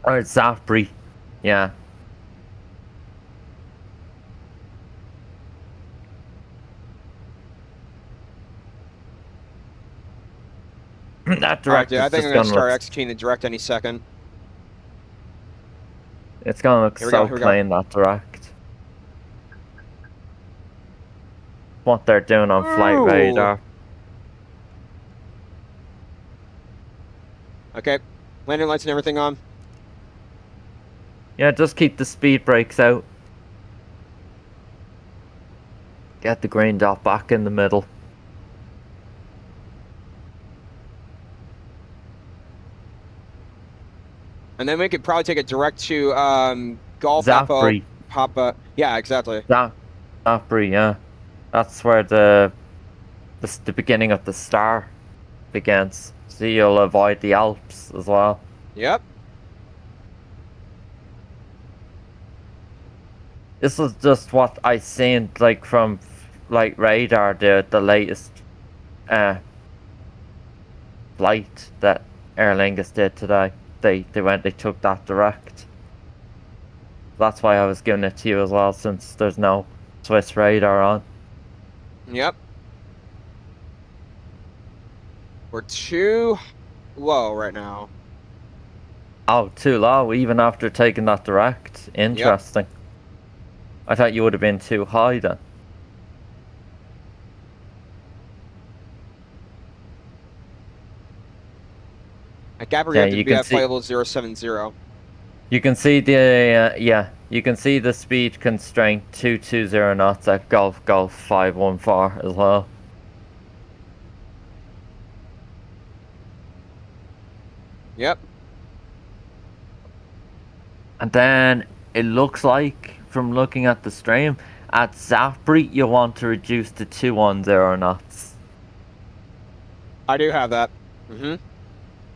Or it's Zapri, yeah. That direct. Dude, I think I'm gonna start executing the direct any second. It's gonna look so clean, that direct. What they're doing on flight radar. Okay, landing lights and everything on. Yeah, just keep the speed brakes out. Get the green dot back in the middle. And then we could probably take it direct to Golf Papa. Yeah, exactly. Zapri, yeah. That's where the beginning of the star begins. So you'll avoid the Alps as well. Yep. This was just what I seen, like from like radar, the latest flight that Aer Lingus did today. They took that direct. That's why I was giving it to you as well, since there's no Swiss radar on. Yep. We're too low right now. Oh, too low, even after taking that direct. Interesting. Yep. I thought you would have been too high then. At Gabriel, yeah, you can see flight level 070. You can see the You can see the speed constraint 220 knots at Golf 514 as well. Yep. And then it looks like, from looking at the stream, at Zafri you want to reduce to 210 knots. I do have that.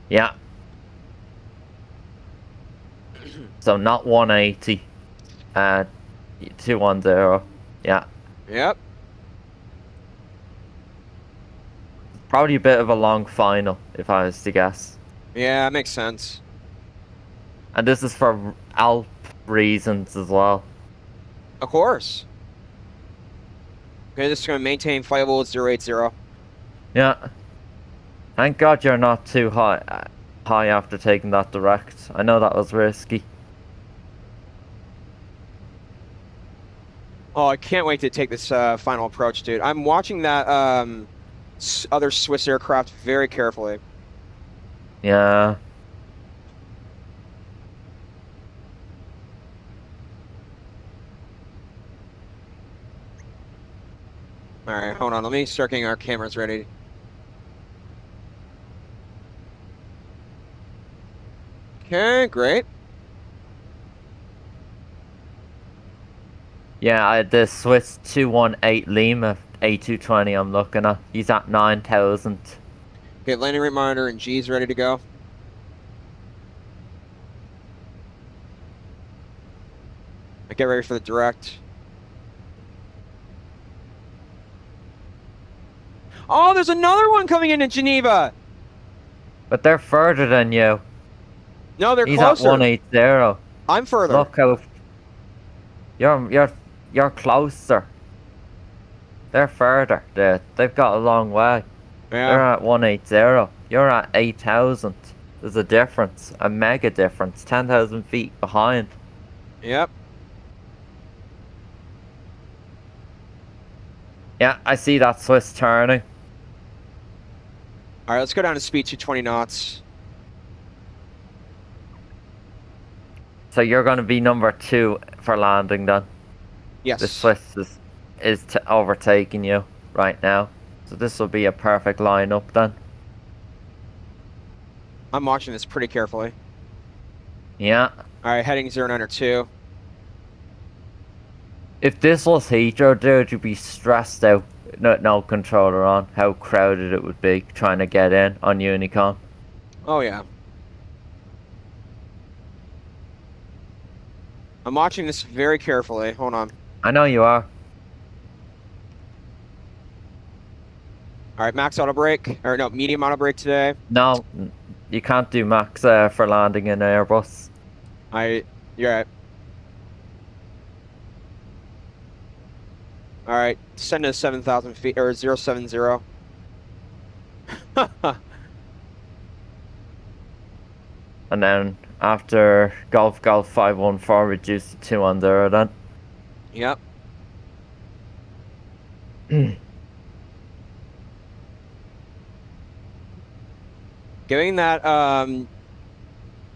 Yeah. So not 180. 210. Yeah. Yep. Probably a bit of a long final, if I was to guess. Yeah, that makes sense. And this is for Alp reasons as well. Of course. Okay, this is going to maintain flight level at 080. Yeah. Thank God you're not too high after taking that direct. I know that was risky. Oh, I can't wait to take this final approach, dude. I'm watching that other Swiss aircraft very carefully. Yeah. Alright, hold on. Let me start getting our cameras ready. Okay, great. Yeah, the Swiss 218 Lima A320 I'm looking at. He's at 9,000. Okay, landing rate monitor and G's ready to go. Get ready for the direct. Oh, there's another one coming into Geneva! But they're further than you. No, they're He's closer. at 180. I'm further. Look how you're closer. They're further. They've got a long way. Yeah. They're at 180. You're at 8,000. There's a difference, a mega difference. 10,000 feet behind. Yep. Yeah, I see that Swiss turning. All right, let's go down to speed 220 knots. So you're going to be number 2 for landing then. Yes. The Swiss is overtaking you right now. So this will be a perfect lineup then. I'm watching this pretty carefully. Yeah. All right, heading 092. If this was Heathrow, dude, you'd be stressed out. No controller on. How crowded it would be trying to get in on Unicon. Oh, yeah. I'm watching this very carefully. Hold on. I know you are. All right, max auto brake. Or no, medium auto brake today. No, you can't do max for landing in Airbus. You're right. All right, send to 7,000 feet, or 070. And then after Golf 514, reduce to 210 then. Yep. Giving that,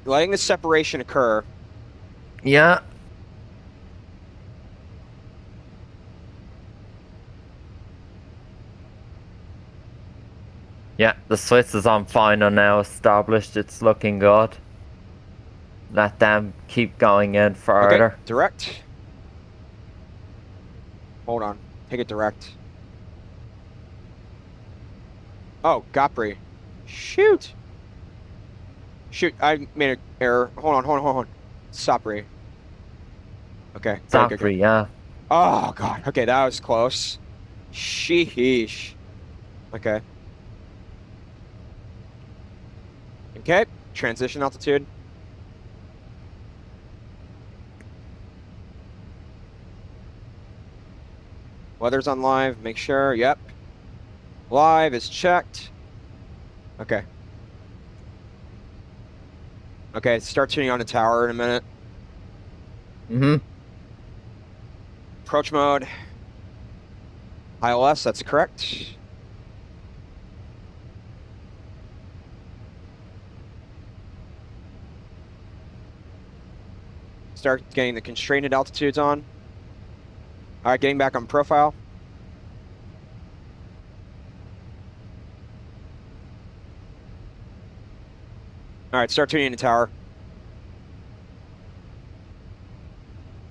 letting the separation occur. Yeah. Yeah, the Swiss is on final now, established. It's looking good. Let them keep going in further. Okay, direct. Hold on. Take it direct. Oh, Gopri. Shoot. Shoot, I made an error. Hold on. Sapri. Okay. Sapri, yeah. Oh, God. Okay, that was close. Sheesh. Okay. Okay, transition altitude. Weather's on live, make sure, yep. Live is checked. Okay. Okay, start tuning on the tower in a minute. Mm-hmm. Approach mode. ILS, that's correct. Start getting the constrained altitudes on. All right, getting back on profile. All right, start tuning the tower.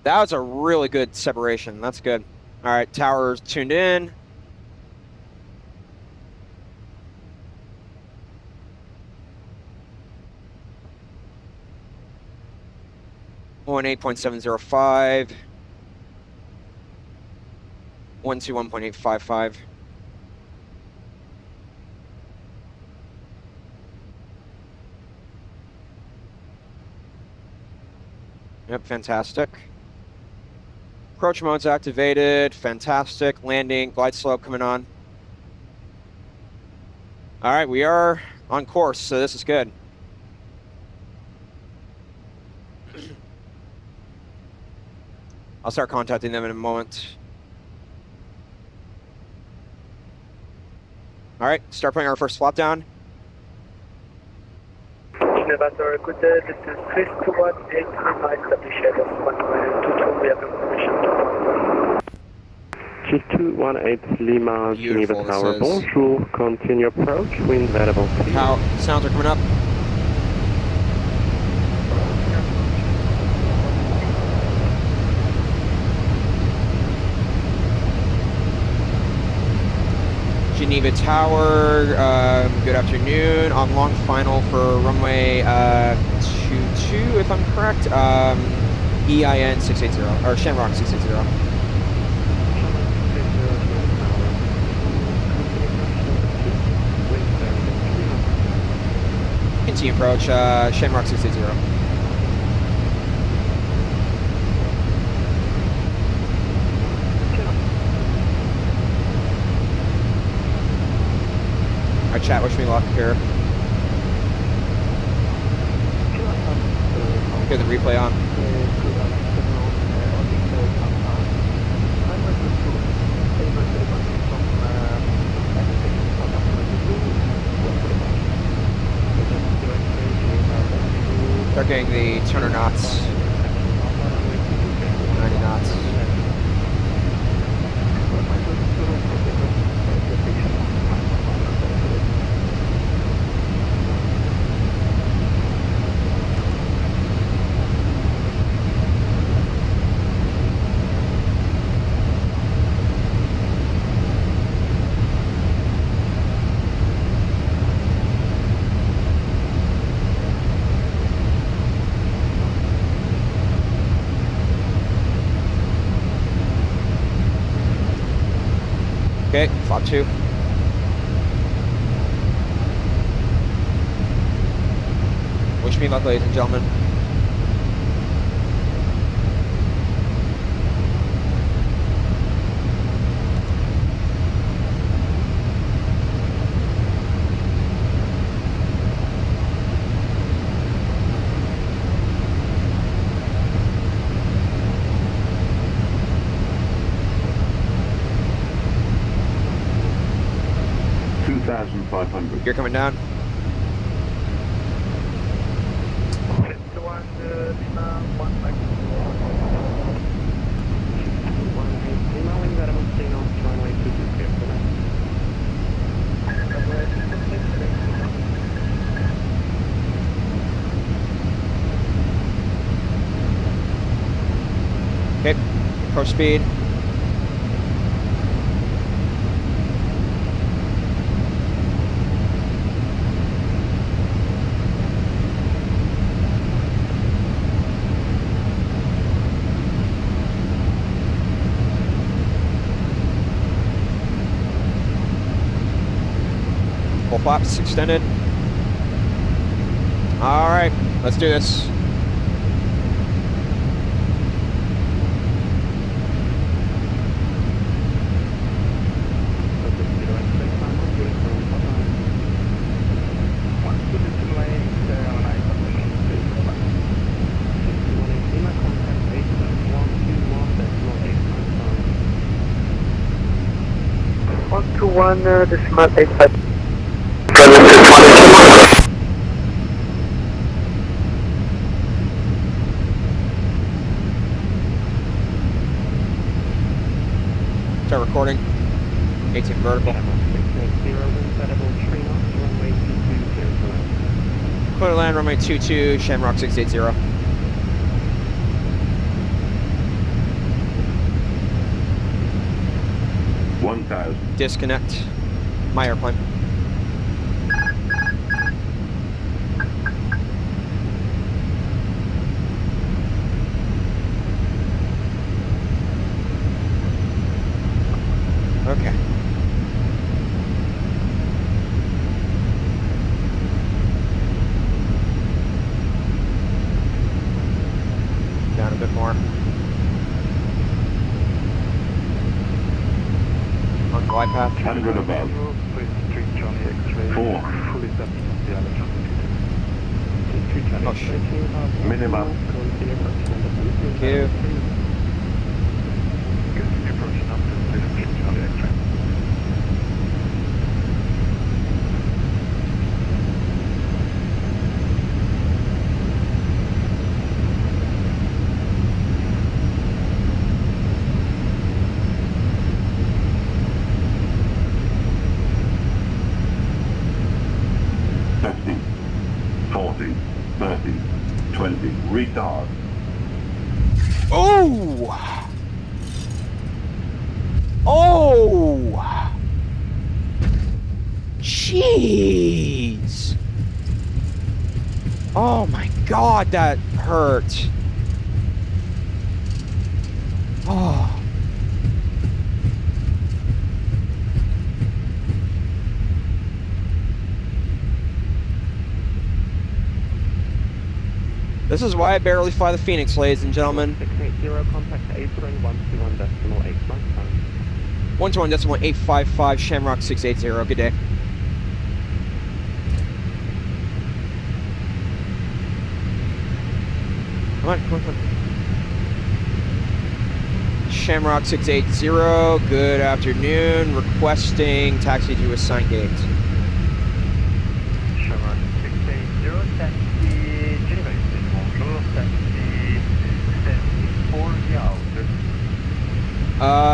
That was a really good separation. That's good. All right, tower's tuned in. One 8.705. 121.855. Yep, fantastic. Approach mode's activated. Fantastic. Landing, glide slope coming on. All right, we are on course, so this is good. I'll start contacting them in a moment. All right, start putting our first flop down. Geneva, good. This is 321-835, establish Airbus 122, we have information. 3218 Lima, Geneva Tower, bonjour, continue approach, wind variable. How sounds are coming up. Geneva Tower, good afternoon. On long final for runway 22, if I'm correct. EIN 680, or Shamrock 680. Continue approach, Shamrock 680. Alright, chat, wish me luck here. Get the replay on. Start getting the 200 knots. 90 knots. Okay, flop 2. Wish me luck, ladies and gentlemen. You're coming down. Okay, approach speed. Full flaps extended. All right, let's do this. One decimal 85. recording. 18 vertical. Clear to land, runway 22, Shamrock 680. 1000. Disconnect. My airplane. Okay. Down a bit more. On glide path. 100 above. 4. Oh shit. Minimum. Thank you. Retard. Oh! Oh! Jeez! Oh my god, that hurt. Oh. This is why I barely fly the Fenix, ladies and gentlemen. 680, contact apron 121.8, 121.855, Shamrock 680, good day. Come on, come on, come on. Shamrock 680, good afternoon, requesting taxi to assigned gate. Shamrock 680, taxi Geneva Airport, bonjour, taxi Stanford via Outer.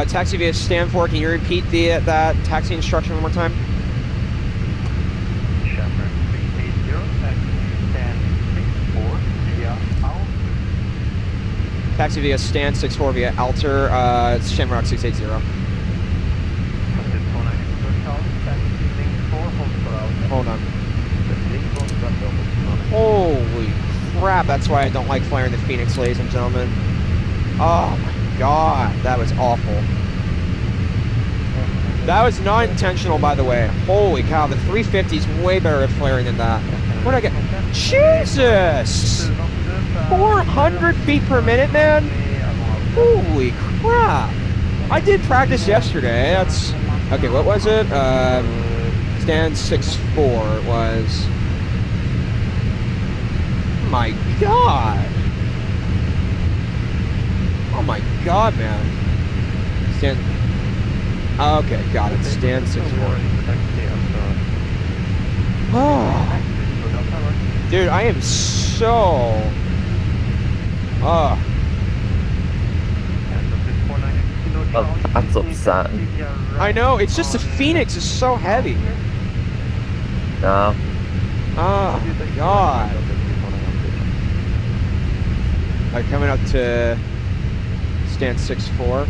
Taxi via Stanford, can you repeat that taxi instruction one more time? Shamrock 680, taxi Stanford via Outer. Taxi via Stan 64 via Alter, it's Shamrock 680. Hold on. Holy crap, that's why I don't like flying the Fenix, ladies and gentlemen. Oh my god, that was awful. That was not intentional, by the way. Holy cow, the 350 is way better at flaring than that. What did I get? Jesus! 400 feet per minute, man? Holy crap! I did practice yesterday. That's... Okay, what was it? Stan 64 was... My god! Oh my god, man. Stan... Okay, got it. Stan 64. Oh. Dude, I am so... Oh. Oh, that's upsetting. I know, it's just the Fenix is so heavy. No. Oh my god. Alright, coming up to stand 6-4.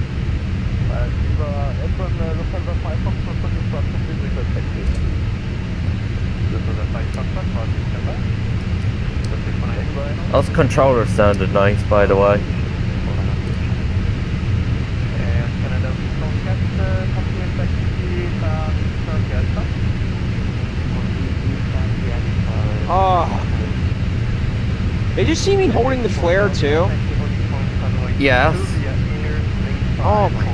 Those controllers sounded nice, by the way. Oh. Did you see me holding the flare too? Yes. Oh my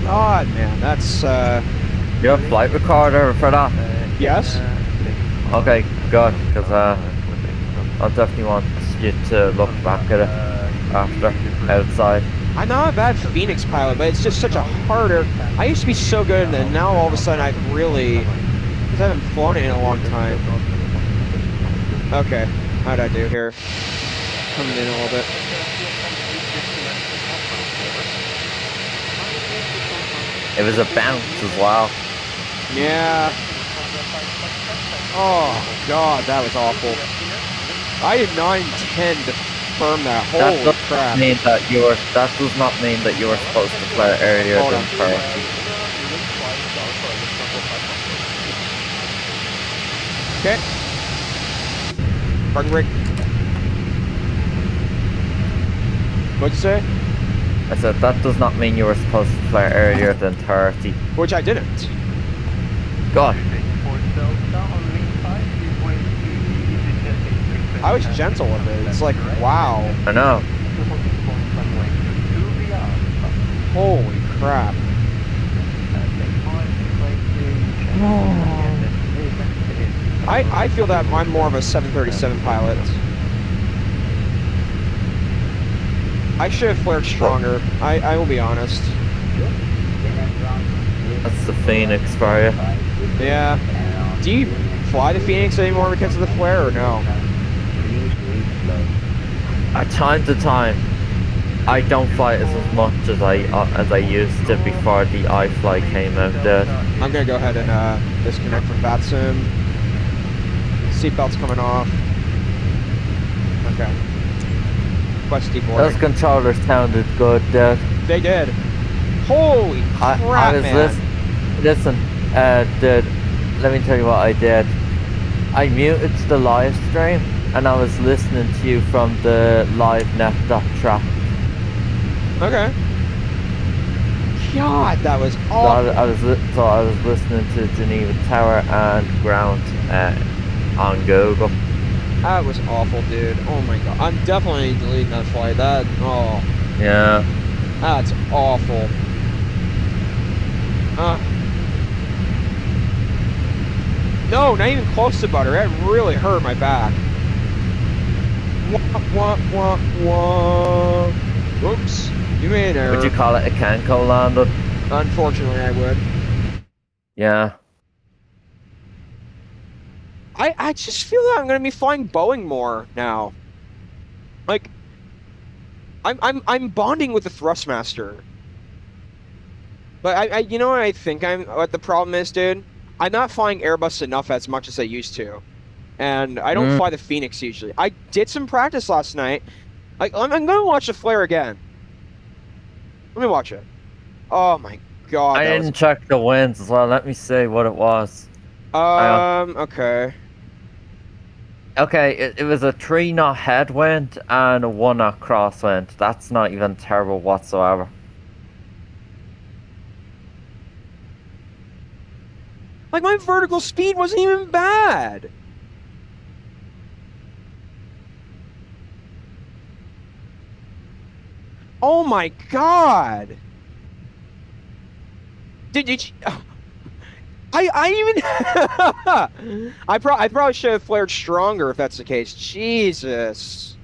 god, man, that's You have a flight recorder for that? Yes. Okay, good, because I definitely want you to look back at it after, outside. I'm not a bad Fenix pilot, but it's just such a harder... I used to be so good, and then now all of a sudden I really... Because I haven't flown it in a long time. Okay, how'd I do here? Coming in a little bit. It was a bounce as well. Yeah. Oh god, that was awful. I did not intend to firm that. Holy crap. That does not mean that you were supposed to flare earlier than 30. Okay. Parking brake. What'd you say? I said that does not mean you were supposed to flare earlier than 30. Which I didn't. God. I was gentle with it. It's like, wow. I know. Holy crap. I feel that I'm more of a 737 pilot. I should have flared stronger. I will be honest. That's the Phoenix for you. Yeah. Do you fly the Phoenix anymore because of the flare or no? Time to time, I don't fly it as much as I used to before the iFly came out. I'm gonna go ahead and disconnect from VATSIM. Seatbelt's coming off. Okay. Questy board. Those controllers sounded good, Dad. They did. Holy crap, I was man. Listen, dude, let me tell you what I did. I muted the live stream and I was listening to you from the live.net.track. Okay. God, that was awful. So I was listening to Geneva Tower and ground on Google. That was awful, dude. Oh my god. I'm definitely deleting that flight. Oh. Yeah. That's awful. No, not even close to butter. That really hurt my back. Whoops. You made an error. Would you call it a Canco landing? Unfortunately, I would. Yeah. I just feel that I'm gonna be flying Boeing more now. Like, I'm bonding with the Thrustmaster. But you know what I think what the problem is, dude? I'm not flying Airbus enough as much as I used to. And I don't fly the Phoenix usually. I did some practice last night. Like, I'm gonna watch the flare again. Let me watch it. Oh my god. I didn't check the winds as well. Let me see what it was. Okay. Okay, it was a 3-knot headwind and a 1-knot crosswind. That's not even terrible whatsoever. Like, my vertical speed wasn't even bad. Oh my god. Did you... I probably should have flared stronger if that's the case. Jesus.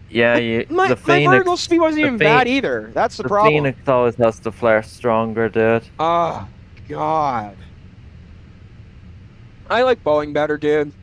Yeah, my vertical speed wasn't even bad either. That's the problem. The Phoenix always has to flare stronger, dude. Oh, God. I like Boeing better, dude.